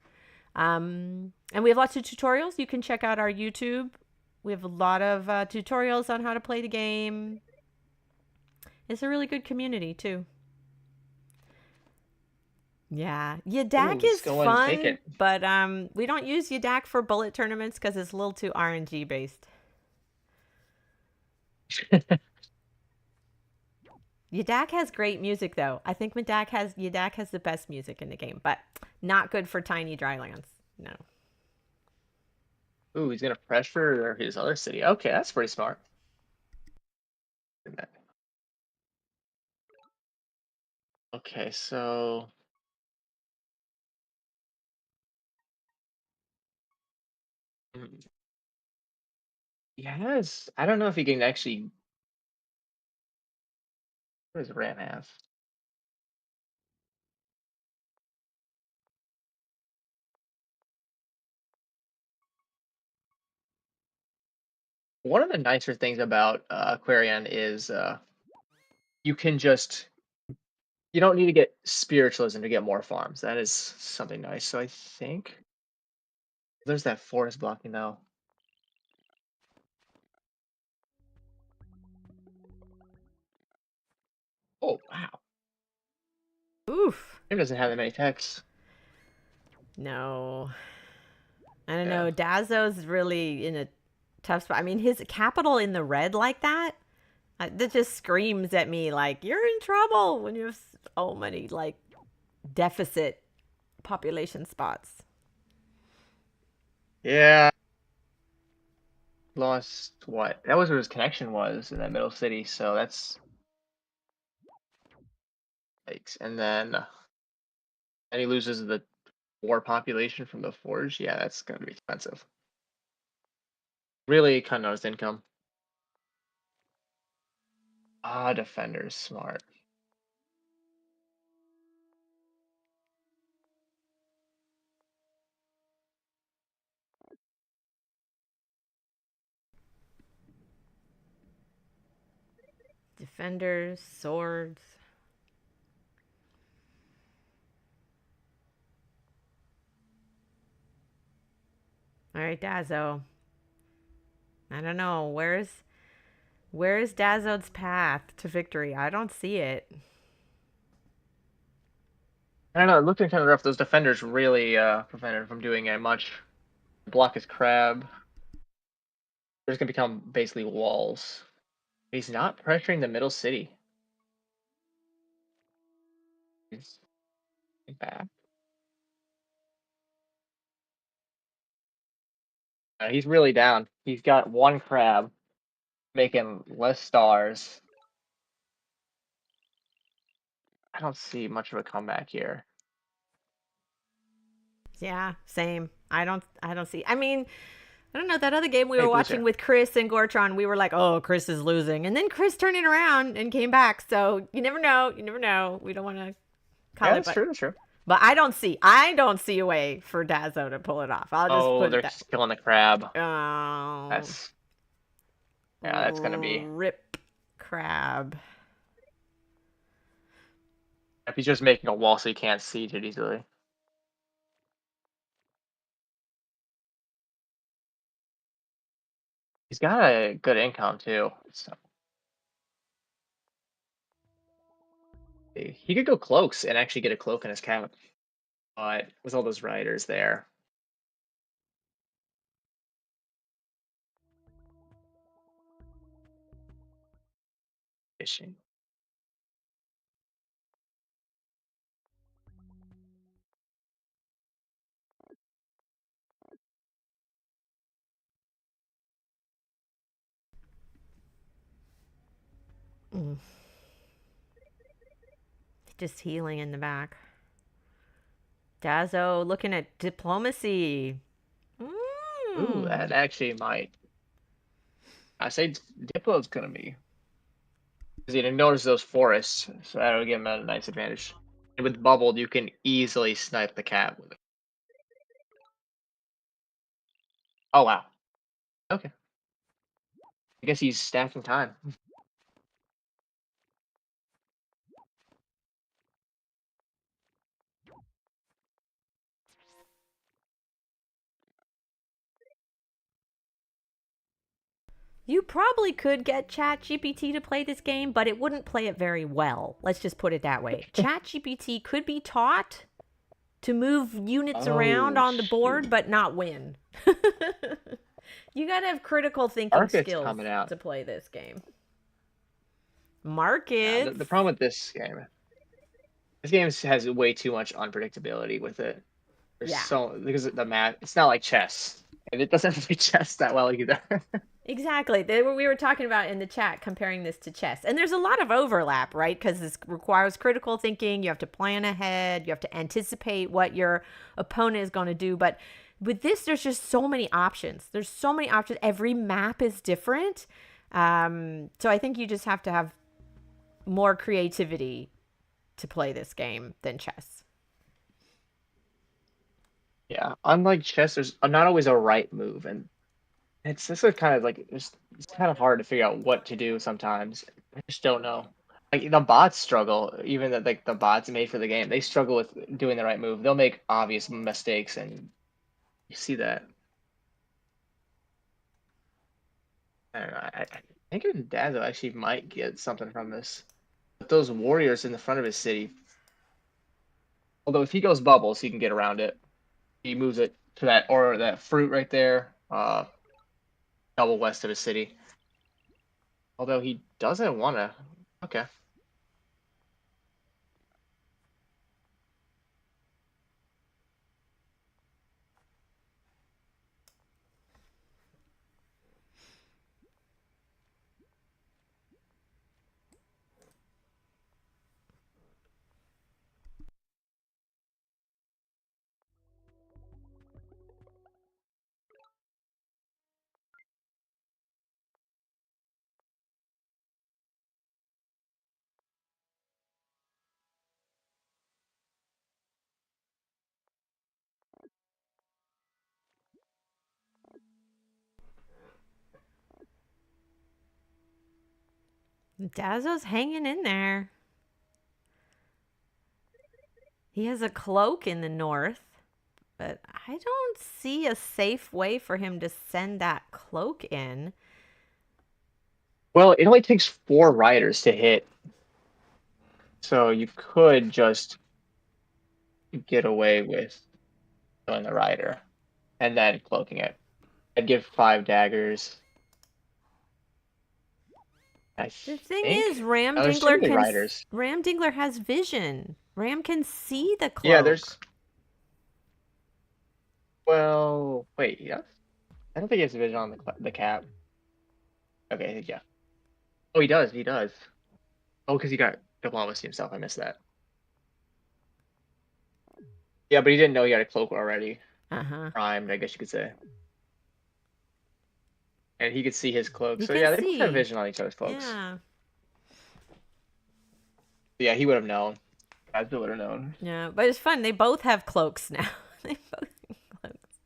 And we have lots of tutorials. You can check out our YouTube. We have a lot of tutorials on how to play the game. It's a really good community too. Yeah, Yadak
Ooh,
is
still wanting to take
fun,
it.
but we don't use Yadak for bullet tournaments because it's a little too RNG based. Yadak has great music though. I think Yadak has the best music in the game, but not good for tiny drylands. No.
Ooh, he's gonna pressure his other city. Okay, that's pretty smart. Okay, so yes, I don't know if he can actually. What does Ram have? One of the nicer things about Aquarian is you can just you don't need to get spiritualism to get more farms. That is something nice. So I think there's that forest blocking though. Oh wow.
Oof.
It doesn't have that many texts.
No. I don't know. Dazo's really in a tough spot. I mean, his capital in the red like that just screams at me like you're in trouble when you have so many like deficit population spots.
Yeah. Lost what? That was where his connection was in that middle city. So that's yikes. And he loses the 4 population from the forge. Yeah, that's gonna be expensive. Really cutting out his income. Ah, defender's smart.
Defenders, swords. All right, Dazo. I don't know. Where's Dazo's path to victory? I don't see it.
I don't know. It looked kind of rough. Those defenders really prevented him from doing much. Block his crab. They're just gonna become basically walls. He's not pressuring the middle city. He's back. He's really down. He's got 1 crab, making less stars. I don't see much of a comeback here.
Yeah, same. I don't see. I mean, I don't know, that other game we
Hey,
were
Blue
watching
Chair.
with Chris and Gortron, we were like, "Oh, Chris is losing." And then Chris turned it around and came back. So, you never know. You never know. We don't want to call
Yeah,
it,
that's true. That's true.
but I don't see a way for Dazo to pull it off. I'll just
Oh,
put
they're
it that.
killing the crab.
Oh.
That's gonna be.
Rip crab.
If he's just making a wall so you can't siege it easily. He's got a good income too. So he could go cloaks and actually get a cloak in his cap. But with all those riders there. Fishing.
Just healing in the back. Dazo looking at diplomacy.
Ooh, that actually might. I say Diplo's gonna be. Because he ignores those forests, so that'll give him a nice advantage. And with Bubbled, you can easily snipe the cat with it. Oh, wow. Okay. I guess he's stacking time.
You probably could get ChatGPT to play this game, but it wouldn't play it very well. Let's just put it that way. ChatGPT could be taught to move units around on the board, but not win. You gotta have critical thinking
Market's
skills
coming out.
to play this game.
Yeah,
Markets.
the problem with this game has way too much unpredictability with it. There's because the math, it's not like chess, and it doesn't play chess that well either.
Exactly. We were talking about in the chat comparing this to chess. And there's a lot of overlap, right? Because this requires critical thinking. You have to plan ahead. You have to anticipate what your opponent is going to do. But with this, there's just so many options. There's so many options. Every map is different. So I think you just have to have more creativity to play this game than chess.
Yeah, unlike chess, there's not always a right move, and it's just a kind of like it's kind of hard to figure out what to do sometimes. I just don't know. Like the bots struggle, even the bots made for the game, they struggle with doing the right move. They'll make obvious mistakes, and you see that. I don't know. I think even Dazo actually might get something from this. But those warriors in the front of his city. Although if he goes bubbles, he can get around it. He moves it to that fruit right there, double west of his city. Although he doesn't want to. Okay.
Dazo's hanging in there. He has a cloak in the north, but I don't see a safe way for him to send that cloak in.
Well, it only takes 4 riders to hit. So you could just get away with doing the rider and then cloaking it. I'd give 5 daggers.
The thing is, Ram Dingler has vision. Ram can see the cloak.
Yeah, well, wait, yeah. I don't think he has vision on the cap. Okay, yeah. Oh, he does. Oh, because he got diplomacy himself. I missed that. Yeah, but he didn't know he had a cloak already. Primed, I guess you could say. And he could see his cloak. So yeah, they both have vision on each other's cloaks. Yeah, he would have known. I still would have known.
Yeah, but it's fun. They both have cloaks now. They both have cloaks.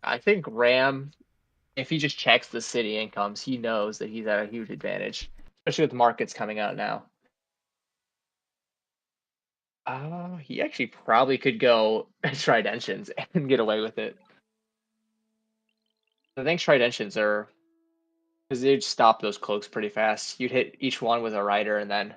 I think Ram, if he just checks the city incomes, he knows that he's at a huge advantage, especially with markets coming out now. He actually probably could go Tridentions and get away with it. I think Tridentions are, because they'd stop those cloaks pretty fast. You'd hit each one with a rider and then.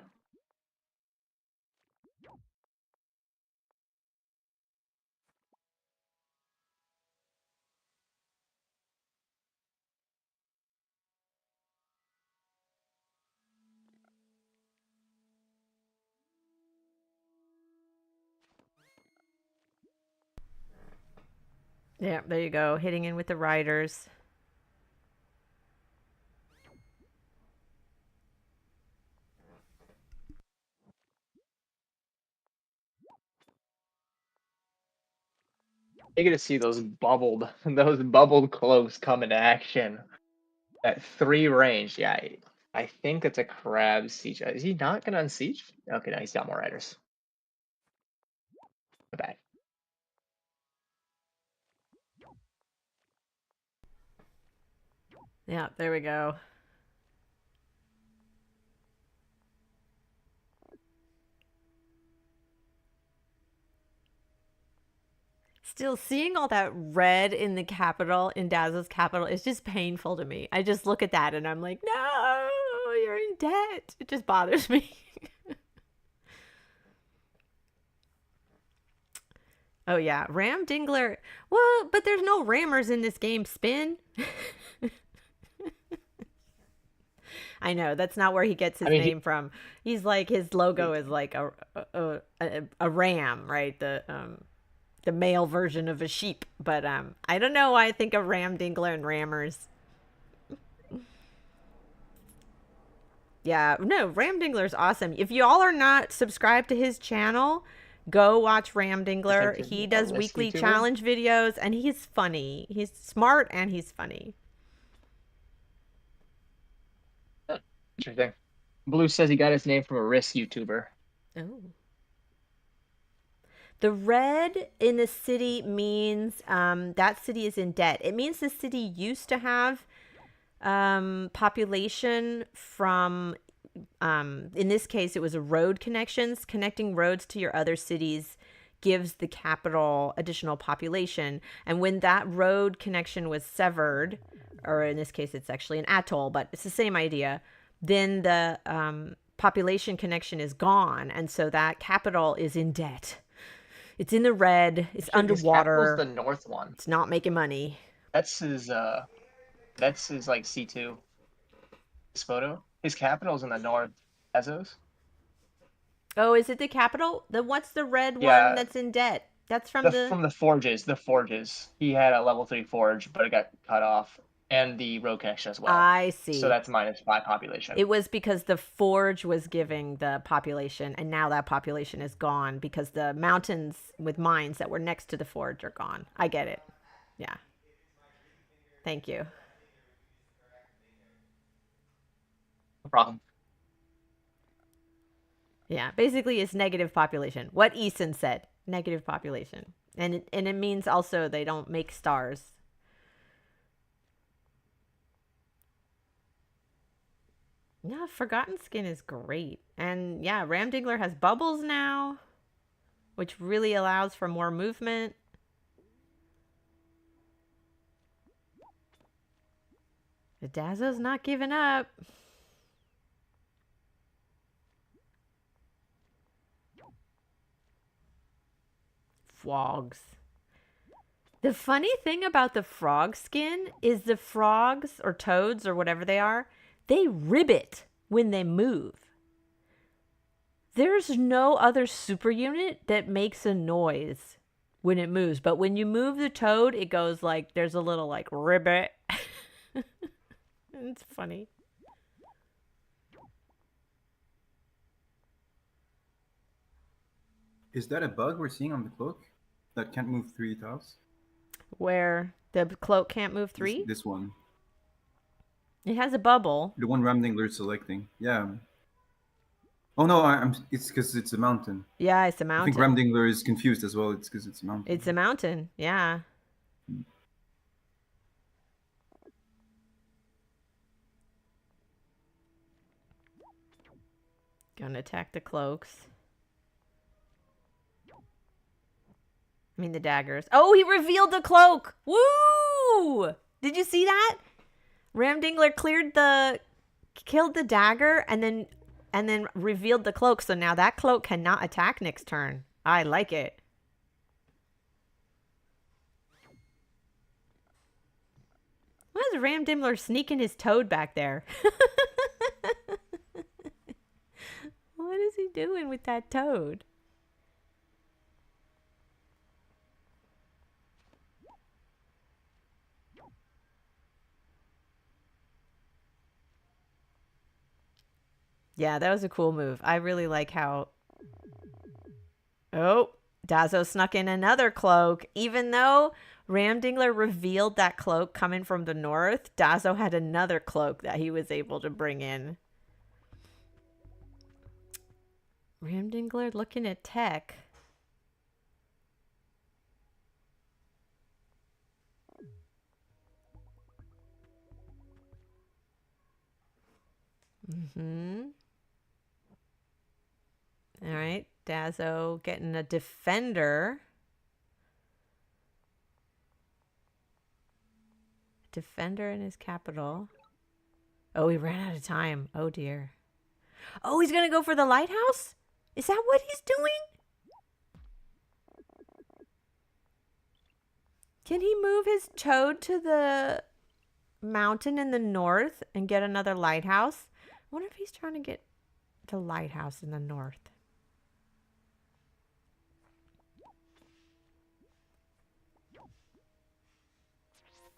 Yeah, there you go. Hitting in with the riders.
You get to see those bubbled cloaks come into action. At 3 range, yeah. I think it's a crab siege. Is he not gonna unsiege? Okay, no, he's got more riders. Bad.
Yeah, there we go. still seeing all that red in the capital, in Dazzle's capital, is just painful to me. I just look at that and I'm like, no, you're in debt. It just bothers me. Oh yeah, Ram Dingler. Well, but there's no rammers in this game. Spin. I know that's not where he gets his name from. He's like, his logo is like a ram, right? The male version of a sheep. But I don't know why I think of Ram Dingler and rammers. Yeah, no, Ram Dingler's awesome. If y'all are not subscribed to his channel, go watch Ram Dingler. He does weekly challenge videos and he's funny. He's smart and he's funny.
Interesting. Blue says he got his name from a risk YouTuber.
Oh. The red in the city means that city is in debt. It means the city used to have population from, in this case, it was a road connections. Connecting roads to your other cities gives the capital additional population. And when that road connection was severed, or in this case, it's actually an atoll, but it's the same idea, then the population connection is gone. And so that capital is in debt. It's in the red. It's underwater.
The north one.
It's not making money.
That's his like C2. His photo. His capital's in the north. Azos.
Oh, is it the capital? What's the red
Yeah.
one that's in debt? That's from
the forges. The forges. He had a level 3 forge, but it got cut off. And the road connection as well.
I see.
So that's -5 population.
It was because the forge was giving the population, and now that population is gone because the mountains with mines that were next to the forge are gone. I get it. Yeah. Thank you.
No problem.
Yeah, basically it's negative population. What Eason said, negative population. And it means also they don't make stars. Yeah, Forgotten Skin is great. And yeah, Ram Dingler has bubbles now, which really allows for more movement. The Dazzo's not giving up. Frogs. The funny thing about the frog skin is the frogs or toads or whatever they are, they ribbit when they move. There's no other super unit that makes a noise when it moves. But when you move the toad, it goes like, there's a little like ribbit. It's funny.
Is that a bug we're seeing on the cloak? That can't move 3 tiles?
Where the cloak can't move 3?
This one.
It has a bubble.
The one Ram Dingler is selecting. Yeah. Oh no, it's because it's a mountain.
Yeah, it's a mountain.
I think Ram Dingler is confused as well. It's because it's a mountain.
It's a mountain, yeah. Gonna attack the cloaks. I mean the daggers. Oh, he revealed the cloak! Woo! Did you see that? Ram Dingler killed the dagger and then revealed the cloak. So now that cloak cannot attack next turn. I like it. Why is Ram Dingler sneaking his toad back there? What is he doing with that toad? Yeah, that was a cool move. I really like how... Oh, Dazzo snuck in another cloak. Even though Ram Dingler revealed that cloak coming from the north, Dazzo had another cloak that he was able to bring in. Ram Dingler looking at tech. All right, Dazzo getting a defender. defender in his capital. Oh, he ran out of time. Oh, dear. Oh, he's going to go for the lighthouse? Is that what he's doing? Can he move his toad to the mountain in the north and get another lighthouse? I wonder if he's trying to get the lighthouse in the north.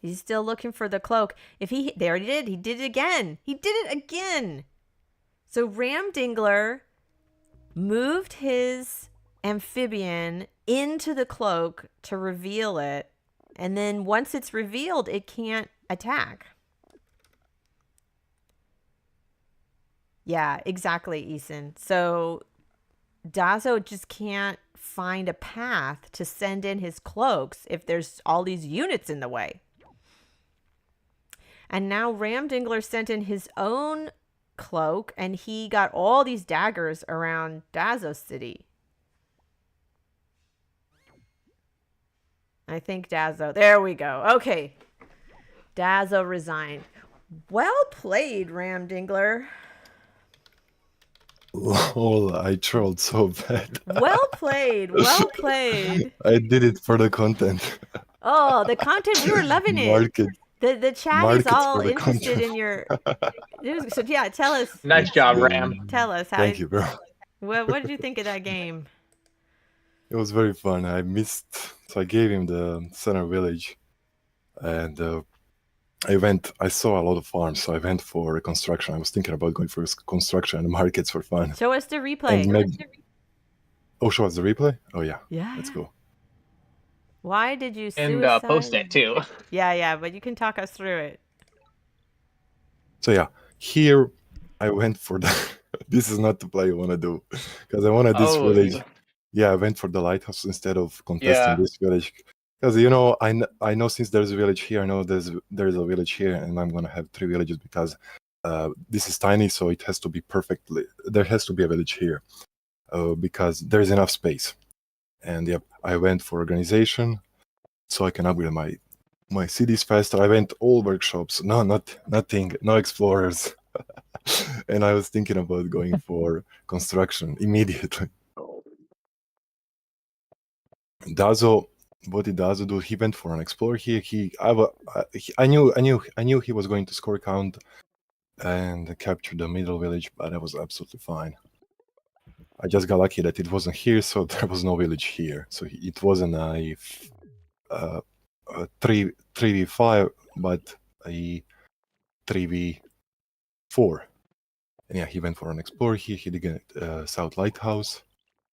He's still looking for the cloak. There he did. He did it again. He did it again. So Ramdingler moved his amphibian into the cloak to reveal it. And then once it's revealed, it can't attack. Yeah, exactly, Eason. So Dazo just can't find a path to send in his cloaks if there's all these units in the way. And now Ramdingler sent in his own cloak, and he got all these daggers around Dazo City. I think Dazo. There we go. Okay. Dazo resigned. Well played, Ramdingler.
Oh, I trolled so bad.
Well played. Well played.
I did it for the content.
Oh, the content, we were loving it.
Market.
The chat
Market
is all
for the
interested
content.
in your... So yeah, tell us.
Nice job, Ram.
Tell us.
Thank you, bro.
What did you think of that game?
It was very fun. I missed, so I gave him the center village, and I saw a lot of farms, so I went for construction. I was thinking about going for construction and markets for fun.
Show us the replay.
And oh, show us the replay? Oh, yeah.
Yeah.
Let's go.
Why did you
And
suicide?
post it too.
Yeah, but you can talk us through it.
So yeah, here I went for the... This is not the play I want to do, because I wanted this village. Yeah, I went for the lighthouse instead of contesting this village. Because, you know, I know since there's a village here, I know there's a village here, and I'm going to have 3 villages because this is tiny, so it has to be perfectly... There has to be a village here because there's enough space. And yep, I went for organization so I can upgrade my cities faster. I went all workshops, nothing, no explorers. And I was thinking about going for construction immediately. Dazo, what did Dazo do? He went for an explorer here. I knew he was going to score count and capture the middle village, but that was absolutely fine. I just got lucky that it wasn't here, so there was no village here. So it wasn't a 3v5, but a 3v4. And yeah, he went for an explorer here. He did get South Lighthouse.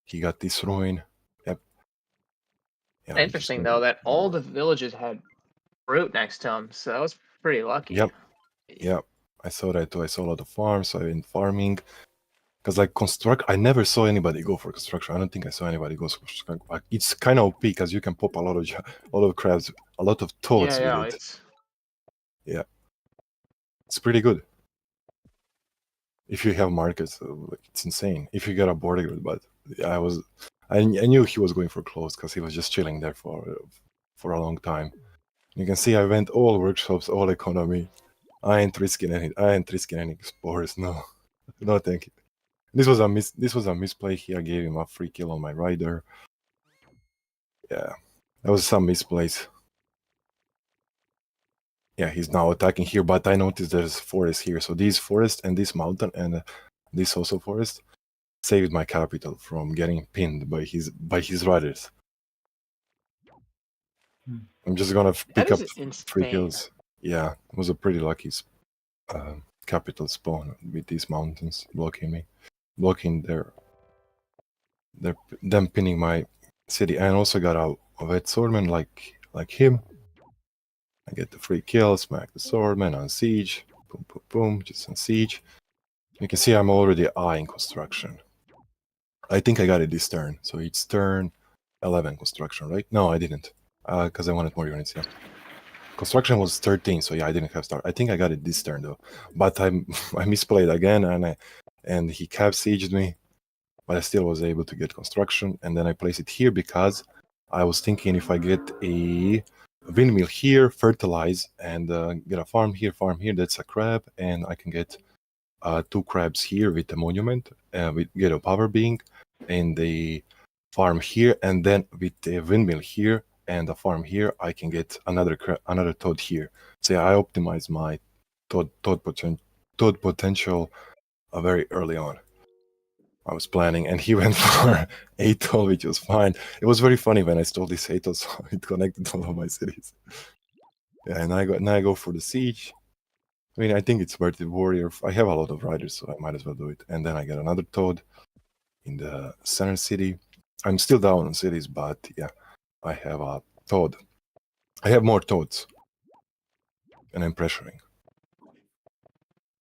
He got this ruin. Yep. Yeah,
Interesting though that all the villages had fruit next to them, so that was pretty lucky.
Yep. I saw that too. I saw a lot of farms. So I went farming. Because like I never saw anybody go for construction. I don't think I saw anybody go for construction. Like, it's kind of OP because you can pop a lot of crabs, a lot of toads with it. Yeah, it's pretty good. If you have markets, like, it's insane. If you get a border grid, but yeah, I knew he was going for close because he was just chilling there for a long time. You can see I went all workshops, all economy. I ain't risking any explorers. No, thank you. This was a misplay here. I gave him a free kill on my rider. Yeah, that was some misplays. Yeah, he's now attacking here, but I noticed there's forest here. So this forest and this mountain and this also forest saved my capital from getting pinned by his riders. I'm just gonna pick up 3 kills. Yeah, it was a pretty lucky capital spawn with these mountains blocking them pinning my city. And also got a vet swordman like him. I get the free kill, smack the swordman on siege, boom, boom, boom, just on siege. You can see I'm already eyeing construction. I think I got it this turn, so it's turn 11 construction, right? No, I didn't, because I wanted more units. Yeah, construction was 13, so yeah, I didn't have start. I think I got it this turn though, but I misplayed again, and he cap sieged me, but I still was able to get construction, and then I place it here because I was thinking if I get a windmill here, fertilize, and get a farm here, that's a crab, and I can get 2 crabs here with a monument, we get a power being, and the farm here, and then with the windmill here and a farm here, I can get another toad here. So I optimize my toad potential very early on. I was planning, and he went for 8 toad, which was fine. It was very funny when I stole this 8 toad, so it connected all of my cities. Yeah, and now I go for the siege. I mean, I think it's worth it. Warrior. I have a lot of riders, so I might as well do it. And then I get another toad in the center city. I'm still down on cities, but yeah, I have a toad. I have more toads, and I'm pressuring.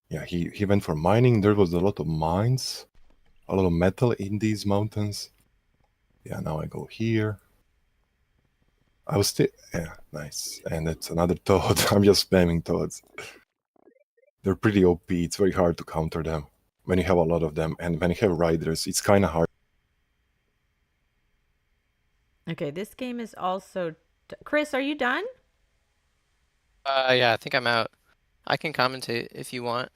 Yeah, he went for mining. There was a lot of mines, a lot of metal in these mountains. Yeah, now I go here. I was still, yeah, nice. And it's another toad. I'm just spamming toads. They're pretty OP. It's very hard to counter them when you have a lot of them, and when you have riders, it's kind of hard.
Okay, this game is also... Chris, are you done?
Yeah, I think I'm out. I can commentate if you want.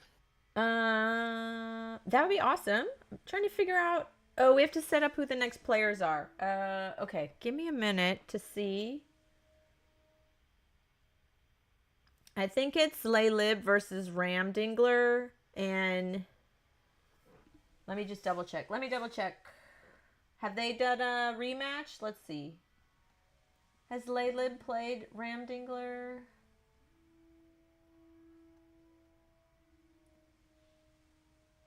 That would be awesome. I'm trying to figure out... Oh, we have to set up who the next players are. Okay, give me a minute to see. I think it's Laylib versus Ramdingler, and let me just double check. Have they done a rematch? Let's see. Has Laylib played Ramdingler?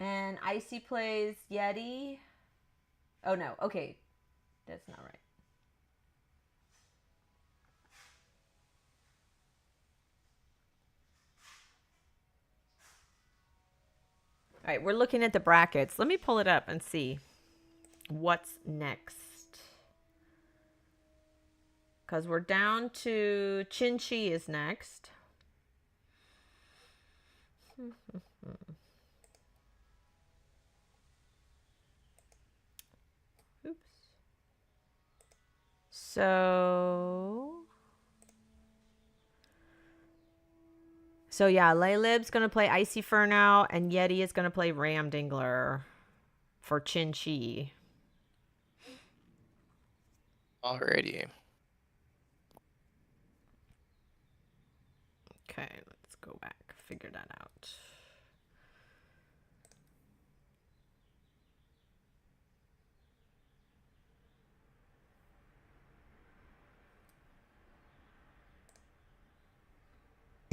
And Icy plays Yeti. Oh no, okay. That's not right. All right, we're looking at the brackets. Let me pull it up and see what's next. Because we're down to Chinchi is next. Oops. So yeah, Laylib's going to play Icy Furnow, and Yeti is going to play Ramdingler for Chinchi.
Alrighty.
Okay, let's go back. Figure that out.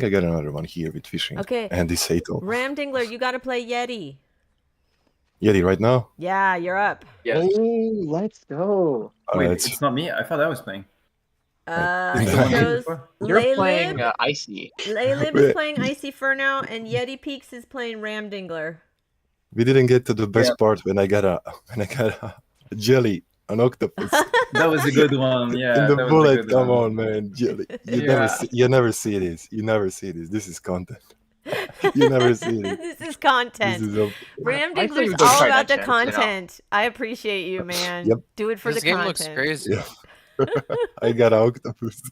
I got another one here with fishing.
Okay.
And this Sato.
Ramdingler, you got to play Yeti.
Yeti right now?
Yeah, you're up.
Yes. Oh, let's go.
Wait, it's not me. I thought I was playing.
It shows
You're playing Icy.
Laylib is playing Icy Furnow, and Yeti Peaks is playing Ramdingler.
We didn't get to the best part when I got a jelly, an octopus.
That was a good one. Yeah.
In the
that was a
bullet,
good
come
one.
on, man, jelly. You
Yeah.
never see this. You never see this. This is content. You never see this.
This is content.
This is
Ramdingler's all about the content. I appreciate you, man.
Yep.
Do it for
This
the
game
content.
looks crazy.
Yeah. I got an octopus.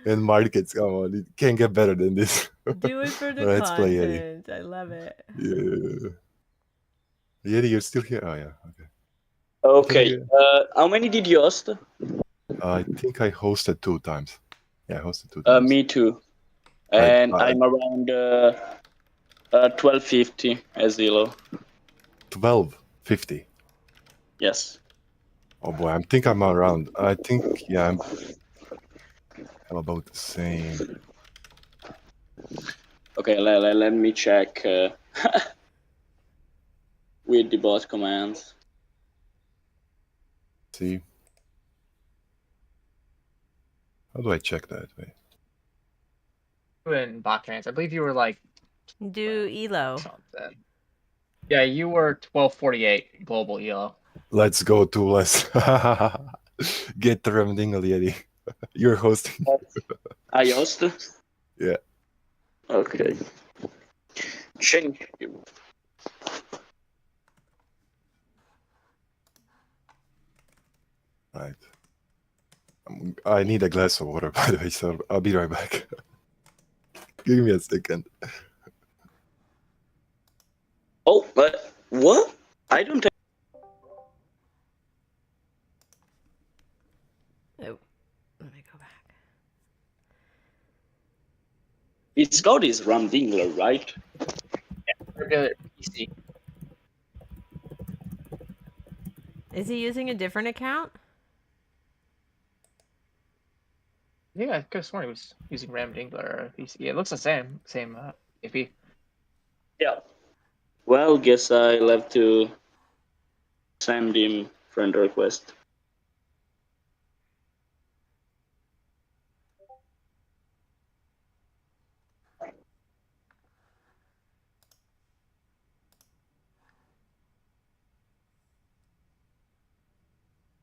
And markets, come on. It can't get better than this.
Do it for the
Let's play Yeti.
content. I love it.
Yeah. Yeti, you're still here? Oh, yeah. Okay.
Okay. How many did you host?
I think I hosted 2 times. Yeah, I hosted 2 times.
Me too. And I'm around 1250 as Elo.
1250.
Yes.
Oh boy, I think I'm around. I think, yeah, I'm about the same.
Okay, let me check with the bot commands.
See? How do I check that? Wait.
In bot commands, I believe you were like
Do Elo.
something. Yeah, you were 1248 global Elo.
Let's go to less. Get the Ramdingle Yeti. You're hosting.
I host?
Yeah.
Okay. Change you.
Right. I need a glass of water, by the way, so I'll be right back. Give me a second.
Oh, but what? I don't have...
Oh, let me go back.
It's got his Ramdingler, right?
Regular PC.
Is he using a different account?
Yeah, I could have sworn he was using Ram Dingler or PC. It looks the same AP.
Yeah. Well, guess I'll have to send him friend request.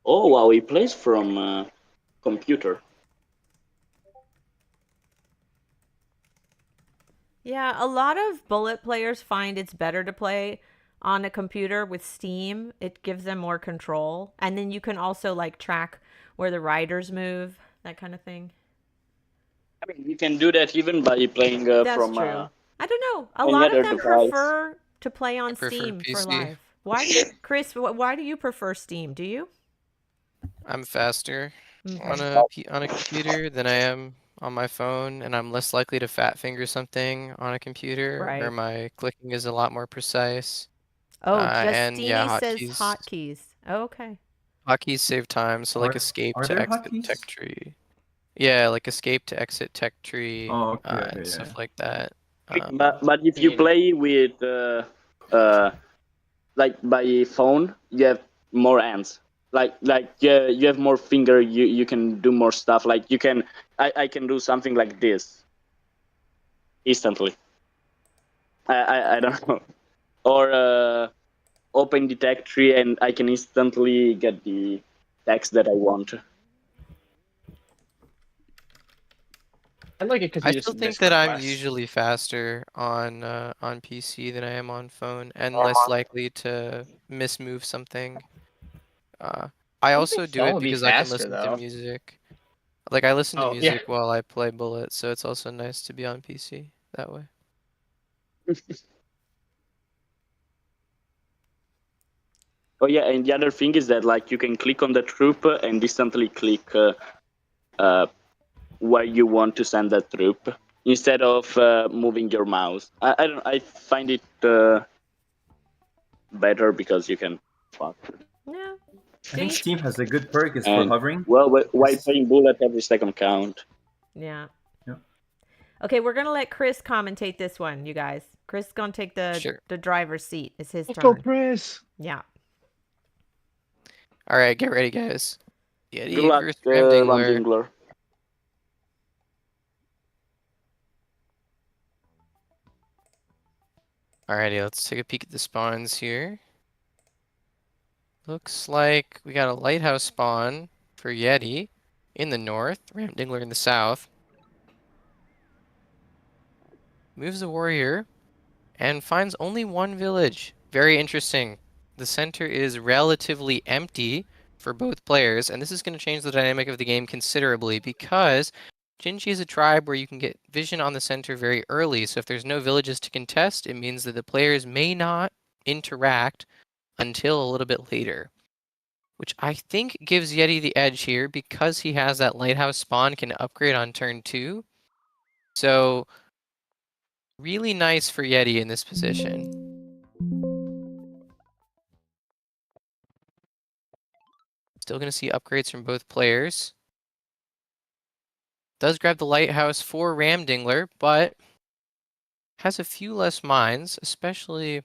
Oh wow, he plays from computer.
Yeah, a lot of bullet players find it's better to play on a computer with Steam. It gives them more control. And then you can also like track where the riders move, that kind of thing.
I mean, you can do that even by playing
That's
from.
true. I don't know. A
any
lot
other
of them
device.
prefer to play on
I prefer
Steam for
PC.
live. Why do you, Chris, why do you prefer Steam? Do you?
I'm faster on
Okay.
a computer than I am on my phone, and I'm less likely to fat finger something on a computer where
Right.
my clicking is a lot more precise.
Oh,
And yeah,
Justini says
hotkeys.
hotkeys. Oh, okay.
Hotkeys save time, so like escape
Are
to
there
exit
hotkeys?
tech tree. Yeah, like escape to exit tech tree
Oh, okay,
and
yeah.
stuff like that.
But if you play with like by phone, you have more hands. Like you have more finger. You can do more stuff. Like you can I can do something like this instantly. I don't know. Or open the tech tree and I can instantly get the text that I want.
I like it because
I
you
still
just
think
miss
that I'm
requests.
usually faster on PC than I am on phone, and less likely to mismove something. I also
think
do
phone
it
would be
because I can
faster
listen to
though.
music. Like I listen to
Oh, yeah.
music while I play Bullet, so it's also nice to be on PC that way.
Oh yeah, and the other thing is that like you can click on the troop and instantly click where you want to send that troop instead of moving your mouse. I find it better because you can fuck.
Yeah.
I think Steam has a good perk is for
And
hovering.
well, while playing Bullet, every second count.
Yeah.
Yeah.
Okay, we're gonna let Chris commentate this one, you guys. Chris is gonna take the driver's seat. It's his
Let's
turn.
go, Chris.
Yeah.
All right, get ready, guys.
Good
Yeti
luck,
versus Ramdingler.
Ramdingler.
Alrighty, let's take a peek at the spawns here. Looks like we got a lighthouse spawn for Yeti in the north, Ramdingler in the south. Moves the warrior and finds only one village. Very interesting. The center is relatively empty for both players, and this is going to change the dynamic of the game considerably because Jinji is a tribe where you can get vision on the center very early, so if there's no villages to contest, it means that the players may not interact until a little bit later, which I think gives Yeti the edge here because he has that lighthouse spawn, can upgrade on turn 2. So really nice for Yeti in this position. Still going to see upgrades from both players. Does grab the lighthouse for Ramdingler, but has a few less mines, especially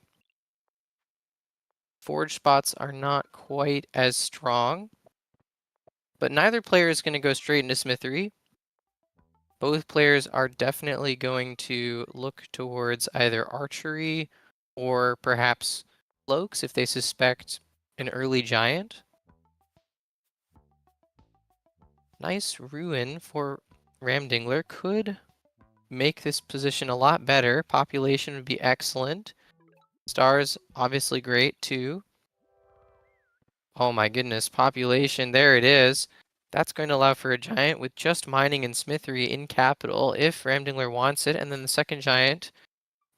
forge spots are not quite as strong. But neither player is going to go straight into smithery. Both players are definitely going to look towards either archery or perhaps cloaks if they suspect an early giant. Nice ruin for Ramdingler could make this position a lot better. Population would be excellent. Stars obviously great too. Oh my goodness, population, there it is. That's going to allow for a giant with just mining and smithery in capital if Ramdingler wants it, and then the second giant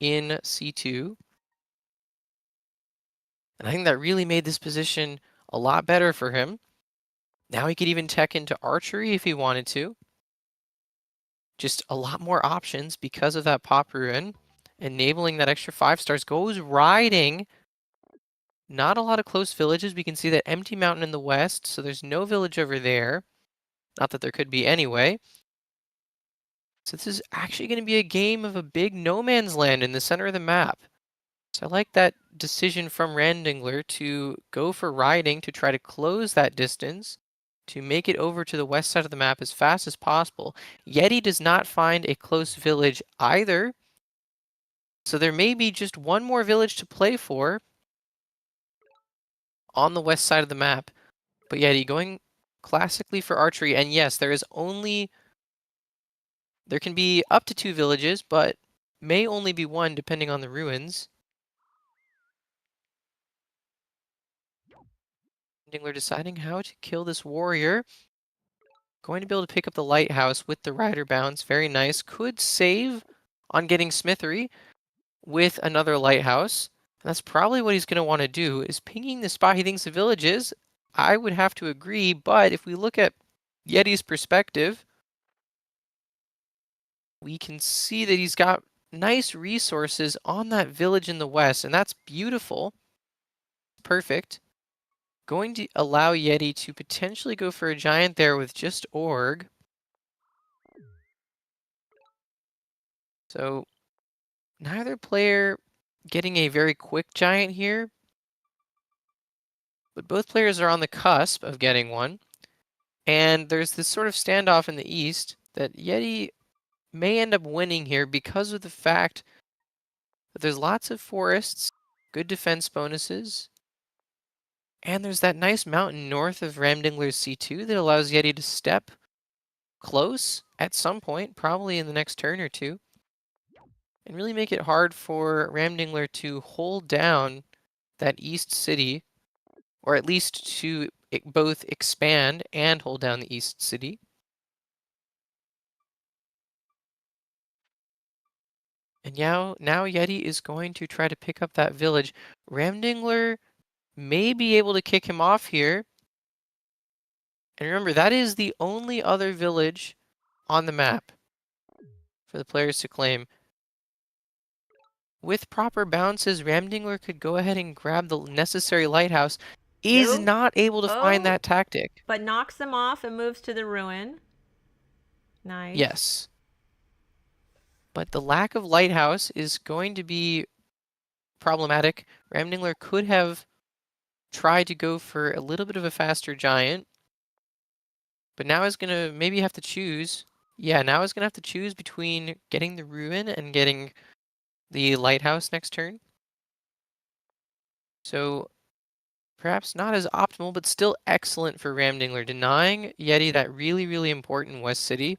in C2. And I think that really made this position a lot better for him. Now he could even tech into archery if he wanted to. Just a lot more options because of that pop ruin. Enabling that extra 5 stars. Goes riding. Not a lot of close villages. We can see that empty mountain in the west, so there's no village over there. Not that there could be anyway. So this is actually going to be a game of a big no man's land in the center of the map. So I like that decision from Ramdingler to go for riding to try to close that distance, to make it over to the west side of the map as fast as possible. Yeti does not find a close village either. So there may be just one more village to play for on the west side of the map. But Yeti going classically for archery. And yes, there can be up to 2 villages, but may only be 1 depending on the ruins. Ramdingler deciding how to kill this warrior. Going to be able to pick up the lighthouse with the rider bounce. Very nice. Could save on getting smithery with another lighthouse. And that's probably what he's going to want to do, is pinging the spot he thinks the village is. I would have to agree, but if we look at Yeti's perspective, we can see that he's got nice resources on that village in the west, and that's beautiful. Perfect. Going to allow Yeti to potentially go for a giant there with just Org. So neither player getting a very quick giant here, but both players are on the cusp of getting one. And there's this sort of standoff in the east that Yeti may end up winning here because of the fact that there's lots of forests, good defense bonuses, and there's that nice mountain north of Ramdingler's C2 that allows Yeti to step close at some point, probably in the next turn or two, and really make it hard for Ramdingler to hold down that east city, or at least to both expand and hold down the east city. And now Yeti is going to try to pick up that village. Ramdingler may be able to kick him off here. And remember, that is the only other village on the map for the players to claim. With proper bounces, Ramdingler could go ahead and grab the necessary lighthouse. Is
Nope.
not able to find that tactic.
But knocks them off and moves to the ruin. Nice.
Yes. But the lack of lighthouse is going to be problematic. Ramdingler could have tried to go for a little bit of a faster giant. But now is going to maybe have to choose. Yeah, now is going to have to choose between getting the ruin and getting the lighthouse next turn. So perhaps not as optimal, but still excellent for Ramdingler, denying Yeti that really, really important west city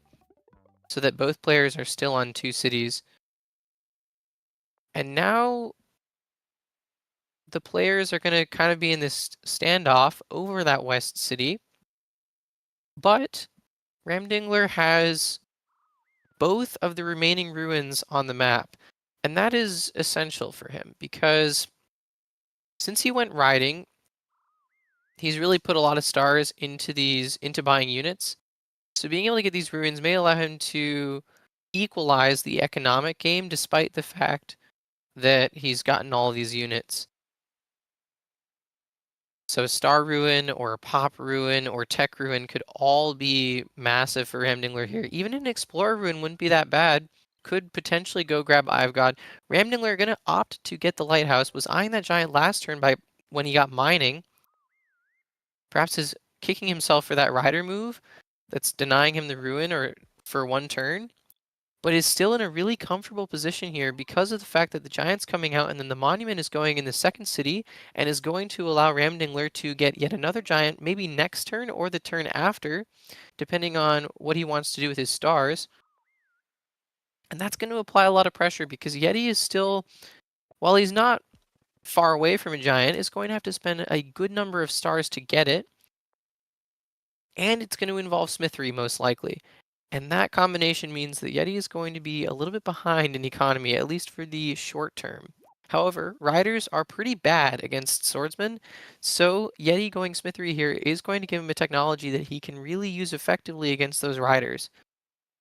so that both players are still on 2 cities. And now the players are going to kind of be in this standoff over that west city. But Ramdingler has both of the remaining ruins on the map. And that is essential for him because since he went riding, he's really put a lot of stars into buying units. So being able to get these ruins may allow him to equalize the economic game despite the fact that he's gotten all these units. So Star Ruin or Pop Ruin or Tech Ruin could all be massive for Ramdingler here. Even an Explorer Ruin wouldn't be that bad. Could potentially go grab Eye of God. Ramdingler going to opt to get the Lighthouse. Was eyeing that giant last turn when he got mining. Perhaps is kicking himself for that rider move that's denying him the ruin or for 1 turn. But is still in a really comfortable position here because of the fact that the giant's coming out and then the monument is going in the second city and is going to allow Ramdingler to get yet another giant, maybe next turn or the turn after, depending on what he wants to do with his stars. And that's going to apply a lot of pressure because Yeti is still, while he's not far away from a giant, is going to have to spend a good number of stars to get it. and it's going to involve smithery most likely. And that combination means that Yeti is going to be a little bit behind in economy, at least for the short term. However, riders are pretty bad against swordsmen, so Yeti going smithery here is going to give him a technology that he can really use effectively against those riders.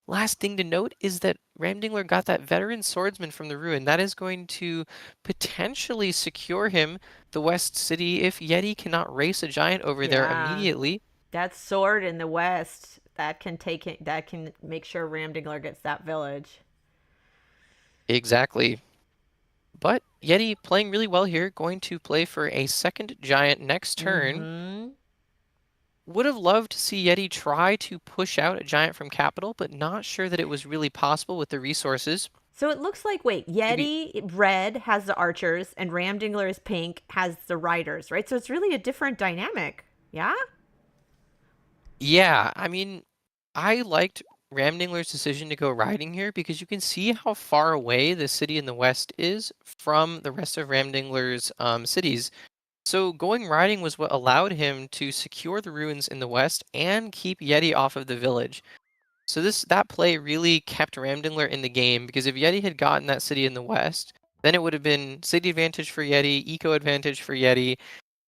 Last thing to note is that Ramdingler got that veteran swordsman from the ruin. That is going to potentially secure him the West City if Yeti cannot race a giant over there immediately.
That sword in the west, that can make sure Ramdingler gets that village.
Exactly. But Yeti playing really well here, going to play for a second giant next turn. Would have loved to see Yeti try to push out a giant from capital, but not sure that it was really possible with the resources.
So it looks like, wait, Yeti red has the archers and Ramdingler's pink has the riders, right? So it's really a different dynamic, yeah?
Yeah, I mean, I liked Ramdingler's decision to go riding here because you can see how far away the city in the west is from the rest of Ramdingler's cities. So going riding was what allowed him to secure the ruins in the west and keep Yeti off of the village. So that play really kept Ramdingler in the game because if Yeti had gotten that city in the west, then it would have been city advantage for Yeti, eco advantage for Yeti,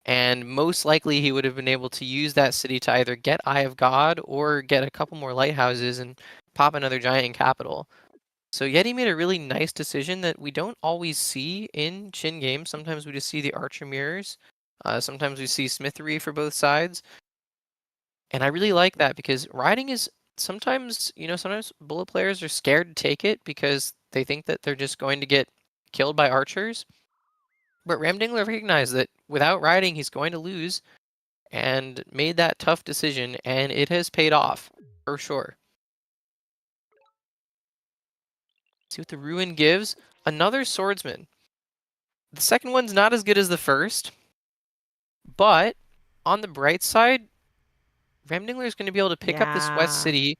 and most likely he would have been able to use that city to either get Eye of God or get a couple more lighthouses and pop another giant in capital. So Yeti made a really nice decision that we don't always see in Chin games. Sometimes we just see the archer mirrors. Sometimes we see smithery for both sides. And I really like that because riding is sometimes bullet players are scared to take it because they think that they're just going to get killed by archers. But Ramdingler recognized that without riding, he's going to lose and made that tough decision, and it has paid off for sure. See what the ruin gives. Another swordsman. The second one's not as good as the first, but on the bright side, Ramdingler is going to be able to pick up this West City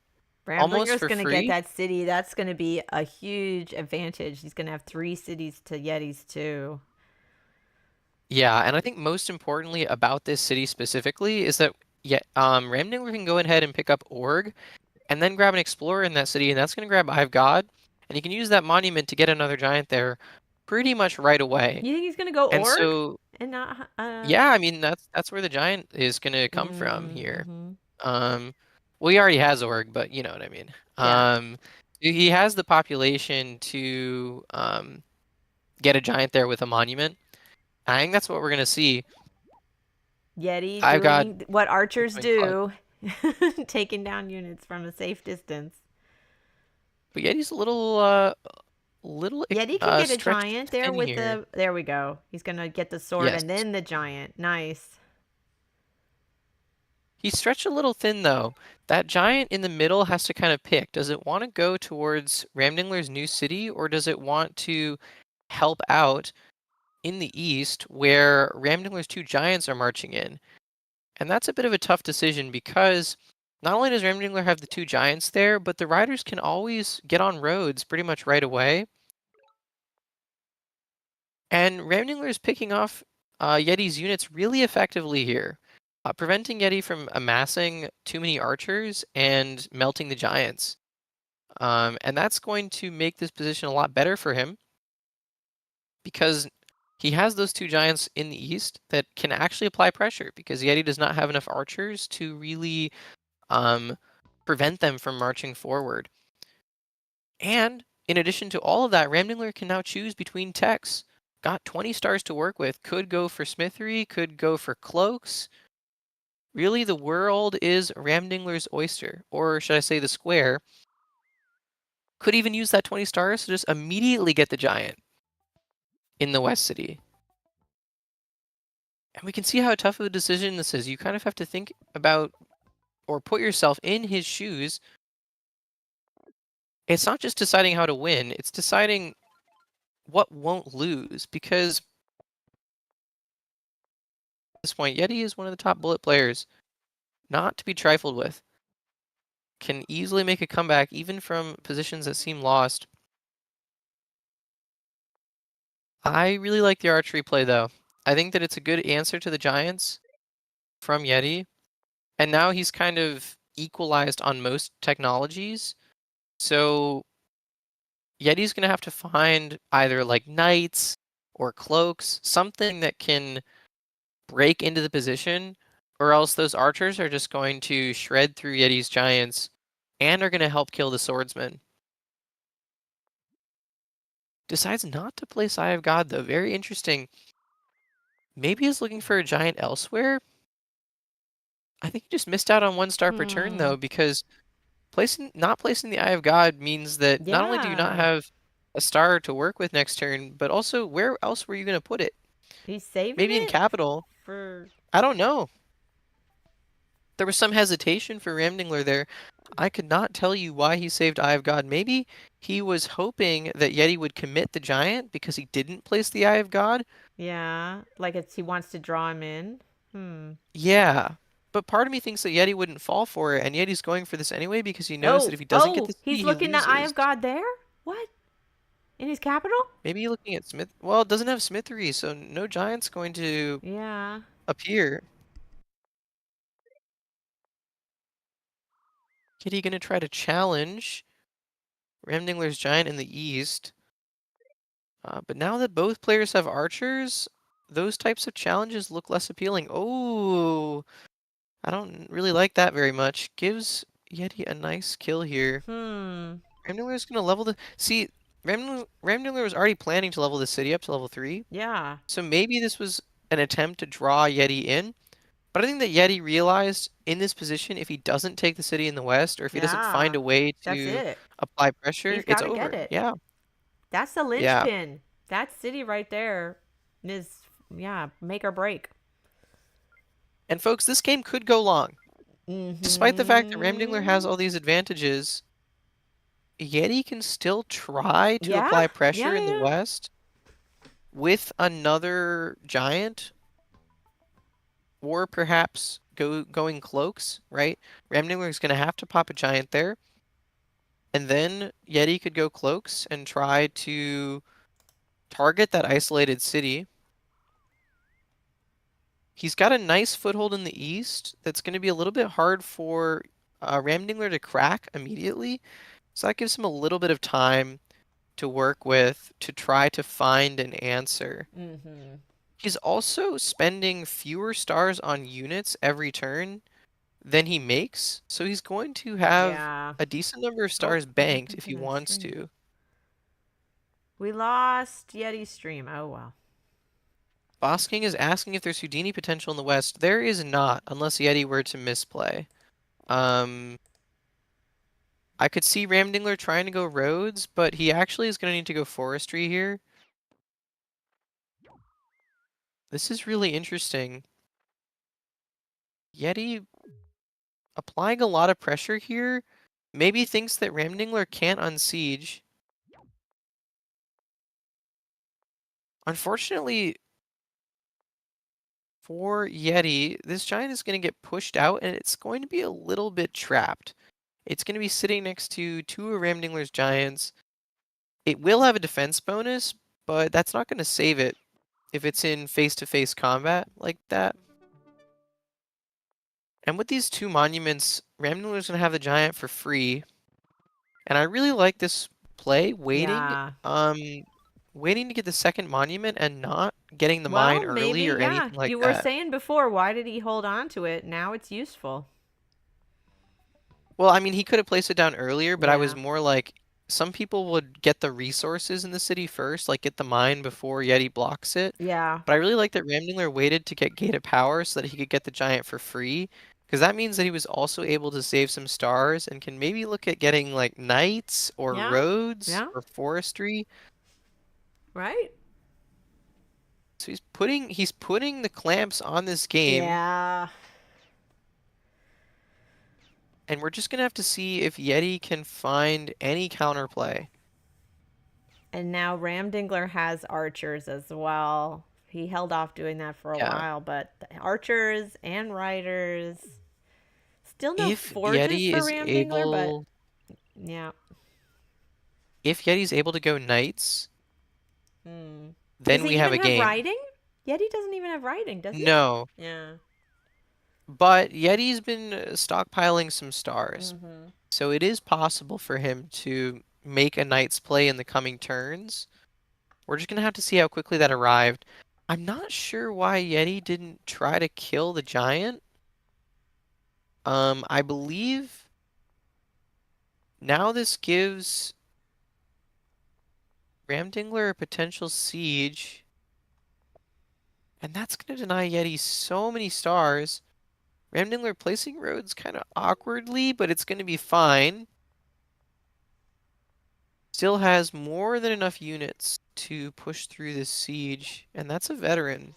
almost for free.
Ramdingler's going to get that city. That's going to be a huge advantage. He's going to have 3 cities to Yeti's 2.
Yeah, and I think most importantly about this city specifically is that Ramdingler can go ahead and pick up Org and then grab an Explorer in that city, and that's going to grab Eye of God, and he can use that monument to get another giant there pretty much right away.
You think he's going to go Org?
So,
and not,
yeah, I mean, that's where the giant is going to come from here. Well, he already has Org, but you know what I mean.
Yeah.
He has the population to get a giant there with a monument. I think that's what we're going to see.
Yeti doing what archers do, taking down units from a safe distance.
But Yeti's a little
Yeti can get a giant there with
here.
there we go. He's going to get the sword and then the giant. Nice.
He's stretched a little thin, though. That giant in the middle has to kind of pick. Does it want to go towards Ramdingler's new city, or does it want to help out in the east where Ramdingler's 2 giants are marching in? And that's a bit of a tough decision because not only does Ramdingler have the 2 giants there, but the riders can always get on roads pretty much right away. And Ramdingler is picking off Yeti's units really effectively here, preventing Yeti from amassing too many archers and melting the giants. And that's going to make this position a lot better for him because he has those 2 giants in the east that can actually apply pressure because Yeti does not have enough archers to really prevent them from marching forward. And in addition to all of that, Ramdingler can now choose between techs. Got 20 stars to work with. Could go for smithery, could go for cloaks. Really, the world is Ramdingler's oyster, or should I say the square. Could even use that 20 stars to just immediately get the giant in the West City. And we can see how tough of a decision this is. You kind of have to think about or put yourself in his shoes. It's not just deciding how to win, it's deciding what won't lose, because at this point, Yeti is one of the top bullet players, not to be trifled with. Can easily make a comeback, even from positions that seem lost. I really like the archery play, though. I think that it's a good answer to the giants from Yeti. And now he's kind of equalized on most technologies. So Yeti's going to have to find either like knights or cloaks, something that can break into the position, or else those archers are just going to shred through Yeti's giants and are going to help kill the swordsman. Decides not to place Eye of God, though. Very interesting. Maybe he's looking for a giant elsewhere. I think he just missed out on 1-star per turn, though, because not placing the Eye of God means that not only do you not
Yeah.
have a star to work with next turn, but also where else were you going to put it?
He's saving
Maybe in
it
capital.
for...
I don't know. There was some hesitation for Ramdingler there. I could not tell you why he saved Eye of God. Maybe he was hoping that Yeti would commit the giant because he didn't place the Eye of God.
Yeah, like he wants to draw him in.
Yeah. But part of me thinks that Yeti wouldn't fall for it, and Yeti's going for this anyway because he knows that if he doesn't get the city,
he's
he
looking at Eye
loses.
of God there? What? In his capital?
Maybe looking at Smith. Well, it doesn't have Smithery, so no giant's going to appear. Yeti going to try to challenge Ramdingler's giant in the east. But now that both players have archers, those types of challenges look less appealing. Oh, I don't really like that very much. Gives Yeti a nice kill here. Ramdingler's going to level the... See, Ramdingler was already planning to level the city up to level 3.
Yeah.
So maybe this was an attempt to draw Yeti in. But I think that Yeti realized in this position, if he doesn't take the city in the west, or if he doesn't find a way to apply pressure,
He's
it's
gotta
over.
get it.
Yeah.
That's the
Yeah.
linchpin. That city right there is, make or break.
And folks, this game could go long. Despite the fact that Ramdingler has all these advantages, Yeti can still try to apply pressure in the west with another giant, or perhaps going cloaks, right? Ramdingler is going to have to pop a giant there. And then Yeti could go cloaks and try to target that isolated city. He's got a nice foothold in the east that's going to be a little bit hard for Ramdingler to crack immediately. So that gives him a little bit of time to work with to try to find an answer. He's also spending fewer stars on units every turn than he makes, so he's going to have a decent number of stars banked if he wants to.
We lost Yeti's stream. Oh, well.
Boss King is asking if there's Houdini potential in the west. There is not, unless Yeti were to misplay. I could see Ramdingler trying to go roads, but he actually is going to need to go forestry here. This is really interesting. Yeti applying a lot of pressure here. Maybe thinks that Ramdingler can't unsiege. Unfortunately for Yeti, this giant is going to get pushed out and it's going to be a little bit trapped. It's going to be sitting next to 2 of Ramdingler's giants. It will have a defense bonus, but that's not going to save it if it's in face-to-face combat like that. And with these 2 monuments, Ramdingler's going to have the giant for free. And I really like this play, waiting waiting to get the second monument and not getting the mine early or anything like that.
You were saying before, why did he hold on to it? Now it's useful.
Well, I mean, he could have placed it down earlier, but I was more like, some people would get the resources in the city first, like get the mine before Yeti blocks it.
Yeah.
But I really like that Ramdingler waited to get Gate of Power so that he could get the giant for free. Because that means that he was also able to save some stars and can maybe look at getting like knights or roads or forestry.
Right.
So he's putting the clamps on this game.
Yeah.
And we're just gonna have to see if Yeti can find any counterplay.
And now Ramdingler has archers as well. He held off doing that for a while, but archers and riders. Still no forges for Ramdingler, but yeah.
If Yeti's able to go knights, then
we
have a game.
Riding? Yeti doesn't even have riding, does he?
No.
Yeah.
But Yeti's been stockpiling some stars.
Mm-hmm.
So it is possible for him to make a knight's play in the coming turns. We're just going to have to see how quickly that arrived. I'm not sure why Yeti didn't try to kill the giant. I believe now this gives Ramdingler a potential siege. And that's going to deny Yeti so many stars. Ramdingler placing roads kind of awkwardly, but it's going to be fine. Still has more than enough units to push through this siege, and that's a veteran.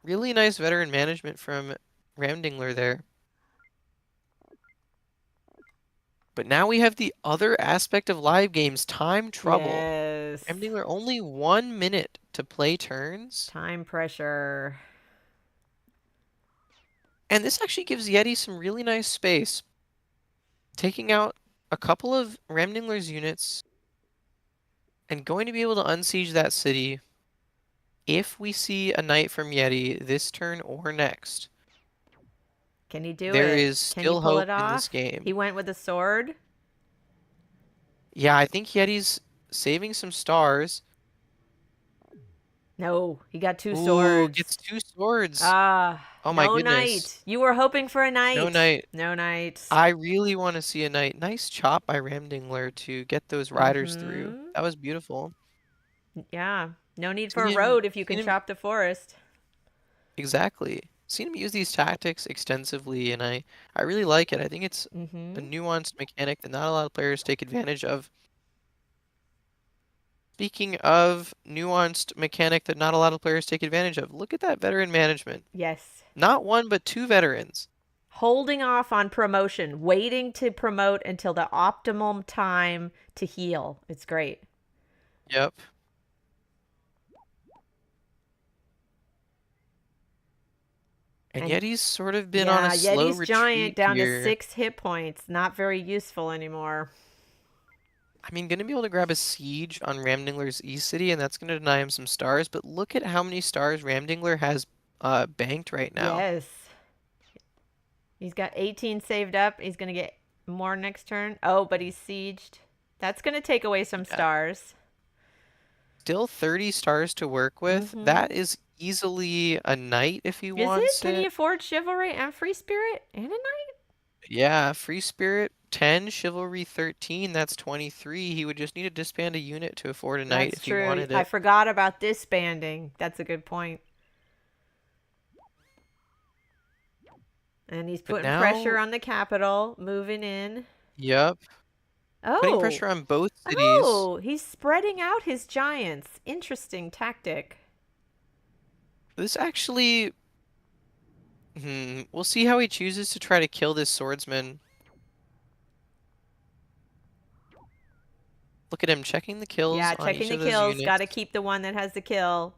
Really nice veteran management from Ramdingler there. But now we have the other aspect of live games, time trouble.
Yes.
Ramdingler only 1 minute to play turns.
Time pressure.
And this actually gives Yeti some really nice space. Taking out a couple of Ramdingler's units and going to be able to unsiege that city if we see a knight from Yeti this turn or next.
Can he do
There
it?
is
Can he
still
pull
hope
it off?
in this game.
He went with a sword.
Yeah, I think Yeti's saving some stars.
No, he got two
Ooh,
swords.
gets 2 swords.
Ah,
Oh my
no
goodness.
knight. You were hoping for a knight.
No knight.
No knight.
I really want to see a knight. Nice chop by Ramdingler to get those riders through. That was beautiful.
Yeah, no need for
Seen
a
him-
road if you can
seen him-
chop the forest.
Exactly. Seen him use these tactics extensively, and I really like it. I think it's a
Mm-hmm.
nuanced mechanic that not a lot of players take advantage of. Speaking of nuanced mechanic that not a lot of players take advantage of, look at that veteran management.
Yes.
Not one, but 2 veterans.
Holding off on promotion, waiting to promote until the optimum time to heal. It's great.
Yep. And Yeti's sort of been on a slow
Yeti's
retreat
giant down
here.
to 6 hit points. Not very useful anymore.
I mean, going to be able to grab a siege on Ramdingler's East City, and that's going to deny him some stars. But look at how many stars Ramdingler has banked right now.
Yes. He's got 18 saved up. He's going to get more next turn. Oh, but he's sieged. That's going to take away some stars.
Still 30 stars to work with.
Mhm.
That is easily a knight if he
Is
wants
it? Can he afford chivalry and free spirit and a knight?
Yeah, free spirit 10, chivalry 13. That's 23. He would just need to disband a unit to afford a knight
That's
if he
true.
wanted
I
it.
forgot about disbanding. That's a good point. And he's
But
putting pressure
now-
on the capital, moving in.
Yep.
Oh.
Putting pressure on both cities.
Oh, he's spreading out his giants. Interesting tactic.
This actually... We'll see how he chooses to try to kill this swordsman. Look at him checking the kills
Yeah,
on
checking
each
the
of those
kills.
units.
Got to keep the one that has the kill.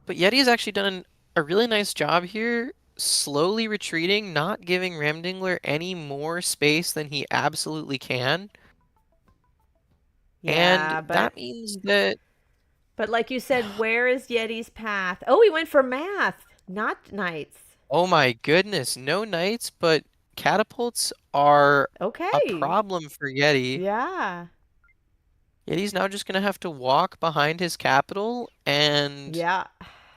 But Yeti has actually done a really nice job here, slowly retreating, not giving Ramdingler any more space than he absolutely can.
Yeah,
And
but
that means that...
But like you said, where is Yeti's path? Oh, he went for math, not knights.
Oh my goodness, no knights, but catapults are
Okay.
a problem for Yeti.
Yeah.
Yeti's now just going to have to walk behind his capital and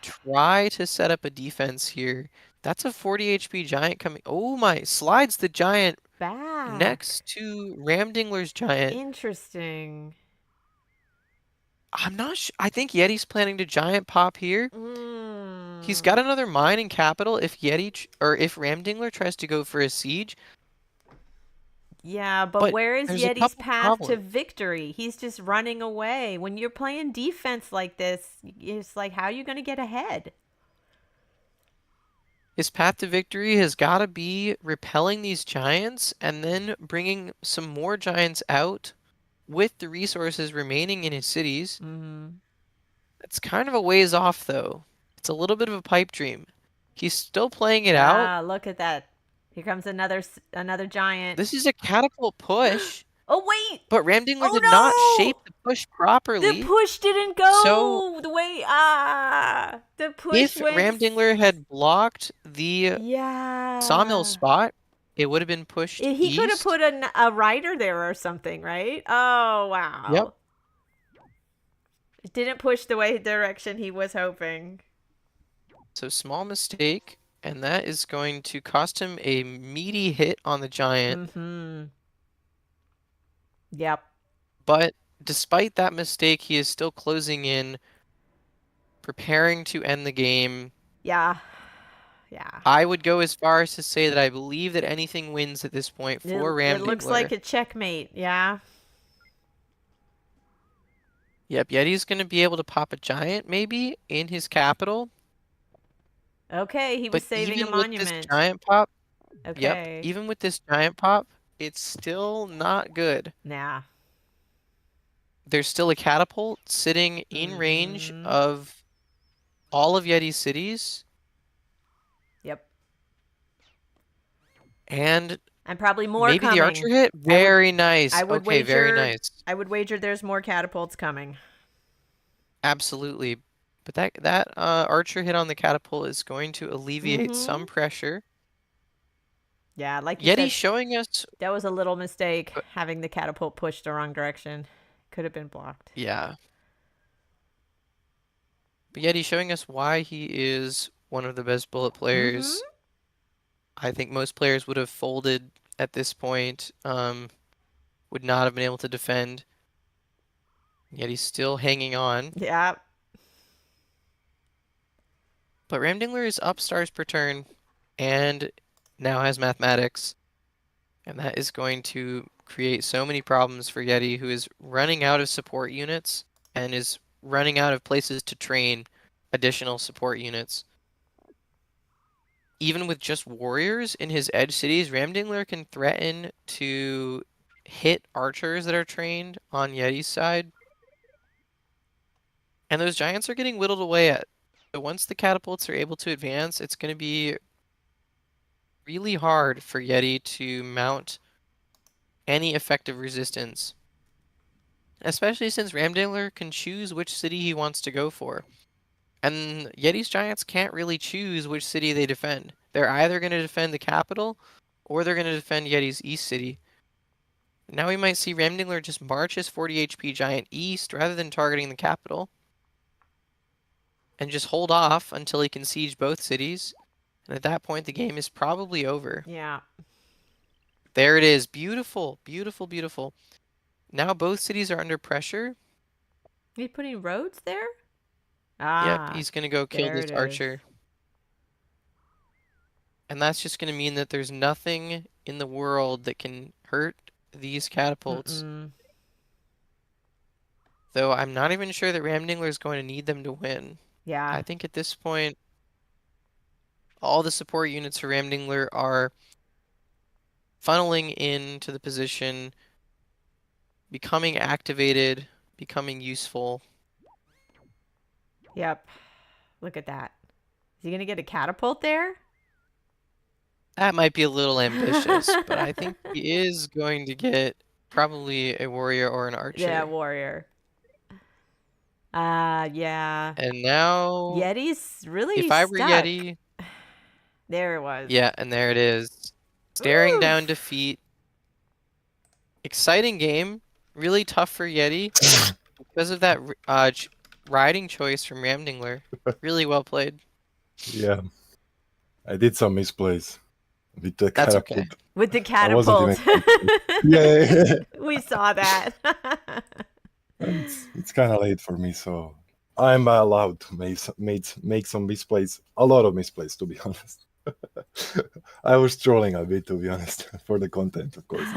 try to set up a defense here. That's a 40 HP giant coming. Oh my, slides the giant
back
next to Ramdingler's giant.
Interesting.
I'm not sure. I think Yeti's planning to giant pop here. He's got another mine in capital if if Ramdingler tries to go for a siege.
Yeah, but
But
where is
there's a
Yeti's
couple
path to
problems.
victory? He's just running away. When you're playing defense like this, it's like, how are you going to get ahead?
His path to victory has got to be repelling these giants and then bringing some more giants out with the resources remaining in his cities. It's kind of a ways off, though. It's a little bit of a pipe dream. He's still playing it out.
Ah, look at that. Here comes another giant.
This is a catapult push.
Oh, wait!
But Ramdingler
Oh,
did not shape
no!
the push properly.
The push didn't
So
go the way... The push
if
went...
Ramdingler had blocked the sawmill
Yeah.
spot, it would have been pushed
He could have
east.
put a rider there or something, right? Oh, wow.
Yep.
It didn't push the way direction he was hoping.
So small mistake, and that is going to cost him a meaty hit on the giant.
Mm-hmm. Yep.
But despite that mistake, he is still closing in, preparing to end the game.
Yeah. Yeah.
I would go as far as to say that I believe that anything wins at this point for Ramdingler.
It looks like a checkmate, yeah.
Yep, Yeti's going to be able to pop a giant, maybe, in his capital.
Okay, he was saving a monument.
With this giant pop,
Okay.
yep, even with this giant pop, it's still not good.
Nah.
There's still a catapult sitting in range of all of Yeti's cities.
Yep.
And
probably more
maybe
coming.
the archer hit? Very nice.
I would
okay,
wager,
very nice.
I would wager there's more catapults coming.
Absolutely. But that archer hit on the catapult is going to alleviate some pressure.
Yeah, like you
Yeti
said,
showing us...
that was a little mistake, having the catapult pushed the wrong direction. Could have been blocked.
Yeah. But Yeti showing us why he is one of the best bullet players. I think most players would have folded at this point, would not have been able to defend. Yet he's still hanging on.
Yeah.
But Ramdingler is up stars per turn and now has mathematics. And that is going to create so many problems for Yeti, who is running out of support units and is running out of places to train additional support units. Even with just warriors in his edge cities, Ramdingler can threaten to hit archers that are trained on Yeti's side. And those giants are getting whittled away at. So once the catapults are able to advance, it's going to be really hard for Yeti to mount any effective resistance. Especially since Ramdingler can choose which city he wants to go for. And Yeti's giants can't really choose which city they defend. They're either going to defend the capital, or they're going to defend Yeti's east city. Now we might see Ramdingler just march his 40 HP giant east rather than targeting the capital. And just hold off until he can siege both cities. And at that point, the game is probably over.
Yeah.
There it is. Beautiful, beautiful, beautiful. Now both cities are under pressure.
Are you putting roads there?
Yep, he's going to go kill this
it
archer. And that's just going to mean that there's nothing in the world that can hurt these catapults. Though I'm not even sure that Ramdingler is going to need them to win.
Yeah.
I think at this point, all the support units for Ramdingler are funneling into the position, becoming activated, becoming useful.
Yep. Look at that. Is he going to get a catapult there?
That might be a little ambitious, but I think he is going to get probably a warrior or an archer.
Yeah, warrior. Yeah.
And now...
Yeti's really
if I were
stuck.
Yeti...
There it was.
Yeah, and there it is. Staring down defeat. Exciting game. Really tough for Yeti. Because of that riding choice from Ramdingler. Really well played.
Yeah. I did some misplays. With the
That's
catapult.
okay.
With the
I wasn't
catapult.
even yeah.
We saw that.
It's kind of late for me, so I'm allowed to make some misplays. A lot of misplays, to be honest. I was trolling a bit, to be honest, for the content, of course.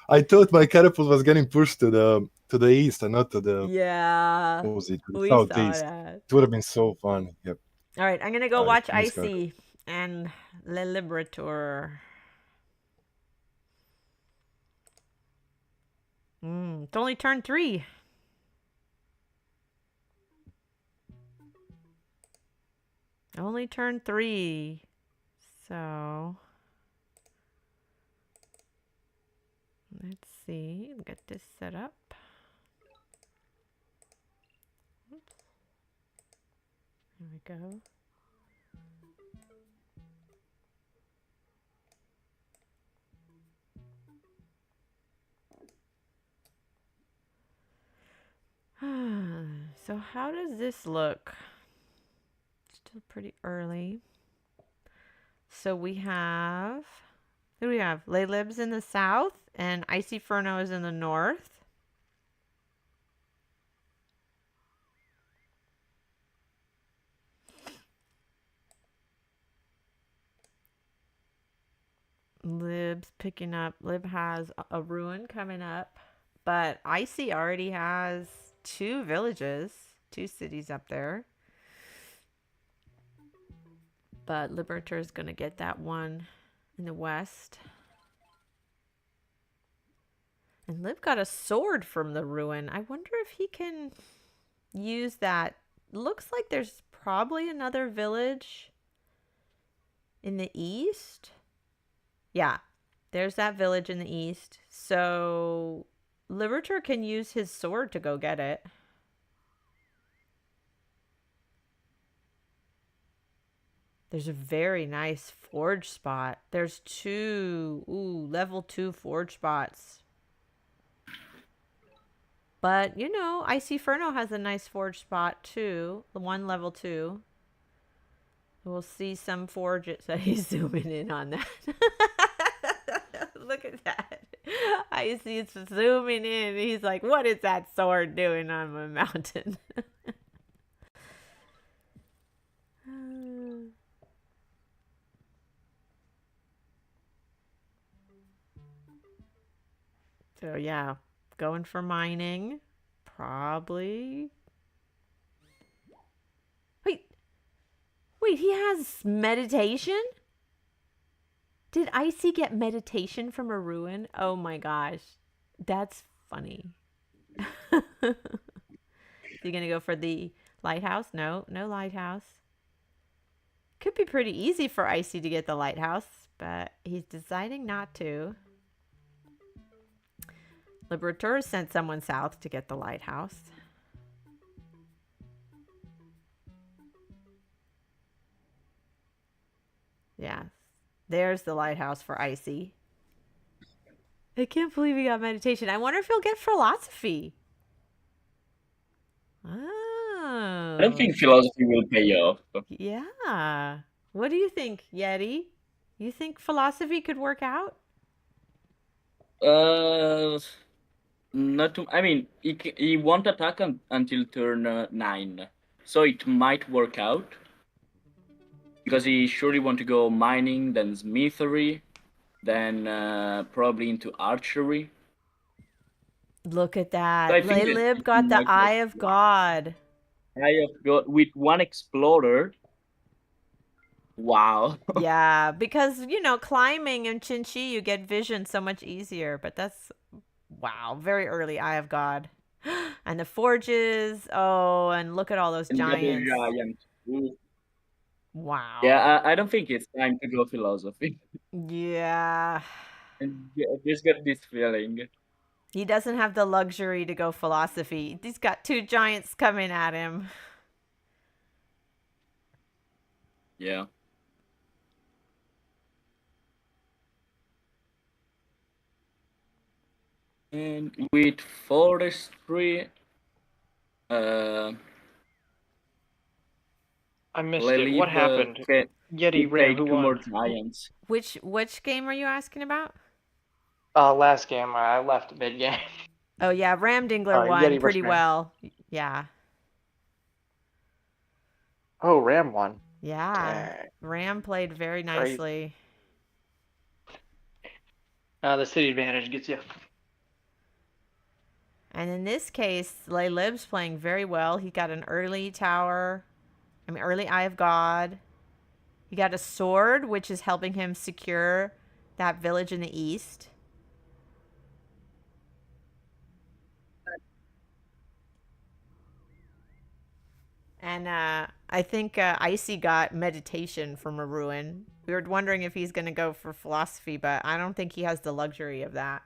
I thought my catapult was getting pushed to the east and not to the what was it?
We
Southeast.
saw that.
It would have been so fun. Yep.
All right, I'm gonna go
All right,
watch
let's go.
Icy and Le Liberator. It's only turn 3. Only turn 3. So Let's see. Get this set up. Oops. There we go. So how does this look? Still pretty early. So we have, who do we have? Laylib's in the south and Icy Furno is in the north. Lib's picking up. Lib has a ruin coming up, but Icy already has 2 villages, 2 cities up there. But Liberator is going to get that one in the west. And Lib got a sword from the ruin. I wonder if he can use that. Looks like there's probably another village in the east. Yeah, there's that village in the east. So Liberator can use his sword to go get it. There's a very nice forge spot. There's 2, level 2 forge spots. But, you know, Icy Furno has a nice forge spot too. The one level 2. We'll see some forges. So he's zooming in on that. Look at that. Icy is zooming in. He's like, what is that sword doing on my mountain? So yeah, going for mining, probably. Wait, he has meditation? Did Icy get meditation from a ruin? Oh my gosh, that's funny. Is he gonna go for the lighthouse? No lighthouse. Could be pretty easy for Icy to get the lighthouse, but he's deciding not to. Liberator sent someone south to get the lighthouse. Yeah, there's the lighthouse for Icy. I can't believe he got meditation. I wonder if he'll get philosophy. Oh.
I don't think philosophy will pay off.
Yeah. What do you think, Yeti? You think philosophy could work out?
Not too. I mean, he won't attack until turn 9, so it might work out. Because he surely want to go mining, then smithery, then probably into archery.
Look at that.
So I think
Laylib got the Eye of God.
Eye of God with 1 explorer. Wow.
Yeah, because, you know, climbing in Chinchi, you get vision so much easier. But that's, wow, very early Eye of God. And the forges. Oh, and look at all those giants.
Ooh.
Wow.
Yeah, I don't think it's time to go philosophy.
Yeah.
And I just got this feeling.
He doesn't have the luxury to go philosophy. He's got 2 giants coming at him.
Yeah. And with forestry,
I missed it. What happened? Yeti Ram, who
2 more
won?
giants.
Which game are you asking about?
Last game, I left mid-game.
Oh, yeah, Ram Dingler won
Yeti
pretty
versus Ram.
well. Yeah.
Oh, Ram won.
Yeah.
Dang.
Ram played very nicely.
The city advantage gets you.
And in this case, Laylib's playing very well. He got an early tower. Early Eye of God. He got a sword, which is helping him secure that village in the east. And I think Icy got meditation from a ruin. We were wondering if he's going to go for philosophy, but I don't think he has the luxury of that.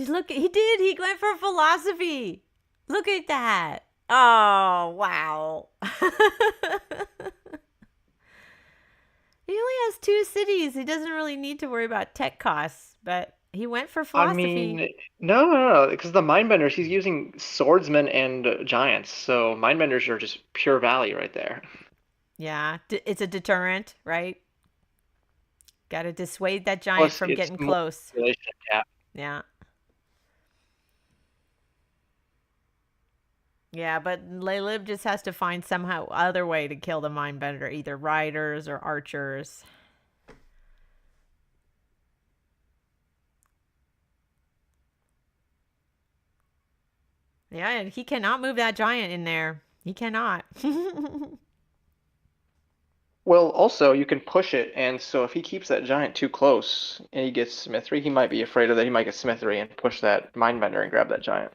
He did. He went for philosophy. Look at that. Oh, wow. He only has 2 cities. He doesn't really need to worry about tech costs, but he went for philosophy.
I mean, no, because the Mindbenders, he's using swordsmen and giants, so Mindbenders are just pure value right there.
Yeah, it's a deterrent, right? Got to dissuade that giant
Plus,
from
it's
getting
more
close.
population cap.
Yeah. Yeah, but Laylib just has to find somehow other way to kill the Mindbender, either riders or archers. Yeah, and he cannot move that giant in there. He cannot.
Well, also, you can push it, and so if he keeps that giant too close and he gets Smithery, he might be afraid of that. He might get Smithery and push that Mindbender and grab that giant.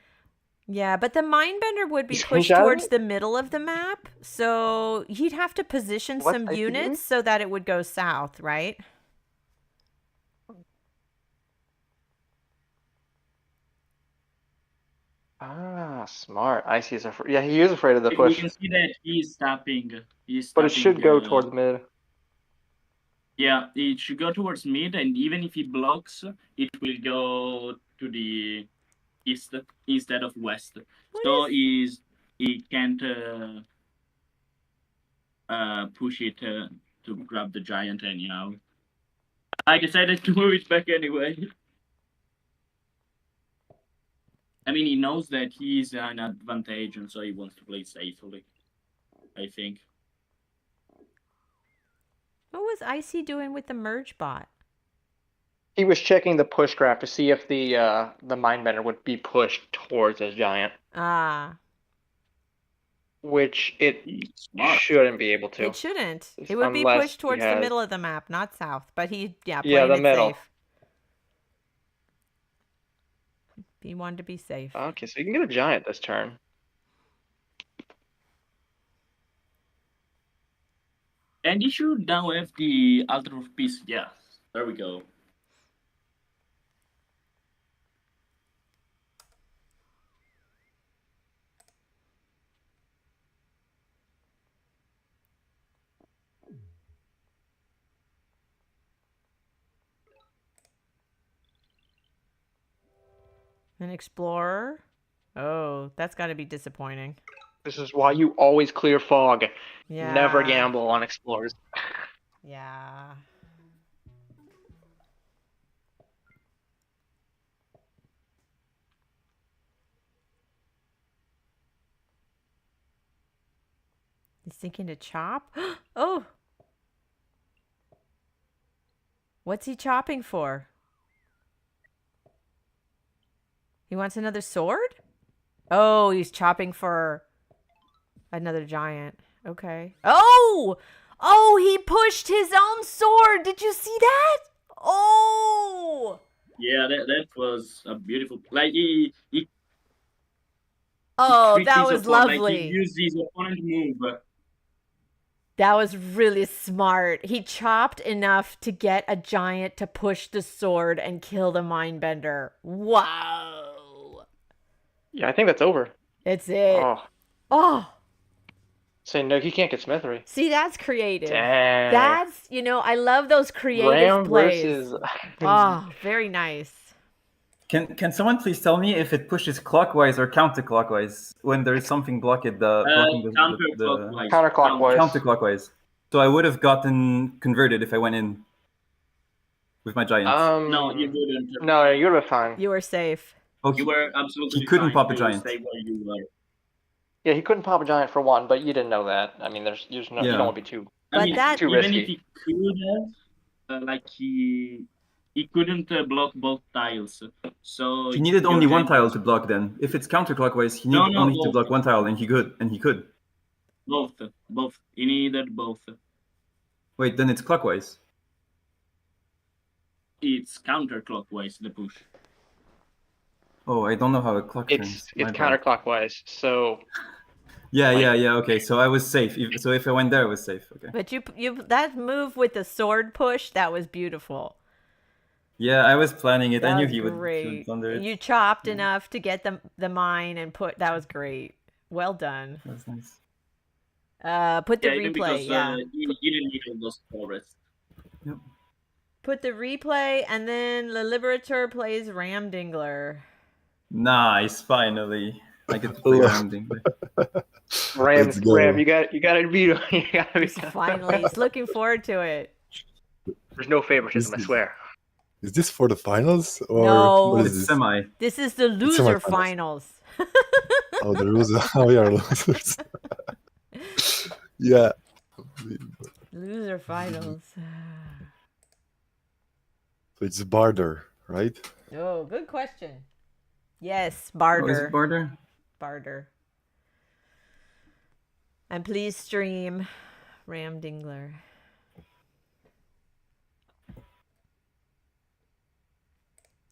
Yeah, but the Mindbender would be
You
pushed
screenshot
towards
it?
the middle of the map, so he'd have to position
What's
some
IC doing?
units so that it would go south, right?
Ah, smart. Icy is afraid. Yeah, he is afraid of the
You
push.
can see that he's tapping. He's
But it
tapping,
should go towards mid.
Yeah, it should go towards mid, and even if he blocks, it will go to the east instead of west. So he can't push it to grab the giant anyhow. I decided to move it back anyway. I mean, he knows that he's an advantage, and so he wants to play safely, I think.
What was Icy doing with the merge bot?
He was checking the push graph to see if the Mindbender would be pushed towards his giant,
Ah,
which it shouldn't be able to.
it shouldn't. It would be
Unless
pushed
he
towards the
has-
middle of the map, not south. But he,
Yeah,
playing
the
it
middle.
safe. He wanted to be safe.
Okay, so you can get a giant this turn.
And you should now have the Altar of Peace. Yeah, there we go.
An explorer? Oh, that's got to be disappointing.
This is why you always clear fog.
Yeah.
Never gamble on explorers.
Yeah. He's thinking to chop? Oh! What's he chopping for? He wants another sword? Oh, he's chopping for another giant. Okay. Oh! Oh, he pushed his own sword. Did you see that? Oh!
Yeah, that was a beautiful. Like he
Oh,
tricked
that
his
was
opponent, Like
lovely.
he used his opponent move.
That was really smart. He chopped enough to get a giant to push the sword and kill the Mindbender. Wow.
Yeah, I think that's over.
It's it.
Oh.
Oh.
Say no, he can't get Smithery.
See, that's creative.
Dang.
That's, I love those creative
Ram
plays.
versus-
Oh, very nice.
Can someone please tell me if it pushes clockwise or counterclockwise when there's something blocking
Counterclockwise.
Counterclockwise.
Counterclockwise. So I would have gotten converted if I went in with my giant.
No, you wouldn't.
No, you would have been fine.
You were safe.
Okay.
You were absolutely.
He couldn't
fine
pop a
to
giant.
Stay where you were.
Yeah, he couldn't pop a giant for one, but you didn't know that. I mean, you don't want to be too.
But that-
too
even
risky.
if he could have, he couldn't block both tiles. So
He needed
your
only one
giant
tile
was-
to block then. If it's counterclockwise, he
No,
needed
no,
only to
both.
block one tile and he could.
Both. He needed both.
Wait, then it's clockwise.
It's counterclockwise the push.
Oh, I don't know how a clock turns.
It's
My bad.
counterclockwise, so
Yeah, okay. So I was safe. So if I went there, I was safe. Okay.
But you that move with the sword push, that was beautiful.
Yeah, I was planning it. I
That
knew
was
he would
great.
thunder it.
You chopped enough to get the mine and put. That was great. Well done.
That's nice.
Put the
Yeah, even
replay.
because
Yeah.
you didn't need all those forests.
Yep.
Put the replay, and then the Liberator plays Ramdingler.
Nice, finally. I get to play Ramding.
Ram, you gotta be.
Finally, he's looking forward to it.
There's no favoritism, I swear.
Is this for the finals or
No.
what is
It's
this?
semi.
This is the loser finals.
Oh, the loser. Oh, we are losers. Yeah.
Loser finals.
So it's barter, right?
Oh, good question. Yes,
Oh,
barter.
is it barter?
Barter. And please stream Ramdingler.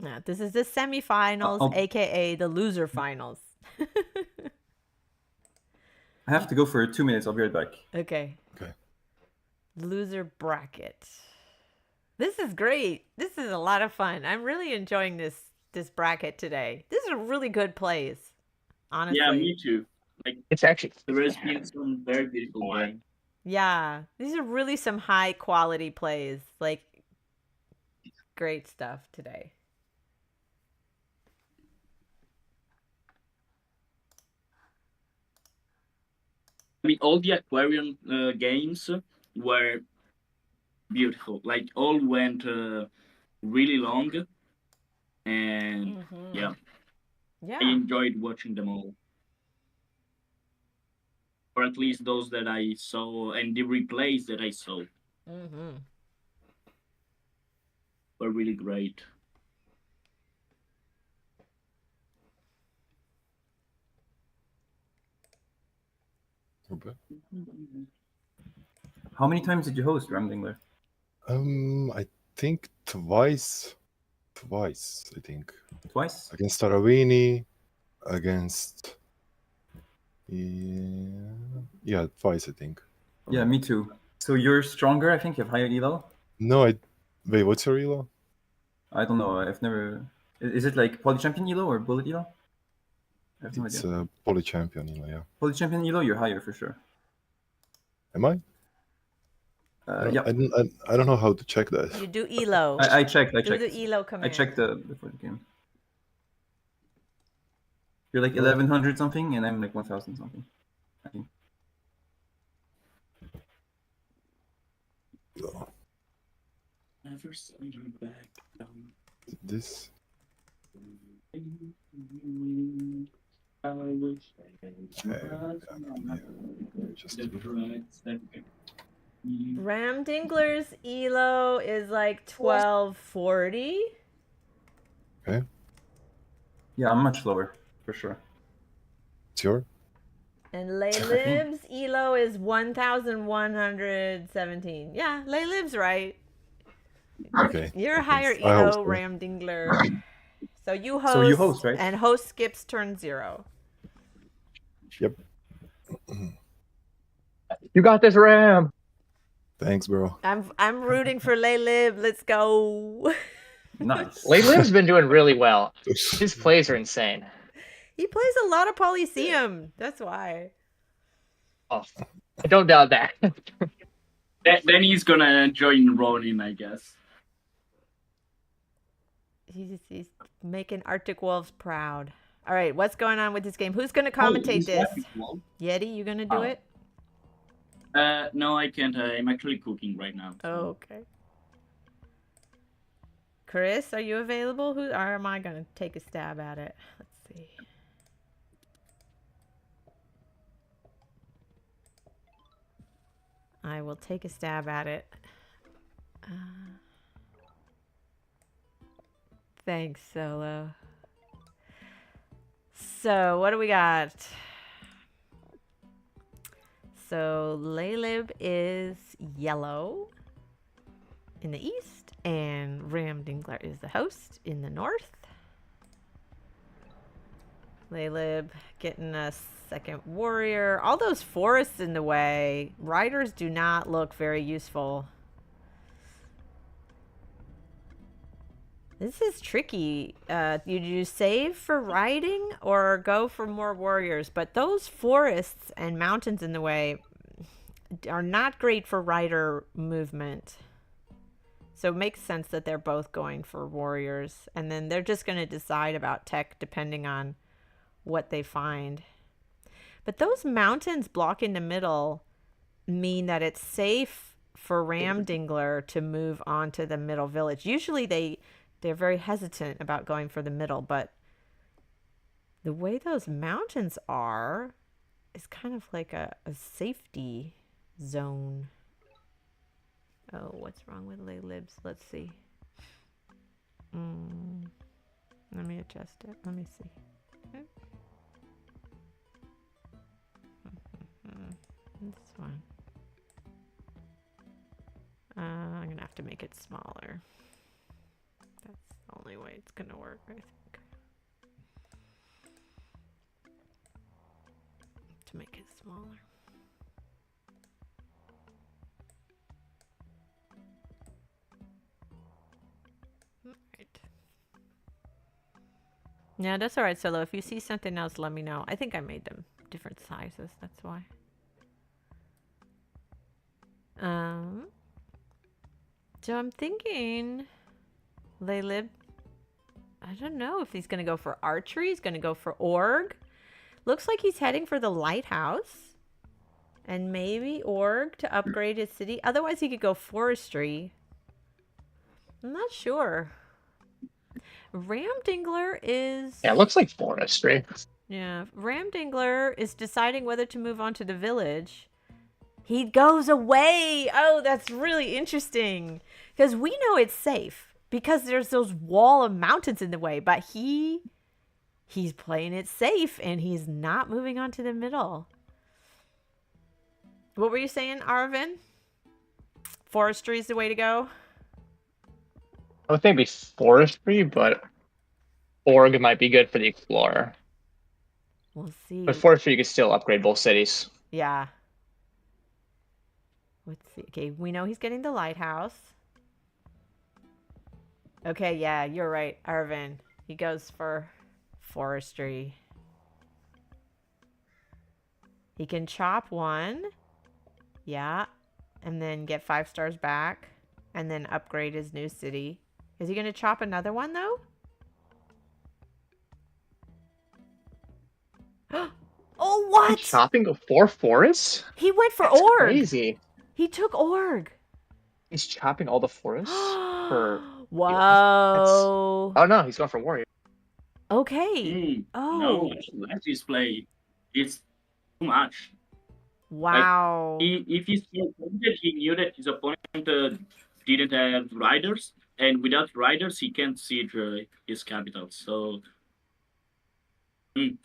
Yeah, this is the semifinals, aka the loser finals.
I have to go for 2 minutes. I'll be right back.
Okay.
Okay.
Loser bracket. This is great. This is a lot of fun. I'm really enjoying this bracket today. This is a really good plays. Honestly.
Yeah, me too. Like
It's actually
there has been some very beautiful games.
Yeah, these are really some high quality plays. Like great stuff today.
I mean, all the aquarium games were beautiful. Like all went really long, and yeah,
Yeah.
I enjoyed watching them all, or at least those that I saw, and the replays that I saw were really great.
Okay.
How many times did you host Ramdingler?
I think twice. Twice, I think.
Twice?
Against Taravini, against yeah, twice I think.
Yeah, me too. So you're stronger, I think. You have higher elo.
No, wait. What's your elo?
I don't know. I've never. Is it like Poly Champion elo or Bullet elo? I have no
It's
idea.
Poly Champion elo, yeah.
Poly Champion elo, you're higher for sure.
Am I?
Yeah.
I don't know how to check that.
You do elo.
I checked.
Do the elo command.
I checked before the game. You're like 1100 something, and I'm like 1000 something. I think.
Never send her back down.
This.
I wish
Ramdingler's elo is like 1240.
Okay.
Yeah, I'm much lower for sure.
It's your?
And Laylib's elo is 1117. Yeah, Laylib's right.
Okay.
You're a higher
I hope
elo,
so.
Ramdingler. So you host.
So you host, right?
And host skips turn 0.
Yep.
You got this, Ram.
Thanks, bro.
I'm rooting for Laylib. Let's go.
Nice.
Laylib's been doing really well. His plays are insane.
He plays a lot of Polyseum. That's why.
Oh, I don't doubt that.
Then he's gonna join Ronin, I guess.
He's making Arctic Wolves proud. All right, what's going on with this game? Who's going to commentate this? Yeti, you going to do it?
No, I can't. I'm actually cooking right now. So.
Oh, okay. Chris, are you available? Or am I going to take a stab at it? Let's see. I will take a stab at it. Thanks, Solo. So, what do we got? So, Laylib is yellow in the east, and Ramdingler is the host in the north. Laylib getting a second warrior. All those forests in the way. Riders do not look very useful. This is tricky. You save for riding or go for more warriors, but those forests and mountains in the way are not great for rider movement. So it makes sense that they're both going for warriors, and then they're just going to decide about tech depending on what they find. But those mountains blocking the middle mean that it's safe for Ramdingler to move on to the middle village. Usually they're very hesitant about going for the middle, but the way those mountains are is kind of like a safety zone. Oh, what's wrong with lay libs? Let's see. Let me adjust it. Let me see. This one. I'm going to have to make it smaller. That's the only way it's going to work, I think. To make it smaller. Alright. Yeah, that's alright, Solo. If you see something else, let me know. I think I made them different sizes, that's why. So I'm thinking Laylib, I don't know if he's going to go for archery. He's going to go for org. Looks like he's heading for the lighthouse. And maybe org to upgrade his city. Otherwise, he could go forestry. I'm not sure. Ramdingler is...
Yeah, it looks like forestry.
Yeah, Ramdingler is deciding whether to move on to the village. He goes away. Oh, that's really interesting. Because we know it's safe. Because there's those wall of mountains in the way. But he's playing it safe. And he's not moving on to the middle. What were you saying, Arvin? Forestry is the way to go?
I would think it'd be forestry, but org might be good for the explorer.
We'll see.
But forestry, you could still upgrade both cities.
Yeah. Let's see. Okay, we know he's getting the lighthouse. Okay, yeah, you're right, Arvin. He goes for forestry. He can chop one. Yeah. And then get 5 stars back. And then upgrade his new city. Is he going to chop another one, though? Oh, what?
He's chopping for forests?
He went for
That's
org.
Crazy.
He took org.
He's chopping all the forests for...
Whoa.
Oh, no, he's going for warrior.
Okay.
No, that's his play. It's too much.
Wow.
Like, if he's so confident, he knew that his opponent didn't have riders, and without riders, he can't siege his capital. So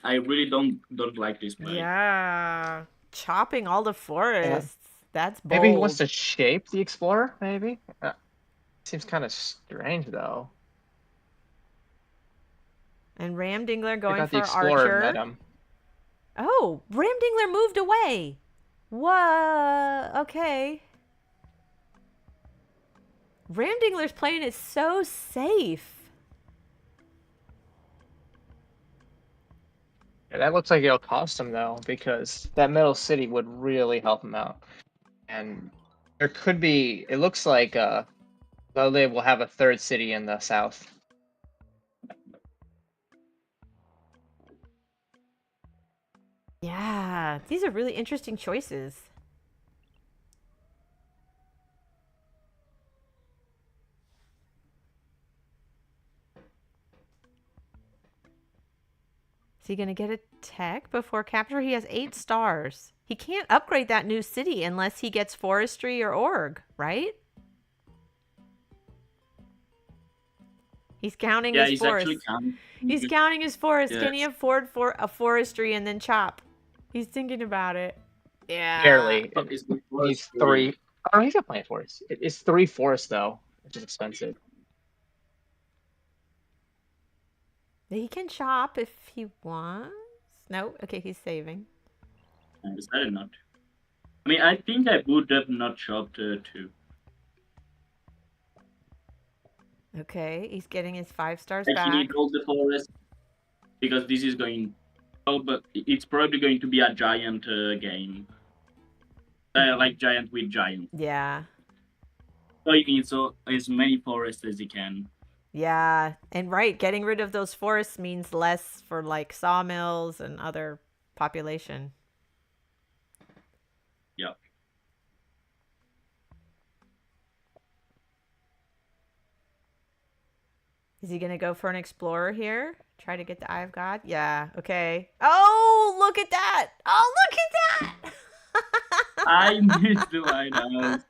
I really don't like this play.
Yeah. Chopping all the forests. That's bold.
Maybe he wants to shape the explorer, maybe? Seems kind of strange, though.
And Ramdingler going
got
for
the explorer
archer.
met him.
Oh, Ramdingler moved away. What? Okay. Ramdingler's playing it so safe.
Yeah, that looks like it'll cost him, though, because that middle city would really help him out. And there could be... It looks like Lele will have a 3rd city in the south.
Yeah, these are really interesting choices. Is he going to get a tech before capture? He has 8 stars. He can't upgrade that new city unless he gets forestry or org, right? He's counting his forest. He's counting his forest. Yes. Can he afford for a forestry and then chop? He's thinking about it. Yeah.
Barely. He's 3. Oh, he's got plenty of forests. It's 3 forests, though, which is expensive.
He can chop if he wants. No? Okay, he's saving.
I decided not to. I mean, I think I would have not chopped too.
Okay, he's getting his 5 stars
He
back.
need all the forest because this is going. Oh, but it's probably going to be a giant game. Like giant with giant.
Yeah.
So he needs as many forests as he can.
Yeah, and right, getting rid of those forests means less for like sawmills and other population.
Yep.
Is he gonna go for an explorer here? Try to get the Eye of God? Yeah, okay. Oh, look at that! Oh, look at that!
I missed the lighthouse.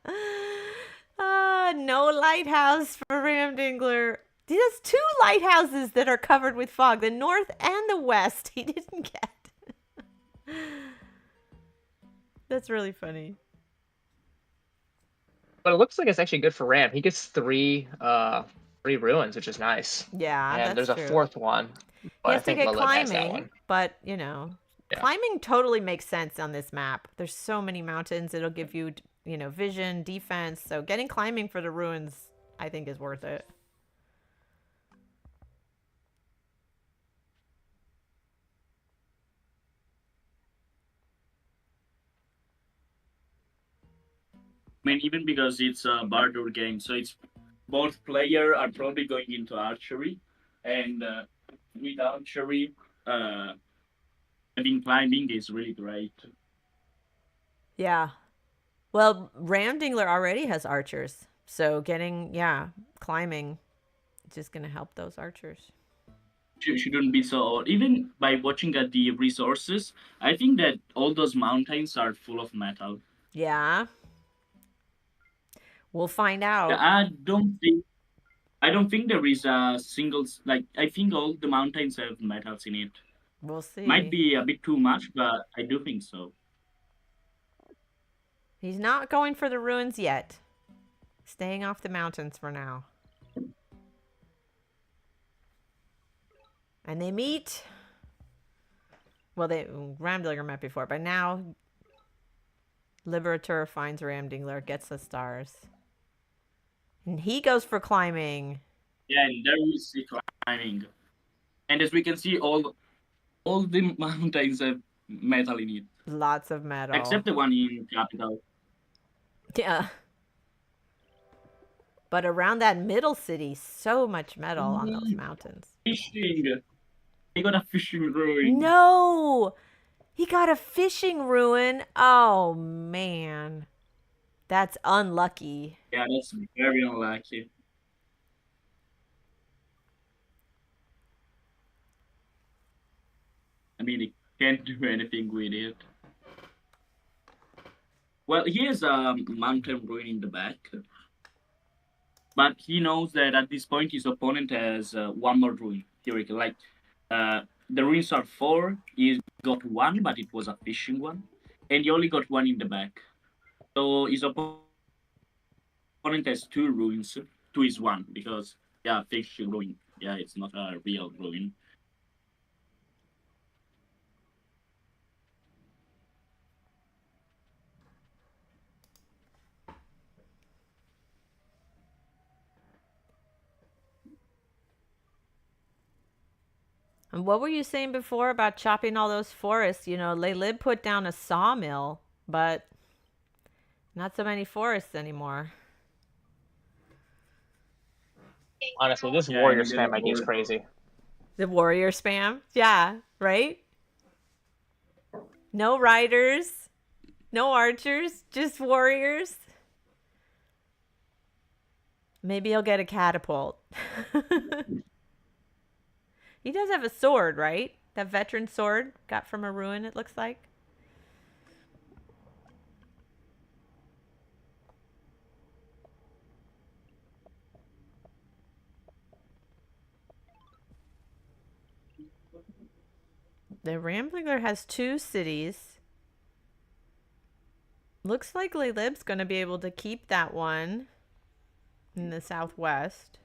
No lighthouse for Ramdingler. He has 2 lighthouses that are covered with fog, the north and the west. He didn't get. That's really funny.
But it looks like it's actually good for Ram. He gets 3 ruins, which is nice.
Yeah,
and
that's
there's
true.
a 4th one.
He
But I
has to
think
get
Lilith has that
climbing,
one.
but you know,
Yeah.
climbing totally makes sense on this map. There's so many mountains. It'll give you, you know, vision, defense. So getting climbing for the ruins, I think, is worth it.
I mean, even because it's a barter game, so it's both players are probably going into archery, and with archery, having climbing is really great.
Yeah. Well, Ramdingler already has archers. So getting, climbing is just going to help those archers.
Shouldn't be so odd. Even by watching at the resources, I think that all those mountains are full of metal.
Yeah. We'll find out.
Yeah, I don't think there is a single like. I think all the mountains have metals in it.
We'll see.
Might be a bit too much, but I do think so.
He's not going for the ruins yet. Staying off the mountains for now. And they meet. Well, Ramdingler met before, but now Liberator finds Ramdingler, gets the stars. And he goes for climbing.
Yeah, and there is the climbing. And as we can see, all the mountains have metal in it.
Lots of metal.
Except the one in Capital.
Yeah. But around that middle city, so much metal on those mountains.
Fishing. He got a fishing ruin.
No! He got a fishing ruin. Oh, man. That's unlucky.
Yeah, that's very unlucky. I mean, he can't do anything with it. Well, he has a mountain ruin in the back. But he knows that at this point his opponent has one more ruin. Theoretically, like the ruins are 4. He got 1, but it was a fishing one, and he only got 1 in the back. So his opponent has 2 ruins. 2 is 1 because fishing ruin. Yeah, it's not a real ruin.
And what were you saying before about chopping all those forests? You know, Lelib put down a sawmill, but not so many forests anymore.
Honestly, this warrior spam idea is crazy.
The warrior spam? Yeah, right? No riders, no archers, just warriors. Maybe he'll get a catapult. He does have a sword, right? That veteran sword got from a ruin, it looks like. The Ramdingler has 2 cities. Looks like Lelib's going to be able to keep that one in the southwest.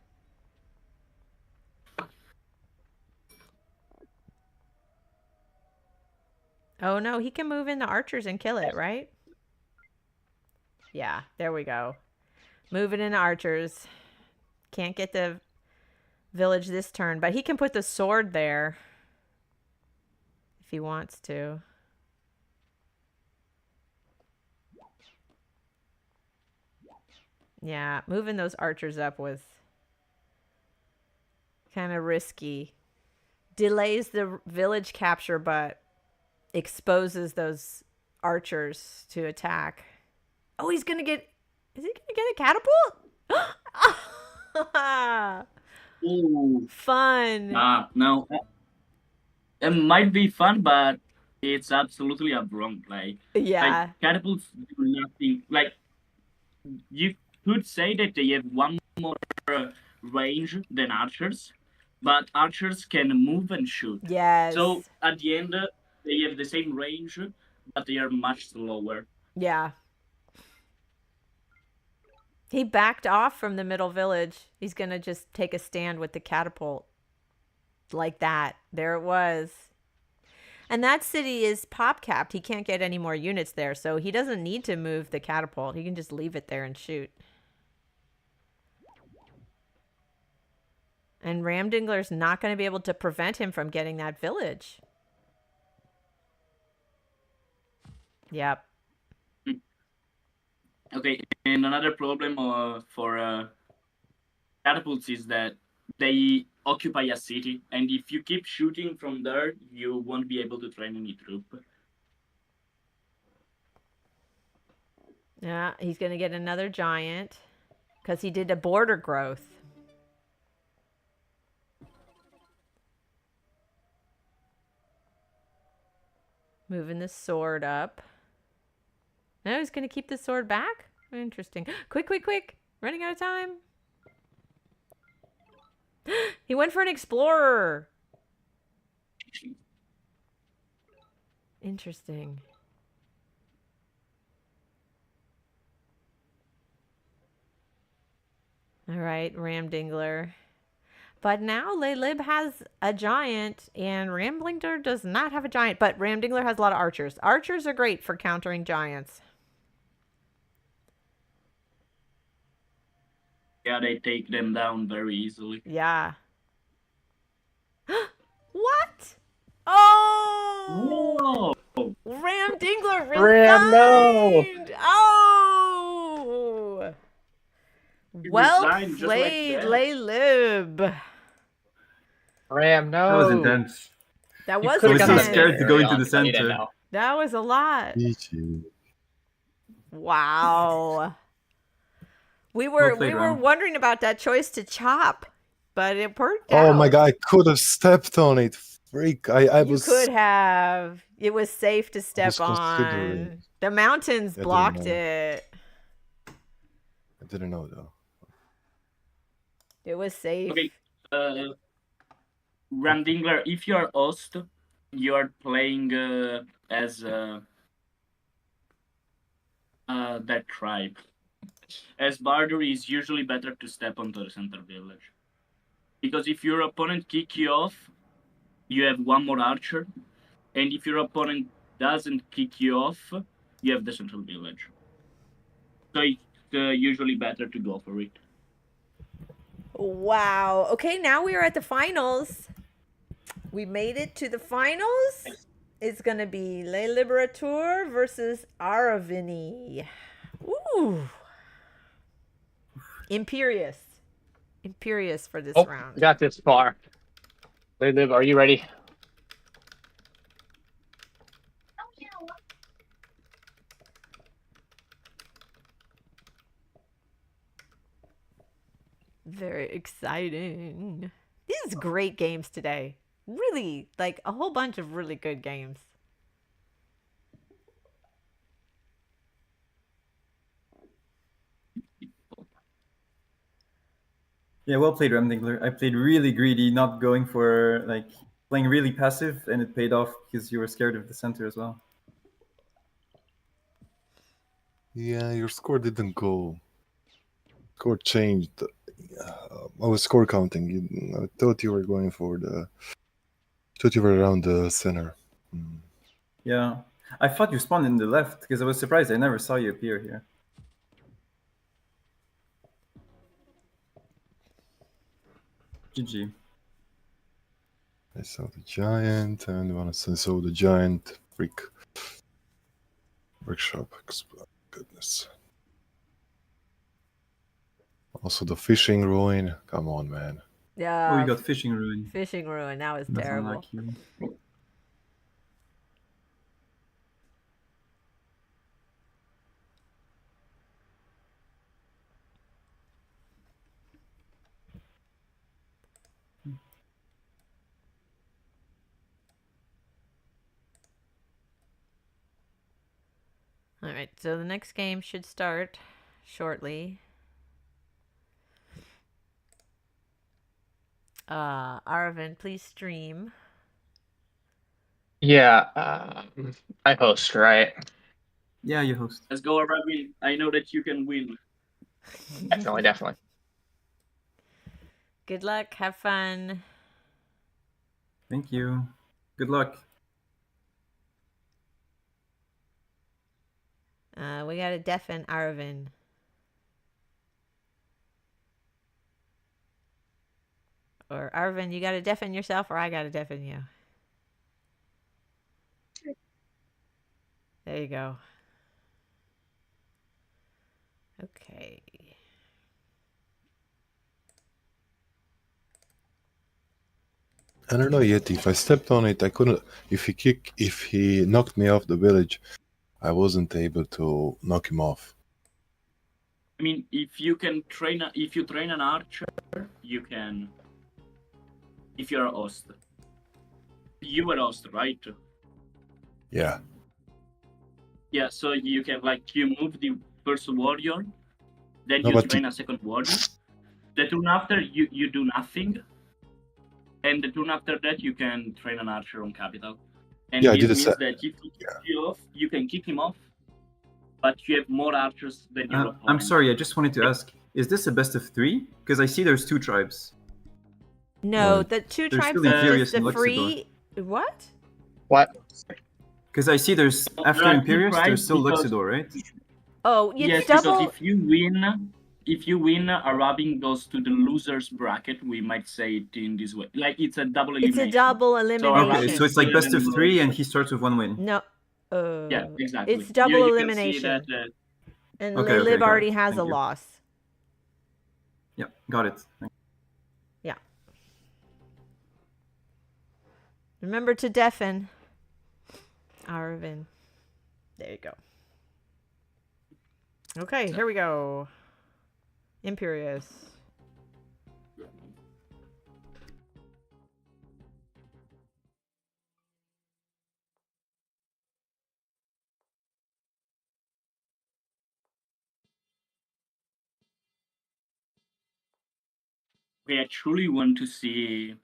Oh no, he can move into archers and kill it, right? Yeah, there we go. Moving into archers. Can't get the village this turn, but he can put the sword there if he wants to. Yeah, moving those archers up was kind of risky. Delays the village capture, but exposes those archers to attack. Oh, he's gonna get... Is he gonna get a catapult?
Ooh.
Fun.
No. It might be fun, but it's absolutely a wrong play.
Yeah.
Like, catapults do nothing. Like, you could say that they have one more range than archers, but archers can move and shoot.
Yes.
So at the end, they have the same range, but they are much slower.
Yeah. He backed off from the middle village. He's going to just take a stand with the catapult. Like that. There it was. And that city is pop capped. He can't get any more units there, so he doesn't need to move the catapult. He can just leave it there and shoot. And Ramdingler's not going to be able to prevent him from getting that village. Yep.
Okay, and another problem for catapults is that they occupy a city, and if you keep shooting from there, you won't be able to train any troop.
Yeah, he's going to get another giant because he did a border growth. Moving the sword up. No, he's going to keep the sword back? Interesting. Quick, quick, quick. Running out of time. He went for an explorer. Interesting. All right, Ramdingler. But now Laylib has a giant, and Ramdingler does not have a giant. But Ramdingler has a lot of archers. Archers are great for countering giants.
Yeah, they take them down very easily.
Yeah. What? Oh!
Whoa!
Ramdingler resigned!
Ram, no!
Oh! Well
resigned just like
played,
that.
Laylib.
Ram, no.
That was intense.
That
You
was
could've
I was
gotten
so
intense.
scared to go into the
He didn't
center.
know.
That was a lot.
GG.
Wow. We
Well
were
played, Ram.
wondering about that choice to chop, but it worked out.
Oh my god, I could have stepped on it. Freak. I
You
was.
could have. It was safe to step
was considering.
on. The mountains
I didn't
blocked
know.
it.
I didn't know though.
It was safe.
Okay, Ramdingler, if you are host, you are playing as that tribe. As Bardo, is usually better to step onto the center village. Because if your opponent kick you off, you have one more archer. And if your opponent doesn't kick you off, you have the central village. So it's usually better to go for it.
Wow. Okay, now we are at the finals. We made it to the finals. It's going to be Le Liberator versus Aravini. Ooh. Imperious. Imperious for this
Oh,
round.
we got this far. Laylib, are you ready?
Very exciting. These great games today. Really, like a whole bunch of really good games.
Yeah, well played, Ramdingler. I played really greedy, not going for, like, playing really passive, and it paid off because you were scared of the center as well.
Yeah, your score didn't go. Score changed. I was score counting. I thought you were going for the. Thought you were around the center.
Yeah. I thought you spawned in the left because I was surprised. I never saw you appear here. GG.
I saw the giant, and once I saw the giant freak workshop. Goodness. Also the fishing ruin. Come on, man.
Yeah.
Oh, you got fishing ruin.
Fishing ruin. That was
That's
terrible.
unlucky.
All right, so the next game should start shortly. Arvin, please stream.
Yeah, I host, right?
Yeah, you host.
Let's go, Ravi. I know that you can win.
Definitely, definitely.
Good luck. Have fun.
Thank you. Good luck.
We got to deafen Arvin. Or Arvin, you got to deafen yourself, or I got to deafen you. There you go. Okay.
I don't know yet. If I stepped on it, I couldn't. If he knocked me off the village, I wasn't able to knock him off.
I mean, if you train an archer, you can. If you're a host, you were host, right?
Yeah.
Yeah, so you can you move the first warrior, then
No,
you
but
train a second warrior. The turn after you do nothing, and the turn after that you can train an archer on capital. And
Yeah, I
this
did a
means
set.
that if he kicks you off, you can kick him off, but you have more archers than your opponent.
I'm sorry, I just wanted to ask, is this a best of 3? Because I see there's 2 tribes.
No, the 2
There's
tribes
still
is
Imperious
just the
and
free. What?
What?
Because I see there's, after
There are 2
Imperious, there's
tribes
still
because-
Luxidor, right?
Oh, it's
yes,
double.
because if you win, Arabian goes to the losers bracket. We might say it in this way, it's a double elimination.
It's a double elimination.
Okay, so it's like best of 3 and he starts with 1 win.
No.
Yeah, exactly.
It's double
you
elimination.
Can see that,
And
Okay, okay,
Lib
got
already
it.
has
Thank
a
you.
loss.
Yeah, got it.
Yeah. Remember to deafen Arvin. There you go. Okay, here we go. Imperious.
we actually want to see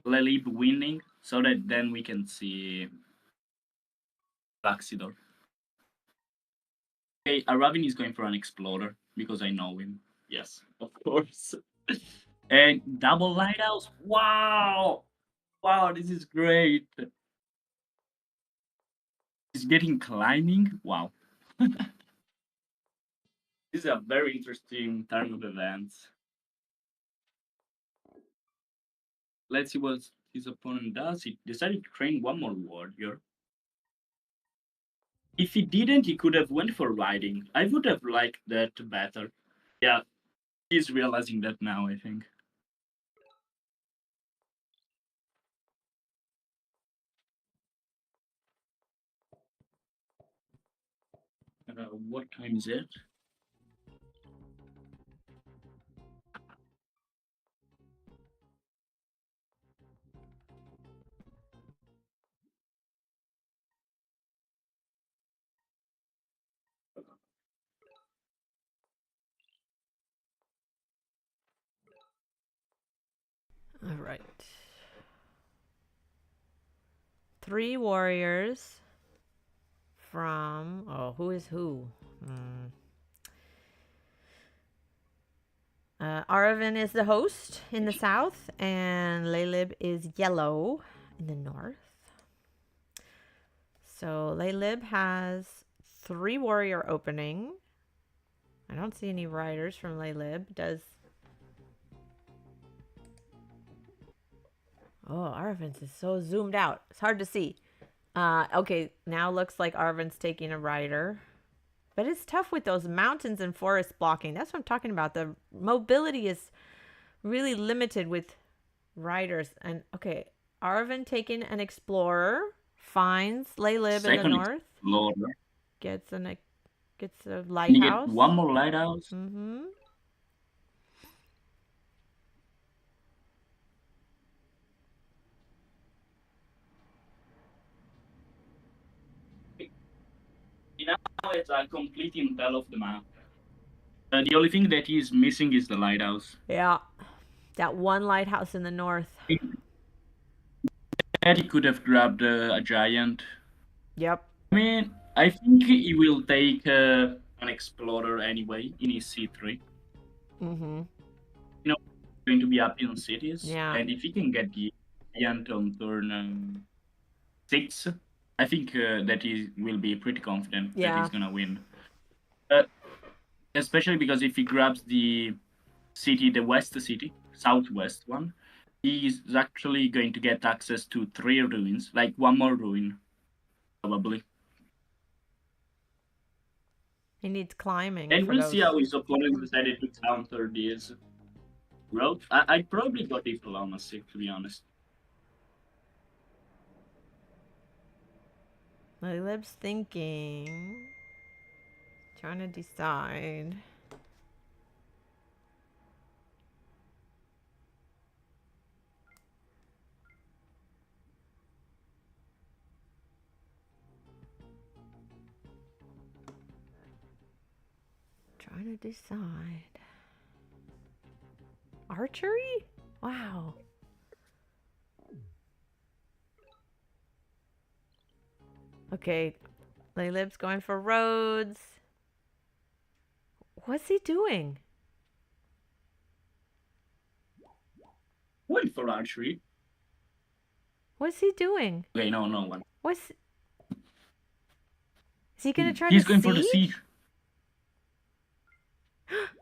Lelib winning, so that then we can see Luxidor. Okay, Aravin is going for an explorer because I know him. Yes, of course. And double lighthouse. Wow! Wow, this is great. He's getting climbing. Wow. This is a very interesting turn of events. Let's see what his opponent does. He decided to train one more warrior. If he didn't, he could have went for riding. I would have liked that better. Yeah, he's realizing that now, I think. What time is it?
All right. 3 warriors from... Oh, who is who? Arvin is the host in the south, and Laylib is yellow in the north. So Laylib has 3 warrior opening. I don't see any riders from Laylib. Does Oh, Arvin's is so zoomed out. It's hard to see. Okay, now looks like Arvin's taking a rider. But it's tough with those mountains and forests blocking. That's what I'm talking about. The mobility is really limited with riders. And okay, Arvin taking an explorer, finds Laylib in the
Second
north,
explorer.
gets a
And you get
lighthouse.
one more lighthouse.
Mm-hmm.
Now it's a complete intel of the map. The only thing that is missing is the lighthouse.
Yeah, that one lighthouse in the north.
And he could have grabbed a giant.
Yep.
I mean, I think he will take an explorer anyway in his C3.
Mm-hmm.
You know, going to be up in cities.
Yeah.
And if he can get the giant on turn 6, I think that he will be pretty confident that he's gonna win. Especially because if he grabs the city, the west city, southwest one, he's actually going to get access to 3 ruins, like one more ruin, probably.
He needs climbing.
And
for
we'll
those.
see how his opponent decided to counter this road. I'd probably go diplomacy, to be honest.
Laylib's thinking. Trying to decide. Trying to decide. Archery? Wow. Okay. Laylib's going for roads. What's he doing?
Wait for archery.
What's he doing?
Okay, no one.
What's... Is he going to try
He's
to
going
siege?
for the siege.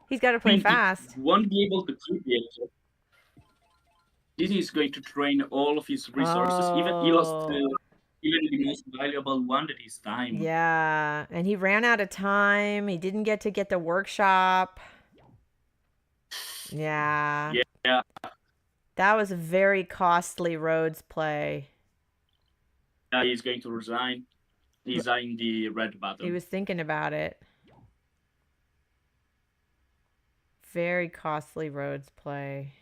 He's got to play fast.
He won't be able to keep it. This is going to drain all of his resources. Even he lost even the most valuable one, that is time.
Yeah, and he ran out of time. He didn't get to get the workshop. Yeah.
Yeah.
That was a very costly roads play.
He's going to resign. Resign the red button.
He was thinking about it. Very costly roads play.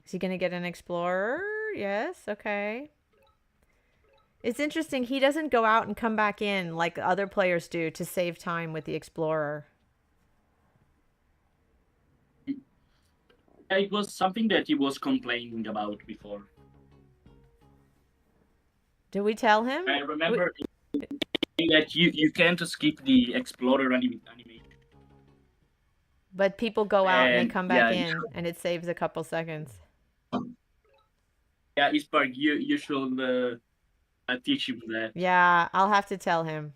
Is he going to get an explorer? Yes, okay. It's interesting. He doesn't go out and come back in like other players do to save time with the explorer.
It was something that he was complaining about before.
Did we tell him?
I remember that you can't skip the explorer animation.
But people go out and they come back
yeah,
in, and it saves a couple seconds.
Yeah, Ispark, you should teach him that.
Yeah, I'll have to tell him.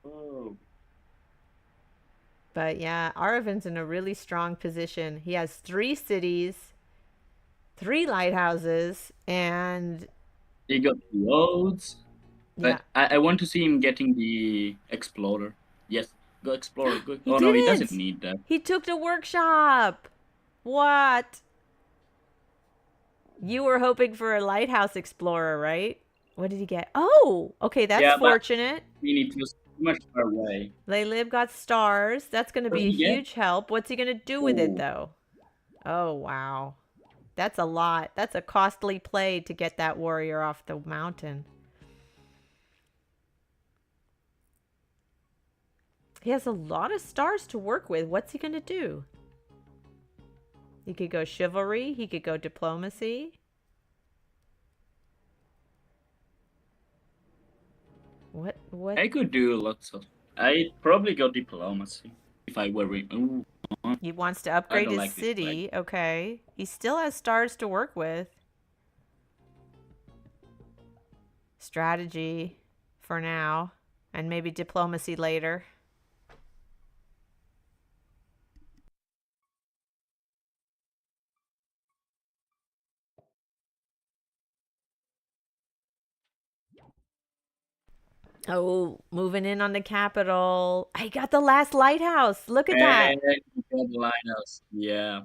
Oh.
But yeah, Aravin's in a really strong position. He has 3 cities, 3 lighthouses, and
He got roads.
yeah.
But I want to see him getting the explorer. Yes, go explorer. Go.
He
Oh no, he
didn't.
doesn't need that.
He took the workshop. What? You were hoping for a lighthouse explorer, right? What did he get? Oh, okay, that's
Yeah, but
fortunate.
we need to much far away.
Laylib got stars. That's going to be a
Yeah.
huge help. What's he going to do with it,
Ooh.
though? Oh, wow. That's a lot. That's a costly play to get that warrior off the mountain. He has a lot of stars to work with. What's he going to do? He could go chivalry. He could go diplomacy. What?
I could do lots of. I'd probably go diplomacy if I were. Ooh.
He wants to upgrade
don't
his
like this
city. Okay. He still has stars to work with. Strategy for now. And maybe diplomacy later. Oh, moving in on the capital. I got the last lighthouse. Look at that.
And you got the lighthouse. Yeah.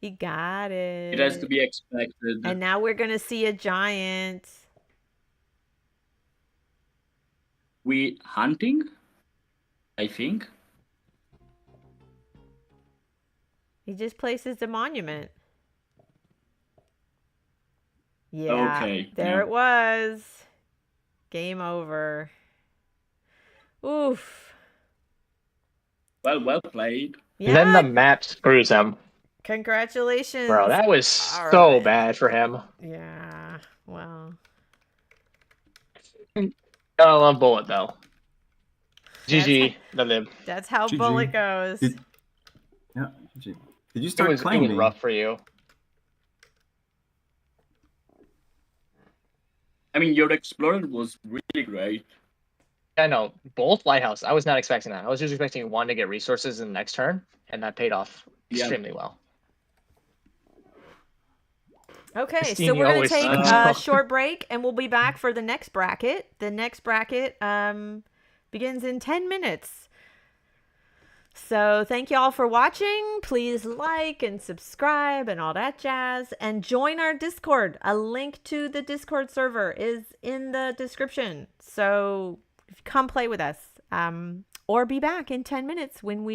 He got it.
It has to be expected.
And now we're going to see a giant.
We hunting, I think.
He just places the monument. Yeah.
Okay,
There
yeah.
it was. Game over. Oof.
Well played.
Yeah.
Then the map screws him.
Congratulations.
Bro, that was
All
so
right.
bad for him.
Yeah. Well.
Gotta love Bullet, though. GG, the lib.
That's how
GG.
Bullet goes.
Yeah. GG. Did you
It
start
was
claiming?
rough for you.
I mean, your explorer was really great.
I know, both lighthouse. I was not expecting that. I was just expecting one to get resources in the next turn, and that paid off extremely well.
Okay, so
Christine,
we're
you
going to
always
take
suck.
a short break, and we'll be back for the next bracket. The next bracket begins in 10 minutes. So thank you all for watching. Please like and subscribe and all that jazz. And join our Discord. A link to the Discord server is in the description. So come play with us. Or be back in 10 minutes when we